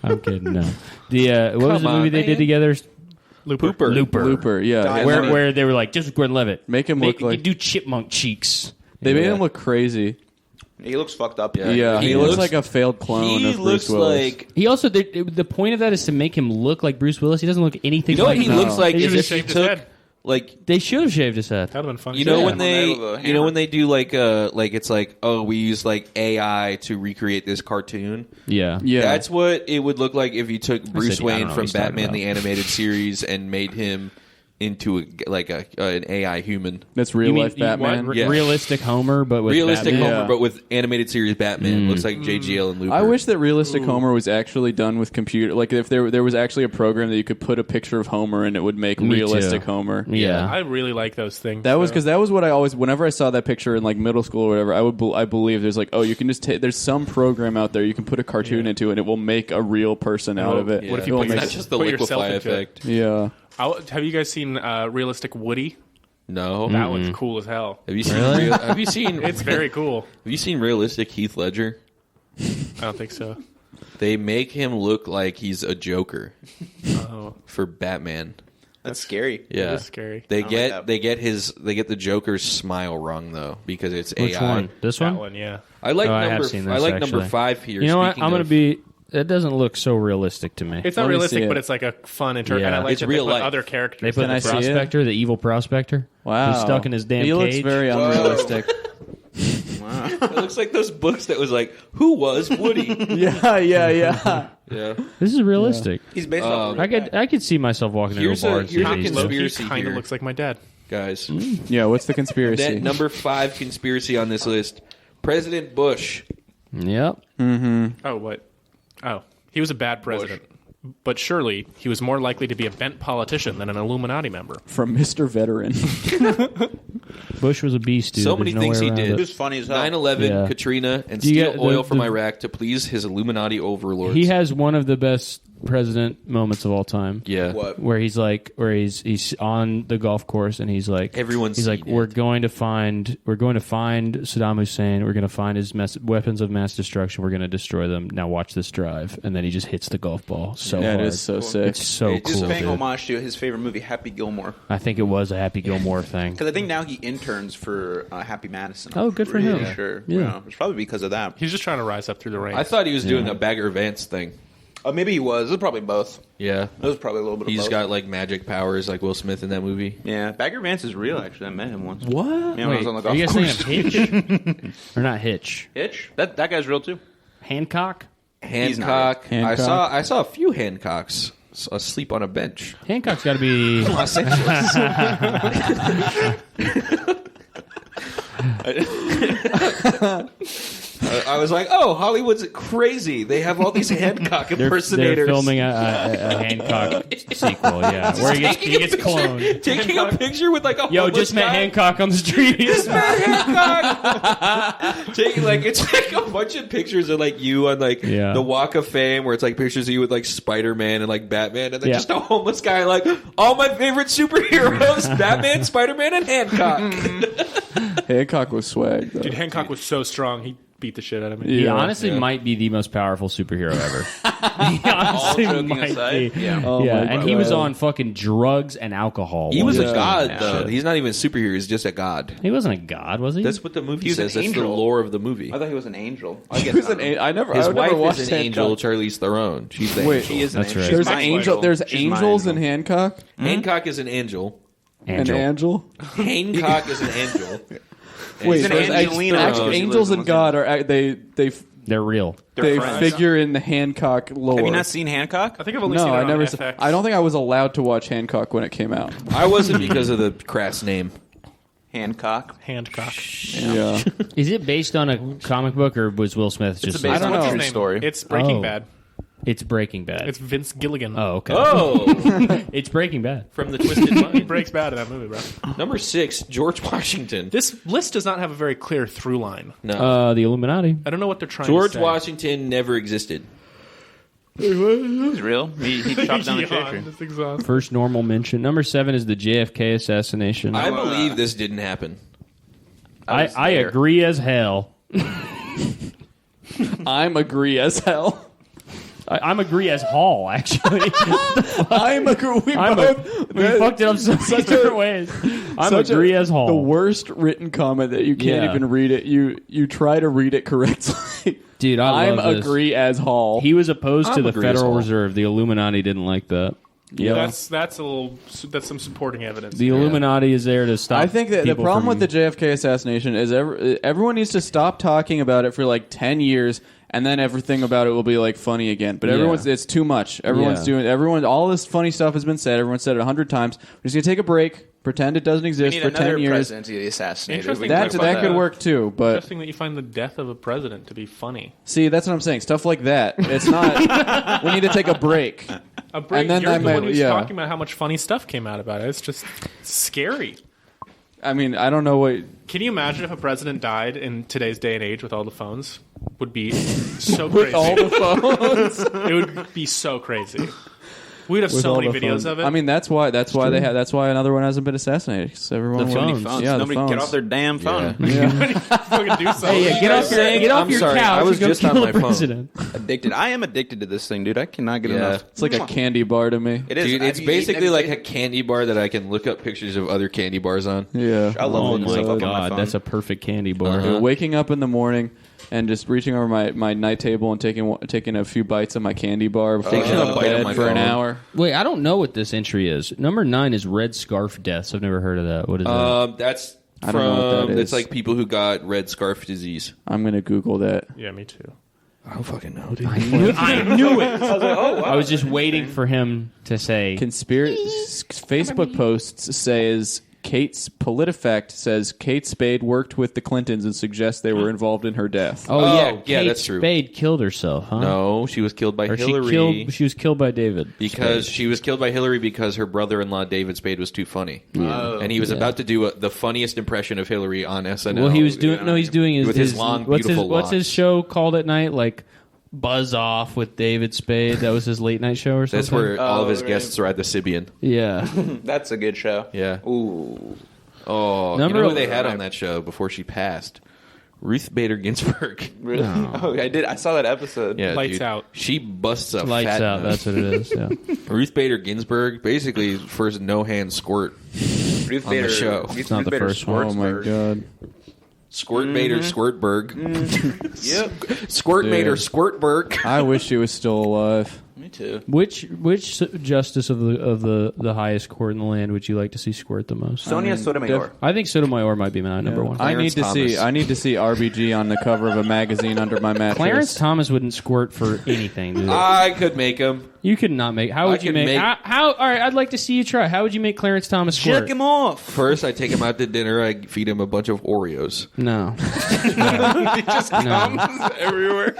[SPEAKER 4] I'm kidding. No. The what was the
[SPEAKER 3] Come
[SPEAKER 4] movie
[SPEAKER 3] on,
[SPEAKER 4] they did
[SPEAKER 3] man.
[SPEAKER 4] together?
[SPEAKER 3] Looper.
[SPEAKER 7] Looper, yeah.
[SPEAKER 4] Where they were like Joseph Gordon-Levitt.
[SPEAKER 7] Make him look like-
[SPEAKER 4] do chipmunk cheeks.
[SPEAKER 7] They made him look crazy.
[SPEAKER 6] He looks fucked up.
[SPEAKER 7] Yeah, he looks like a failed clone
[SPEAKER 3] He
[SPEAKER 7] of Bruce
[SPEAKER 3] looks
[SPEAKER 7] Willis.
[SPEAKER 3] like.
[SPEAKER 4] He also the point of that is to make him look like Bruce Willis. He doesn't look anything.
[SPEAKER 3] You know what
[SPEAKER 4] like
[SPEAKER 3] he looks like
[SPEAKER 4] They
[SPEAKER 3] is
[SPEAKER 4] just
[SPEAKER 3] if you
[SPEAKER 5] shaved his
[SPEAKER 3] took
[SPEAKER 5] head.
[SPEAKER 3] like.
[SPEAKER 4] They should have shaved his head.
[SPEAKER 5] That would have been fun.
[SPEAKER 3] You know
[SPEAKER 7] Yeah.
[SPEAKER 3] when they,
[SPEAKER 6] With a
[SPEAKER 3] you know
[SPEAKER 6] hammer.
[SPEAKER 3] when they do like it's like, oh, we use like AI to recreate this cartoon.
[SPEAKER 4] Yeah.
[SPEAKER 7] Yeah,
[SPEAKER 3] That's what it would look like if you took Bruce
[SPEAKER 4] said, I don't
[SPEAKER 3] Wayne
[SPEAKER 4] know
[SPEAKER 3] from
[SPEAKER 4] what he's talking
[SPEAKER 3] Batman
[SPEAKER 4] about.
[SPEAKER 3] the Animated Series and made him into an AI human.
[SPEAKER 7] that's real life Batman.
[SPEAKER 3] Yeah.
[SPEAKER 4] Realistic Homer, but with
[SPEAKER 3] Realistic
[SPEAKER 4] Batman.
[SPEAKER 3] Homer,
[SPEAKER 7] Yeah.
[SPEAKER 3] but with animated series Batman. Looks like JGL and Looper.
[SPEAKER 7] I wish that realistic Homer was actually done with computer. Like if there was actually a program that you could put a picture of Homer and it would make
[SPEAKER 4] Me
[SPEAKER 7] realistic
[SPEAKER 4] too.
[SPEAKER 7] Homer.
[SPEAKER 4] Yeah.
[SPEAKER 5] I really like those things.
[SPEAKER 7] That was because that was what I always. Whenever I saw that picture in like middle school or whatever, I believe there's like, oh, you can just take. There's some program out there you can put a cartoon into and it will make a real person out of it.
[SPEAKER 5] What if
[SPEAKER 7] It
[SPEAKER 5] you
[SPEAKER 7] will
[SPEAKER 5] put
[SPEAKER 7] make-
[SPEAKER 3] Not just the
[SPEAKER 5] Put yourself
[SPEAKER 3] liquefy
[SPEAKER 5] into it.
[SPEAKER 3] effect.
[SPEAKER 7] Yeah.
[SPEAKER 5] Have you guys seen realistic Woody?
[SPEAKER 3] No.
[SPEAKER 5] That one's cool as hell.
[SPEAKER 3] Have you seen? Have you seen?
[SPEAKER 5] It's very cool.
[SPEAKER 3] Have you seen realistic Heath Ledger?
[SPEAKER 5] I don't think so.
[SPEAKER 3] They make him look like he's a Joker
[SPEAKER 5] Oh.
[SPEAKER 3] for Batman.
[SPEAKER 6] That's scary.
[SPEAKER 3] Yeah,
[SPEAKER 5] It's scary.
[SPEAKER 3] They
[SPEAKER 6] like
[SPEAKER 3] get
[SPEAKER 6] that.
[SPEAKER 3] they get the Joker's smile wrong though because it's
[SPEAKER 4] Which
[SPEAKER 3] AI.
[SPEAKER 4] one? This
[SPEAKER 5] That
[SPEAKER 4] one?
[SPEAKER 5] one, yeah.
[SPEAKER 3] I like
[SPEAKER 4] I have
[SPEAKER 3] number
[SPEAKER 4] seen
[SPEAKER 3] I
[SPEAKER 4] this,
[SPEAKER 3] like
[SPEAKER 4] actually.
[SPEAKER 3] number 5 here.
[SPEAKER 4] You know what?
[SPEAKER 3] Speaking
[SPEAKER 4] I'm going
[SPEAKER 3] of-
[SPEAKER 4] to be... That doesn't look so realistic to me.
[SPEAKER 5] It's not
[SPEAKER 7] Let me
[SPEAKER 5] realistic,
[SPEAKER 7] see
[SPEAKER 5] but
[SPEAKER 7] it.
[SPEAKER 5] it's like a fun
[SPEAKER 4] Yeah.
[SPEAKER 5] and I like
[SPEAKER 3] It's
[SPEAKER 5] that
[SPEAKER 3] real
[SPEAKER 5] they put
[SPEAKER 3] life.
[SPEAKER 5] other characters.
[SPEAKER 4] They put
[SPEAKER 7] Can I
[SPEAKER 4] the
[SPEAKER 7] see it?
[SPEAKER 4] prospector, the evil prospector.
[SPEAKER 7] Wow.
[SPEAKER 4] He's stuck in his damn
[SPEAKER 7] He looks
[SPEAKER 4] cage.
[SPEAKER 7] very unrealistic.
[SPEAKER 3] It looks like those books that was like, who was Woody?
[SPEAKER 7] yeah.
[SPEAKER 3] yeah.
[SPEAKER 4] This is realistic.
[SPEAKER 6] He's based off.
[SPEAKER 4] I could see myself walking into a
[SPEAKER 3] Here's a-
[SPEAKER 4] bar and
[SPEAKER 3] here's a
[SPEAKER 4] seeing these
[SPEAKER 5] Low-key
[SPEAKER 4] two.
[SPEAKER 3] conspiracy
[SPEAKER 5] kind of
[SPEAKER 3] here.
[SPEAKER 5] looks like my dad.
[SPEAKER 3] Guys.
[SPEAKER 7] Yeah, what's the conspiracy?
[SPEAKER 3] That number 5 conspiracy on this list. President Bush.
[SPEAKER 4] Yep.
[SPEAKER 5] Oh, what? Oh, he was a bad president. But surely he was more likely to be a bent politician than an Illuminati member.
[SPEAKER 7] From Mr. Veteran.
[SPEAKER 4] Bush was a beast, dude.
[SPEAKER 3] So
[SPEAKER 4] There's
[SPEAKER 3] many
[SPEAKER 4] no
[SPEAKER 3] things
[SPEAKER 4] way
[SPEAKER 3] he
[SPEAKER 4] around
[SPEAKER 3] did.
[SPEAKER 4] it.
[SPEAKER 6] It was funny as hell.
[SPEAKER 3] 9/11,
[SPEAKER 4] Yeah.
[SPEAKER 3] Katrina, and
[SPEAKER 4] Do you
[SPEAKER 3] steal
[SPEAKER 4] get
[SPEAKER 3] oil
[SPEAKER 4] the-
[SPEAKER 3] from
[SPEAKER 4] the-
[SPEAKER 3] Iraq to please his Illuminati overlords.
[SPEAKER 4] He has one of the best president moments of all time.
[SPEAKER 3] Yeah.
[SPEAKER 6] What?
[SPEAKER 4] Where he's on the golf course and he's like
[SPEAKER 3] Everyone's
[SPEAKER 4] he's like
[SPEAKER 3] seen
[SPEAKER 4] we're
[SPEAKER 3] it.
[SPEAKER 4] going to find Saddam Hussein, we're going to find his weapons of mass destruction, we're going to destroy them. Now watch this drive, and then he just hits the golf ball so
[SPEAKER 7] Yeah,
[SPEAKER 4] hard.
[SPEAKER 7] it is so sick.
[SPEAKER 4] It's so
[SPEAKER 6] Just
[SPEAKER 4] cool,
[SPEAKER 6] paying
[SPEAKER 4] dude.
[SPEAKER 6] homage to his favorite movie, Happy Gilmore.
[SPEAKER 4] I think it was a Happy Gilmore thing.
[SPEAKER 6] Because I think now he interns for Happy Madison.
[SPEAKER 4] Oh, good for
[SPEAKER 6] Pretty
[SPEAKER 4] him.
[SPEAKER 6] Sure.
[SPEAKER 4] Yeah.
[SPEAKER 6] It's probably because of that.
[SPEAKER 5] He's just trying to rise up through the ranks.
[SPEAKER 3] I thought he was doing a Bagger Vance thing.
[SPEAKER 6] Maybe he was. It was probably both.
[SPEAKER 3] Yeah.
[SPEAKER 6] It was probably a little bit of
[SPEAKER 3] He's
[SPEAKER 6] both.
[SPEAKER 3] got like magic powers like Will Smith in that movie.
[SPEAKER 6] Yeah, Bagger Vance is real, actually. I met him once.
[SPEAKER 7] What?
[SPEAKER 6] Yeah, when I was on the
[SPEAKER 4] Are
[SPEAKER 6] golf
[SPEAKER 4] you guys
[SPEAKER 6] course.
[SPEAKER 4] thinking of Hitch? Or not Hitch?
[SPEAKER 6] Hitch? That guy's real, too.
[SPEAKER 4] Hancock?
[SPEAKER 3] Hancock.
[SPEAKER 7] Hancock.
[SPEAKER 3] I saw a few Hancocks asleep on a bench.
[SPEAKER 4] Hancock's got to be...
[SPEAKER 3] Los Angeles. I was like, oh, Hollywood's crazy. They have all these Hancock
[SPEAKER 4] They're
[SPEAKER 3] impersonators.
[SPEAKER 4] filming a Hancock sequel, yeah, where he gets cloned.
[SPEAKER 3] Taking a picture with like a
[SPEAKER 4] Yo,
[SPEAKER 3] homeless
[SPEAKER 4] just met
[SPEAKER 3] guy.
[SPEAKER 4] Hancock on the street.
[SPEAKER 3] Hancock. Taking like it's like a bunch of pictures of like you on like
[SPEAKER 4] Yeah.
[SPEAKER 3] the Walk of Fame, where it's like pictures of you with like Spider-Man and like Batman, and then
[SPEAKER 4] Yeah.
[SPEAKER 3] just a homeless guy like all my favorite superheroes: Batman, Spider-Man, and Hancock.
[SPEAKER 7] Hancock was swag, though.
[SPEAKER 5] Dude, Hancock was so strong, he beat the shit out of me.
[SPEAKER 4] He
[SPEAKER 7] Yeah.
[SPEAKER 4] honestly might be the most powerful superhero ever. He honestly
[SPEAKER 6] joking
[SPEAKER 4] might
[SPEAKER 6] aside,
[SPEAKER 4] be.
[SPEAKER 6] yeah.
[SPEAKER 7] Oh
[SPEAKER 4] Yeah,
[SPEAKER 7] my
[SPEAKER 4] and he was
[SPEAKER 7] God.
[SPEAKER 4] on fucking drugs and alcohol.
[SPEAKER 3] He
[SPEAKER 4] while
[SPEAKER 3] was a
[SPEAKER 4] doing
[SPEAKER 3] god,
[SPEAKER 4] that
[SPEAKER 3] though.
[SPEAKER 4] shit.
[SPEAKER 3] He's not even a superhero; he's just a god.
[SPEAKER 4] He wasn't a god, was he?
[SPEAKER 3] That's what the movie
[SPEAKER 6] He was
[SPEAKER 3] says.
[SPEAKER 6] an
[SPEAKER 3] That's the
[SPEAKER 6] angel.
[SPEAKER 3] lore of the movie.
[SPEAKER 6] I thought he was an angel. I
[SPEAKER 7] He
[SPEAKER 6] guess
[SPEAKER 7] was
[SPEAKER 6] not.
[SPEAKER 7] I never.
[SPEAKER 3] His
[SPEAKER 7] I would never
[SPEAKER 3] wife
[SPEAKER 7] watched
[SPEAKER 3] is an angel,
[SPEAKER 7] Hancock.
[SPEAKER 3] Charlize Theron. She's the
[SPEAKER 7] Wait,
[SPEAKER 3] angel.
[SPEAKER 6] She is an
[SPEAKER 4] That's
[SPEAKER 6] angel.
[SPEAKER 4] right.
[SPEAKER 6] She's
[SPEAKER 7] There's
[SPEAKER 6] my
[SPEAKER 7] angel. There's
[SPEAKER 6] She's my
[SPEAKER 7] angels in
[SPEAKER 6] angel.
[SPEAKER 7] Hancock.
[SPEAKER 3] Hancock is an angel.
[SPEAKER 4] Angel.
[SPEAKER 7] An angel.
[SPEAKER 3] Hancock is an angel.
[SPEAKER 7] Wait,
[SPEAKER 6] an
[SPEAKER 7] there's
[SPEAKER 6] Angelina
[SPEAKER 7] actually
[SPEAKER 6] Rose. She
[SPEAKER 7] angels
[SPEAKER 6] lives in
[SPEAKER 7] and God are they
[SPEAKER 4] They're real.
[SPEAKER 7] they
[SPEAKER 6] friends.
[SPEAKER 7] figure in the Hancock lore.
[SPEAKER 6] Have you not seen Hancock?
[SPEAKER 5] I think I've only
[SPEAKER 7] No,
[SPEAKER 5] seen it
[SPEAKER 7] I
[SPEAKER 5] on
[SPEAKER 7] never.
[SPEAKER 5] FX.
[SPEAKER 7] I don't think I was allowed to watch Hancock when it came out.
[SPEAKER 3] I wasn't because of the crass name.
[SPEAKER 6] Hancock.
[SPEAKER 5] Hancock.
[SPEAKER 7] Yeah.
[SPEAKER 4] Is it based on a comic book, or was Will Smith just?
[SPEAKER 6] based
[SPEAKER 7] I don't
[SPEAKER 6] on a
[SPEAKER 7] know.
[SPEAKER 6] true story.
[SPEAKER 5] It's Breaking
[SPEAKER 4] Oh.
[SPEAKER 5] Bad.
[SPEAKER 4] It's Breaking Bad.
[SPEAKER 5] It's Vince Gilligan.
[SPEAKER 4] Oh, okay.
[SPEAKER 3] Oh,
[SPEAKER 4] It's Breaking Bad.
[SPEAKER 3] from the Twisted
[SPEAKER 5] He
[SPEAKER 3] Mind.
[SPEAKER 5] breaks bad in that movie, bro.
[SPEAKER 3] Number 6, George Washington.
[SPEAKER 5] This list does not have a very clear through line.
[SPEAKER 3] No,
[SPEAKER 4] The Illuminati.
[SPEAKER 5] I don't know what they're trying
[SPEAKER 3] George
[SPEAKER 5] to say.
[SPEAKER 3] Washington never existed.
[SPEAKER 6] He's real. He chopped down the
[SPEAKER 5] Yawn,
[SPEAKER 6] tree.
[SPEAKER 5] just exhausted.
[SPEAKER 4] First normal mention. Number 7 is the JFK assassination.
[SPEAKER 3] I believe this didn't happen.
[SPEAKER 4] I agree as hell.
[SPEAKER 7] I'm agree as hell.
[SPEAKER 4] I'm agree as Hall, actually.
[SPEAKER 7] I'm agree. We both.
[SPEAKER 4] We fucked it up so many different ways. I'm
[SPEAKER 7] Such
[SPEAKER 4] agree
[SPEAKER 7] a-
[SPEAKER 4] as Hall.
[SPEAKER 7] The worst written comment that you can't
[SPEAKER 4] Yeah.
[SPEAKER 7] even read it. You try to read it correctly.
[SPEAKER 4] Dude, I
[SPEAKER 7] I'm
[SPEAKER 4] love this.
[SPEAKER 7] agree as Hall.
[SPEAKER 4] He was opposed to
[SPEAKER 3] I'm
[SPEAKER 4] the
[SPEAKER 3] agree as
[SPEAKER 4] Federal
[SPEAKER 3] Hall.
[SPEAKER 4] Reserve. The Illuminati didn't like that. Yeah.
[SPEAKER 5] That's some supporting evidence.
[SPEAKER 4] The Illuminati is there to stop.
[SPEAKER 7] I think that the
[SPEAKER 4] people
[SPEAKER 7] problem
[SPEAKER 4] from-
[SPEAKER 7] with the JFK assassination is everyone needs to stop talking about it for like 10 years, and then everything about it will be like funny again. But it's too much. All this funny stuff has been said. Everyone's said it 100 times. We're just gonna take a break, pretend it doesn't
[SPEAKER 6] We
[SPEAKER 7] exist
[SPEAKER 6] need
[SPEAKER 7] for
[SPEAKER 6] another
[SPEAKER 7] 10 years.
[SPEAKER 6] president to get assassinated.
[SPEAKER 5] Interesting
[SPEAKER 6] We can
[SPEAKER 7] That
[SPEAKER 6] talk about
[SPEAKER 7] could work too. But
[SPEAKER 5] Interesting that you find the death of a president to be funny.
[SPEAKER 7] see, that's what I'm saying. Stuff like that. It's not. We need to take a break.
[SPEAKER 5] A break.
[SPEAKER 7] And then
[SPEAKER 5] You're
[SPEAKER 7] I
[SPEAKER 5] the
[SPEAKER 7] might-
[SPEAKER 5] one who's
[SPEAKER 7] yeah.
[SPEAKER 5] talking about how much funny stuff came out about it. It's just scary.
[SPEAKER 7] I mean, I don't know what.
[SPEAKER 5] Can you imagine if a president died in today's day and age with all the phones? Would be so crazy.
[SPEAKER 7] All the phones.
[SPEAKER 5] It would be so crazy. We'd have
[SPEAKER 7] with
[SPEAKER 5] so
[SPEAKER 7] all
[SPEAKER 5] many
[SPEAKER 7] the
[SPEAKER 5] videos
[SPEAKER 7] phones.
[SPEAKER 5] of it.
[SPEAKER 7] I mean, that's why they have. That's why another one hasn't been assassinated. 'Cause everyone
[SPEAKER 4] The
[SPEAKER 7] was-
[SPEAKER 4] phones.
[SPEAKER 7] Yeah, the
[SPEAKER 6] Nobody
[SPEAKER 7] phones.
[SPEAKER 6] get off their damn phone.
[SPEAKER 5] fucking do something.
[SPEAKER 4] Hey, get off
[SPEAKER 3] I'm
[SPEAKER 4] your
[SPEAKER 3] sorry,
[SPEAKER 4] couch.
[SPEAKER 3] I was
[SPEAKER 4] and go
[SPEAKER 3] just
[SPEAKER 4] kill
[SPEAKER 3] on
[SPEAKER 4] the
[SPEAKER 3] my phone.
[SPEAKER 4] president.
[SPEAKER 6] Addicted. I am addicted to this thing, dude. I cannot get
[SPEAKER 3] Yeah.
[SPEAKER 6] enough.
[SPEAKER 7] It's like a candy bar to me.
[SPEAKER 6] It is.
[SPEAKER 3] Dude, it's
[SPEAKER 6] Have you eaten
[SPEAKER 3] basically like a
[SPEAKER 6] anything?
[SPEAKER 3] candy bar that I can look up pictures of other candy bars on.
[SPEAKER 7] Yeah.
[SPEAKER 6] I love
[SPEAKER 4] Oh
[SPEAKER 6] looking
[SPEAKER 4] my
[SPEAKER 6] stuff up on my
[SPEAKER 4] god,
[SPEAKER 6] phone.
[SPEAKER 4] that's a perfect candy bar.
[SPEAKER 3] Uh-huh.
[SPEAKER 7] Waking up in the morning and just reaching over my night table and taking a few bites of my candy bar before
[SPEAKER 3] Taking
[SPEAKER 7] I
[SPEAKER 3] a
[SPEAKER 7] go to
[SPEAKER 3] bite of
[SPEAKER 7] bed
[SPEAKER 3] my
[SPEAKER 7] for an
[SPEAKER 3] phone.
[SPEAKER 7] hour.
[SPEAKER 4] Wait, I don't know what this entry is. Number 9 is red scarf deaths. I've never heard of that. What is that?
[SPEAKER 3] That's
[SPEAKER 7] I don't know what that
[SPEAKER 3] from.
[SPEAKER 7] is.
[SPEAKER 3] It's like people who got red scarf disease.
[SPEAKER 7] I'm gonna Google that.
[SPEAKER 5] Yeah, me too.
[SPEAKER 3] I don't fucking know, dude.
[SPEAKER 4] I knew it. I was just waiting for him to say.
[SPEAKER 7] Facebook posts says PolitiFact says Kate Spade worked with the Clintons and suggests they were involved in her death.
[SPEAKER 4] Oh,
[SPEAKER 3] yeah,
[SPEAKER 4] Kate
[SPEAKER 3] that's true.
[SPEAKER 4] Spade killed herself, huh?
[SPEAKER 3] No, she was killed by
[SPEAKER 4] Or
[SPEAKER 3] Hillary.
[SPEAKER 4] she was killed by David.
[SPEAKER 3] Because she was killed by Hillary because her brother-in-law David Spade was too funny, and he was about to do the funniest impression of Hillary on SNL.
[SPEAKER 4] Well, he was doing. No, he's doing
[SPEAKER 3] With his long, beautiful
[SPEAKER 4] what's his
[SPEAKER 3] locks.
[SPEAKER 4] show called at night? Like Buzz Off with David Spade. That was his late night show or something.
[SPEAKER 3] That's where all of his
[SPEAKER 6] right.
[SPEAKER 3] guests are at the Sibian.
[SPEAKER 4] Yeah.
[SPEAKER 6] That's a good show.
[SPEAKER 3] Yeah.
[SPEAKER 6] Ooh.
[SPEAKER 3] Oh,
[SPEAKER 4] Number
[SPEAKER 3] you know who they had
[SPEAKER 6] 11.
[SPEAKER 3] on that show before she passed? Ruth Bader Ginsburg.
[SPEAKER 6] Really? Oh, I did. I saw that episode.
[SPEAKER 3] Yeah,
[SPEAKER 5] Lights
[SPEAKER 3] dude.
[SPEAKER 5] out.
[SPEAKER 3] She busts a
[SPEAKER 4] Lights
[SPEAKER 3] fat
[SPEAKER 4] out.
[SPEAKER 3] nut.
[SPEAKER 4] That's what it is. Yeah.
[SPEAKER 3] Ruth Bader Ginsburg, basically first no hand squirt.
[SPEAKER 6] Ruth
[SPEAKER 3] On the
[SPEAKER 6] Bader,
[SPEAKER 3] show.
[SPEAKER 6] Ruth
[SPEAKER 4] It's not the
[SPEAKER 6] Bader
[SPEAKER 4] first one.
[SPEAKER 7] Oh my god.
[SPEAKER 3] Squirt Bader Squirtberg.
[SPEAKER 6] Yep.
[SPEAKER 3] Squirt
[SPEAKER 7] Dude.
[SPEAKER 3] Bader Squirtberg.
[SPEAKER 7] I wish she was still alive.
[SPEAKER 6] Me too.
[SPEAKER 4] Which justice of the highest court in the land would you like to see squirt the most?
[SPEAKER 6] Sonia Sotomayor.
[SPEAKER 4] I think Sotomayor might be my number one.
[SPEAKER 7] I need
[SPEAKER 3] Clarence
[SPEAKER 7] to see.
[SPEAKER 3] Thomas.
[SPEAKER 7] I need to see RBG on the cover of a magazine under my mattress.
[SPEAKER 4] Clarence Thomas wouldn't squirt for anything, dude.
[SPEAKER 3] I could make him.
[SPEAKER 4] You could not make. How would
[SPEAKER 3] I
[SPEAKER 4] you
[SPEAKER 3] could
[SPEAKER 4] make?
[SPEAKER 3] make-
[SPEAKER 4] How? All right, I'd like to see you try. How would you make Clarence Thomas squirt?
[SPEAKER 6] Jerk him off.
[SPEAKER 3] First, I take him out to dinner. I feed him a bunch of Oreos.
[SPEAKER 4] No.
[SPEAKER 6] He just comes everywhere.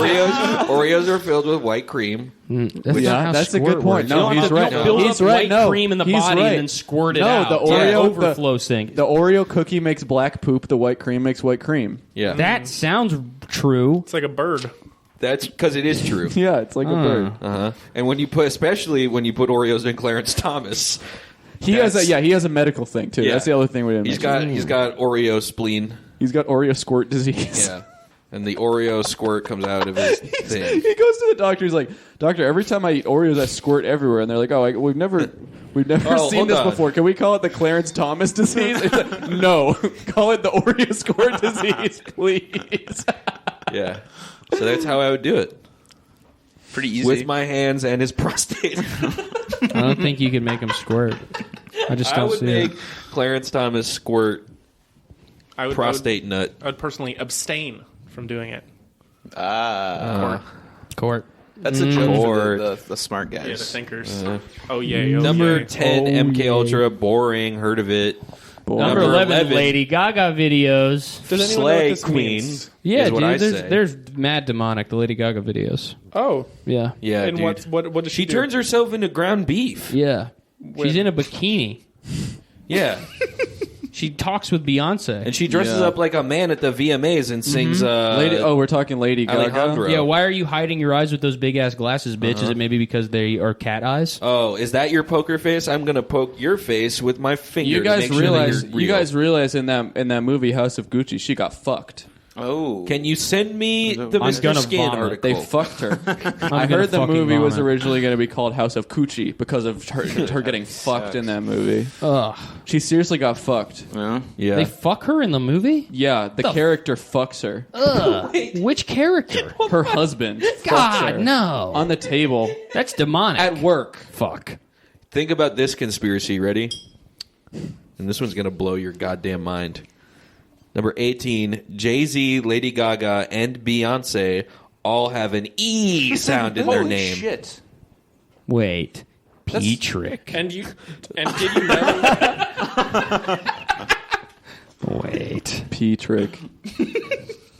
[SPEAKER 3] Oreos are filled with white cream.
[SPEAKER 4] That's
[SPEAKER 7] Yeah,
[SPEAKER 4] not how
[SPEAKER 7] that's a
[SPEAKER 4] squirt
[SPEAKER 7] good point.
[SPEAKER 4] works.
[SPEAKER 7] No,
[SPEAKER 4] You don't
[SPEAKER 7] he's
[SPEAKER 4] have to-
[SPEAKER 7] right.
[SPEAKER 4] you don't build
[SPEAKER 7] He's
[SPEAKER 4] up
[SPEAKER 7] right.
[SPEAKER 4] white
[SPEAKER 7] No,
[SPEAKER 4] cream in the
[SPEAKER 7] he's
[SPEAKER 4] body
[SPEAKER 7] right.
[SPEAKER 4] and then squirt it
[SPEAKER 7] No,
[SPEAKER 4] out.
[SPEAKER 7] the
[SPEAKER 4] It's an
[SPEAKER 7] Oreo-
[SPEAKER 4] overflow thing.
[SPEAKER 7] The Oreo cookie makes black poop. The white cream makes white cream.
[SPEAKER 3] Yeah,
[SPEAKER 4] That sounds true.
[SPEAKER 5] It's like a bird.
[SPEAKER 3] that's because it is true.
[SPEAKER 7] Yeah, it's like a bird.
[SPEAKER 3] Uh-huh. And when you put, especially when you put Oreos in Clarence Thomas,
[SPEAKER 7] He has a medical thing too.
[SPEAKER 3] Yeah.
[SPEAKER 7] That's the other thing we didn't
[SPEAKER 3] he's
[SPEAKER 7] mention.
[SPEAKER 3] got Oreo spleen.
[SPEAKER 7] He's got Oreo squirt disease.
[SPEAKER 3] Yeah, and the Oreo squirt comes out of his thing.
[SPEAKER 7] He goes to the doctor. He's like, "Doctor, every time I eat Oreos, I squirt everywhere." And they're like, "Oh, we've never
[SPEAKER 3] Oh,
[SPEAKER 7] seen
[SPEAKER 3] hold
[SPEAKER 7] this
[SPEAKER 3] on.
[SPEAKER 7] before. Can we call it the Clarence Thomas disease?" He's like, no, call it the Oreo squirt disease, please.
[SPEAKER 3] Yeah, so that's how I would do it
[SPEAKER 6] Pretty easy.
[SPEAKER 3] with my hands and his prostate.
[SPEAKER 4] I don't think you could make him squirt. I just
[SPEAKER 3] I
[SPEAKER 4] don't
[SPEAKER 3] would
[SPEAKER 4] see
[SPEAKER 3] make
[SPEAKER 4] it.
[SPEAKER 3] Clarence Thomas squirt
[SPEAKER 5] I would
[SPEAKER 3] prostate nut.
[SPEAKER 5] I would personally abstain from doing it.
[SPEAKER 4] Court.
[SPEAKER 6] That's a joke
[SPEAKER 3] Or-
[SPEAKER 6] for the smart
[SPEAKER 5] Yeah, the
[SPEAKER 6] guys.
[SPEAKER 5] thinkers. Oh yeah. Oh,
[SPEAKER 3] Number
[SPEAKER 5] yay.
[SPEAKER 3] 10, MK Ultra, boring, heard of it.
[SPEAKER 4] Number 11, Lady Gaga videos.
[SPEAKER 5] Does anyone know what
[SPEAKER 3] Slay
[SPEAKER 5] this
[SPEAKER 3] Queen.
[SPEAKER 5] means?
[SPEAKER 4] Yeah,
[SPEAKER 3] is what
[SPEAKER 4] dude.
[SPEAKER 3] I
[SPEAKER 4] There's,
[SPEAKER 3] say.
[SPEAKER 4] there's mad demonic. The Lady Gaga videos.
[SPEAKER 5] Oh,
[SPEAKER 4] Yeah.
[SPEAKER 3] Yeah,
[SPEAKER 5] and
[SPEAKER 3] dude.
[SPEAKER 5] what does
[SPEAKER 3] She
[SPEAKER 5] do?
[SPEAKER 3] turns herself into ground beef.
[SPEAKER 4] Yeah. She's in a bikini.
[SPEAKER 3] Yeah.
[SPEAKER 4] She talks with Beyonce.
[SPEAKER 3] And she dresses
[SPEAKER 7] Yeah.
[SPEAKER 3] up like a man at the VMAs and sings
[SPEAKER 7] we're talking Lady Gaga.
[SPEAKER 3] Alejandro.
[SPEAKER 4] Yeah, why are you hiding your eyes with those big ass glasses, bitch? Is it maybe because they are cat eyes?
[SPEAKER 3] Oh, is that your poker face? I'm gonna poke your face with my finger.
[SPEAKER 7] You
[SPEAKER 3] to
[SPEAKER 7] guys
[SPEAKER 3] make sure that
[SPEAKER 7] realize?
[SPEAKER 3] you're
[SPEAKER 7] You
[SPEAKER 3] real.
[SPEAKER 7] guys realize in that movie House of Gucci, she got fucked.
[SPEAKER 6] Oh.
[SPEAKER 3] Can you send me the
[SPEAKER 4] I'm
[SPEAKER 3] Mr.
[SPEAKER 4] gonna
[SPEAKER 3] Skin
[SPEAKER 4] vomit.
[SPEAKER 3] article?
[SPEAKER 7] They fucked her. I
[SPEAKER 4] gonna
[SPEAKER 7] heard the
[SPEAKER 4] fucking
[SPEAKER 7] movie was
[SPEAKER 4] vomit.
[SPEAKER 7] originally going to be called House of Coochie because of her getting fucked in that movie.
[SPEAKER 4] Ugh.
[SPEAKER 7] She seriously got fucked.
[SPEAKER 6] Yeah.
[SPEAKER 3] yeah.
[SPEAKER 4] They fuck her in the movie?
[SPEAKER 7] Yeah, the character fucks her.
[SPEAKER 4] Ugh. Which character?
[SPEAKER 7] Her husband fucks
[SPEAKER 4] God,
[SPEAKER 7] her.
[SPEAKER 4] no.
[SPEAKER 7] On the table
[SPEAKER 4] That's demonic.
[SPEAKER 7] at work.
[SPEAKER 4] Fuck.
[SPEAKER 3] Think about this conspiracy. Ready? And this one's gonna blow your goddamn mind. Number 18, Jay-Z, Lady Gaga, and Beyonce all have an E sound in their
[SPEAKER 6] Holy
[SPEAKER 3] name.
[SPEAKER 6] shit.
[SPEAKER 4] Wait. Peetrick.
[SPEAKER 5] And did you know?
[SPEAKER 4] Wait.
[SPEAKER 7] Peetrick.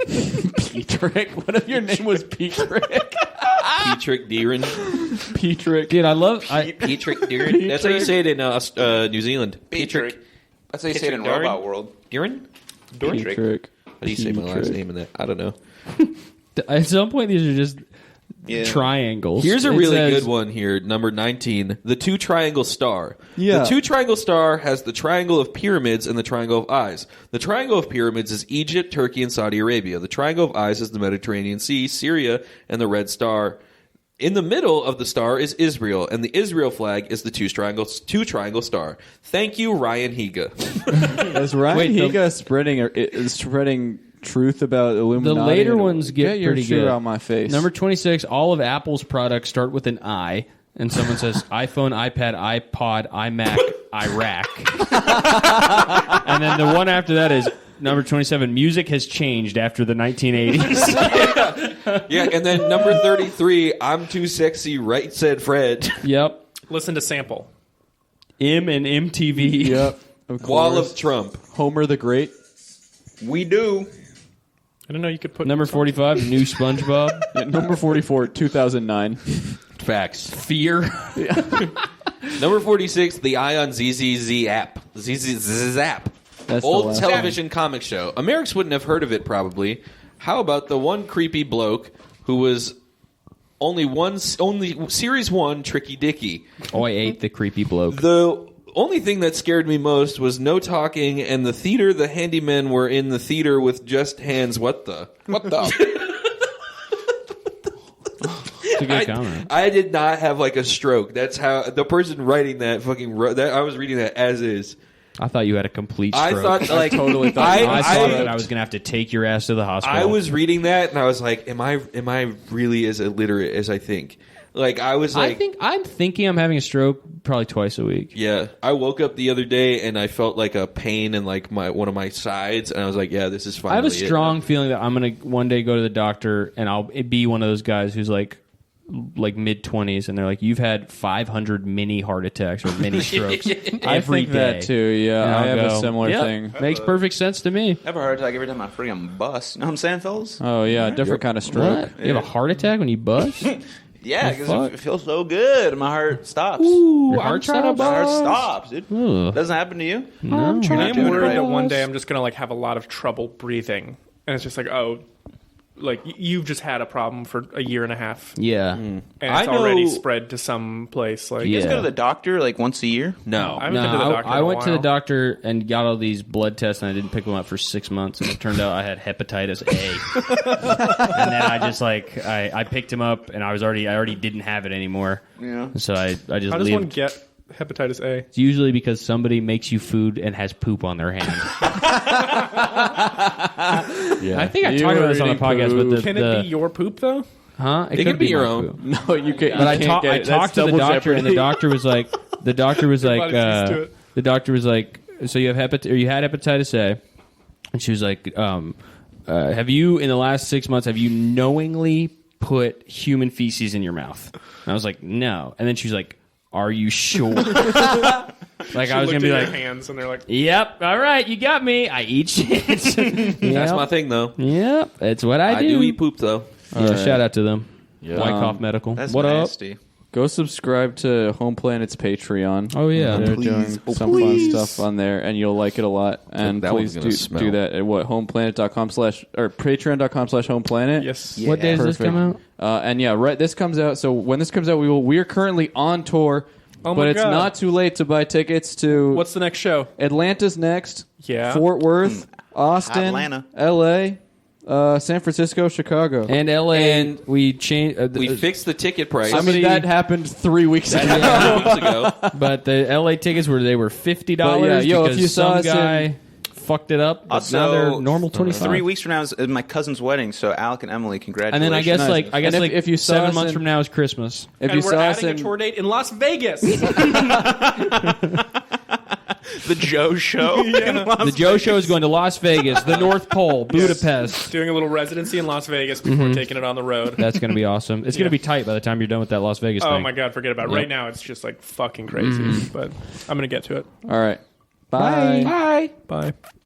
[SPEAKER 7] Peetrick? What if your name was Peetrick?
[SPEAKER 3] Peetrick Deeren.
[SPEAKER 7] Peetrick.
[SPEAKER 4] Dude, I love...
[SPEAKER 3] Peetrick Deeren. That's how you say it in New Zealand.
[SPEAKER 6] Peetrick. That's how you say it in
[SPEAKER 3] Peetrick
[SPEAKER 6] Robot
[SPEAKER 3] Darren?
[SPEAKER 6] World.
[SPEAKER 3] Deeren?
[SPEAKER 7] Peetrick.
[SPEAKER 3] How do you say my last name in that? I don't know.
[SPEAKER 4] At some point, these are just triangles.
[SPEAKER 3] Here's a
[SPEAKER 4] It
[SPEAKER 3] really
[SPEAKER 4] says-
[SPEAKER 3] good one here, number 19, the two triangle star.
[SPEAKER 7] Yeah.
[SPEAKER 3] The two triangle star has the triangle of pyramids and the triangle of eyes. The triangle of pyramids is Egypt, Turkey, and Saudi Arabia. The triangle of eyes is the Mediterranean Sea, Syria, and the Red Star. In the middle of the star is Israel, and the Israel flag is the two triangle star. Thank you, Ryan Higa.
[SPEAKER 7] Is Ryan
[SPEAKER 4] Wait,
[SPEAKER 7] Higa spreading truth about Illuminati?
[SPEAKER 4] The later ones get
[SPEAKER 7] your
[SPEAKER 4] pretty
[SPEAKER 7] shoe
[SPEAKER 4] good.
[SPEAKER 7] on my face.
[SPEAKER 4] Number 26, all of Apple's products start with an I, and someone says iPhone, iPad, iPod, iMac, Iraq. And then the one after that is number 27, music has changed after the 1980s.
[SPEAKER 3] Yeah, and then number 33, I'm too sexy, right said Fred.
[SPEAKER 4] Yep.
[SPEAKER 5] Listen to Sample.
[SPEAKER 4] M and MTV.
[SPEAKER 7] Yep. Of course.
[SPEAKER 3] Wall of Trump.
[SPEAKER 7] Homer the Great.
[SPEAKER 6] We do.
[SPEAKER 5] I don't know. You could put
[SPEAKER 4] Number 45, new SpongeBob.
[SPEAKER 7] Yeah, number 44, 2009.
[SPEAKER 3] Facts.
[SPEAKER 4] Fear.
[SPEAKER 3] Number 46, the Ion ZZZ app. ZZZ app.
[SPEAKER 7] That's the
[SPEAKER 3] Old
[SPEAKER 7] last
[SPEAKER 3] television comic show. Americans wouldn't have heard of it probably. How about the one creepy bloke who was only series 1 Tricky Dicky?
[SPEAKER 4] Oh, I ate the creepy bloke.
[SPEAKER 3] The only thing that scared me most was no talking, and the handymen were in the theater with just hands. What the?
[SPEAKER 4] It's a good comment.
[SPEAKER 3] I did not have like a stroke. That's how the person writing that fucking wrote that. I was reading that as is.
[SPEAKER 4] I thought you had a complete stroke.
[SPEAKER 3] I thought like
[SPEAKER 7] totally thought
[SPEAKER 4] I thought that I was going to have to take your ass to the hospital.
[SPEAKER 3] I was reading that and I was like, am I really as illiterate as I think? Like I was like,
[SPEAKER 4] I'm thinking I'm having a stroke probably twice a week.
[SPEAKER 3] yeah. I woke up the other day and I felt like a pain in like one of my sides, and I was like, yeah, this is fine.
[SPEAKER 4] I have a strong feeling that I'm going to one day go to the doctor and I'll be one of those guys who's like mid-20s, and they're like, you've had 500 mini heart attacks or mini strokes
[SPEAKER 7] I
[SPEAKER 4] every
[SPEAKER 7] think
[SPEAKER 4] day.
[SPEAKER 7] that too, yeah.
[SPEAKER 4] And
[SPEAKER 7] I
[SPEAKER 4] I'll
[SPEAKER 7] have a
[SPEAKER 4] go,
[SPEAKER 7] similar
[SPEAKER 4] "Yep,
[SPEAKER 7] thing.
[SPEAKER 4] Makes perfect sense to me.
[SPEAKER 6] I have a heart attack every time I freaking bust. You know what I'm saying, fellas?
[SPEAKER 7] Oh, yeah, different kind of stroke.
[SPEAKER 4] What? You have a heart attack when you bust?
[SPEAKER 6] Yeah,
[SPEAKER 4] The
[SPEAKER 6] because
[SPEAKER 4] fuck?
[SPEAKER 6] it feels so good. My heart stops.
[SPEAKER 4] Your heart stops?
[SPEAKER 6] My heart stops, dude.
[SPEAKER 4] Ugh.
[SPEAKER 6] Doesn't happen to you?
[SPEAKER 4] No.
[SPEAKER 5] I
[SPEAKER 6] doing
[SPEAKER 5] am
[SPEAKER 6] it
[SPEAKER 5] worried
[SPEAKER 6] right.
[SPEAKER 5] that one day I'm just gonna like have a lot of trouble breathing, and it's just like, oh, like you've just had a problem for a year and a half,
[SPEAKER 4] Yeah.
[SPEAKER 5] and
[SPEAKER 3] I
[SPEAKER 5] it's
[SPEAKER 3] know-
[SPEAKER 5] already spread to some place. Like,
[SPEAKER 6] You guys
[SPEAKER 4] Yeah.
[SPEAKER 6] go to the doctor like once a year?
[SPEAKER 3] No.
[SPEAKER 5] I haven't been to the doctor.
[SPEAKER 4] I
[SPEAKER 5] in a
[SPEAKER 4] went to the
[SPEAKER 5] while.
[SPEAKER 4] doctor and got all these blood tests, and I didn't pick them up for 6 months, and it turned out I had hepatitis A. And then I just like I picked him up, and I already didn't have it anymore.
[SPEAKER 6] Yeah.
[SPEAKER 4] So I just
[SPEAKER 5] How does one
[SPEAKER 4] lived.
[SPEAKER 5] get hepatitis A?
[SPEAKER 4] It's usually because somebody makes you food and has poop on their hand.
[SPEAKER 7] Yeah.
[SPEAKER 4] I think I
[SPEAKER 7] You
[SPEAKER 4] talked about
[SPEAKER 7] were
[SPEAKER 4] this on the
[SPEAKER 7] eating
[SPEAKER 4] podcast
[SPEAKER 7] poop.
[SPEAKER 4] with
[SPEAKER 5] Can it be your poop though?
[SPEAKER 4] huh?
[SPEAKER 3] It could be your
[SPEAKER 4] my
[SPEAKER 3] own.
[SPEAKER 4] poop.
[SPEAKER 7] No, you can't.
[SPEAKER 4] But I
[SPEAKER 7] talked
[SPEAKER 4] talked to the doctor, and the doctor was like,
[SPEAKER 5] Body's used to it.
[SPEAKER 4] the doctor was like, so you have you had hepatitis A, and she was like, have you in the last 6 months have you knowingly put human feces in your mouth? And I was like, no. And then she was like, are you sure? Like I was gonna be like,
[SPEAKER 5] hands, and they're like,
[SPEAKER 4] yep, all right, you got me. I eat shit.
[SPEAKER 3] That's my thing though.
[SPEAKER 4] Yep, that's what I
[SPEAKER 3] I do eat poop though.
[SPEAKER 4] Yeah, shout out to them.
[SPEAKER 3] Yeah.
[SPEAKER 4] Wyckoff Medical.
[SPEAKER 6] That's
[SPEAKER 4] What up?
[SPEAKER 6] nasty.
[SPEAKER 7] Go subscribe to Home Planet's Patreon.
[SPEAKER 4] Oh yeah.
[SPEAKER 7] They're
[SPEAKER 6] Please.
[SPEAKER 7] doing
[SPEAKER 6] Oh,
[SPEAKER 7] some
[SPEAKER 6] please.
[SPEAKER 7] fun stuff on there, and you'll like it a lot. And
[SPEAKER 3] that
[SPEAKER 7] please
[SPEAKER 3] one's gonna
[SPEAKER 7] do
[SPEAKER 3] smell.
[SPEAKER 7] that at homeplanet.com/ or patreon.com/homeplanet.
[SPEAKER 5] yes.
[SPEAKER 4] What day does this
[SPEAKER 7] Perfect.
[SPEAKER 4] come out?
[SPEAKER 7] And yeah, right. This comes out. So when this comes out, we are currently on tour,
[SPEAKER 5] Oh
[SPEAKER 7] but
[SPEAKER 5] my
[SPEAKER 7] it's
[SPEAKER 5] God.
[SPEAKER 7] not too late to buy tickets to.
[SPEAKER 5] What's the next show?
[SPEAKER 7] Atlanta's next?
[SPEAKER 5] Yeah.
[SPEAKER 7] Fort Worth, Austin,
[SPEAKER 6] Atlanta.
[SPEAKER 7] L.A., San Francisco, Chicago.
[SPEAKER 4] And LA,
[SPEAKER 3] And
[SPEAKER 4] we changed.
[SPEAKER 3] We fixed the ticket price.
[SPEAKER 7] I mean, that happened 3 weeks ago.
[SPEAKER 3] 2 weeks ago.
[SPEAKER 4] but the LA tickets were $50
[SPEAKER 7] But yeah, yo, if
[SPEAKER 4] because
[SPEAKER 7] you saw
[SPEAKER 4] some
[SPEAKER 7] us in-
[SPEAKER 4] guy fucked it up. But
[SPEAKER 6] Also,
[SPEAKER 4] now they're normal 25.
[SPEAKER 6] 3 weeks from now is my cousin's wedding, so Alec and Emily, congratulations.
[SPEAKER 4] And then I guess
[SPEAKER 7] Nice. And if you saw
[SPEAKER 4] 7
[SPEAKER 7] us
[SPEAKER 4] months
[SPEAKER 7] in-
[SPEAKER 4] from now is Christmas.
[SPEAKER 7] If
[SPEAKER 5] And
[SPEAKER 7] you
[SPEAKER 5] we're
[SPEAKER 7] saw us
[SPEAKER 5] adding
[SPEAKER 7] in
[SPEAKER 5] a tour date in Las Vegas.
[SPEAKER 6] the Joe Show.
[SPEAKER 4] The Joe Show is going to Las Vegas, the North Pole, Budapest.
[SPEAKER 5] Doing a little residency in Las Vegas before taking it on the road.
[SPEAKER 4] That's going to be awesome. It's going to be tight by the time you're done with that Las Vegas
[SPEAKER 5] Oh
[SPEAKER 4] thing.
[SPEAKER 5] my God, forget about it.
[SPEAKER 4] Yep.
[SPEAKER 5] Right now, it's just like fucking crazy. But I'm gonna get to it.
[SPEAKER 7] All right. Bye.
[SPEAKER 5] Bye.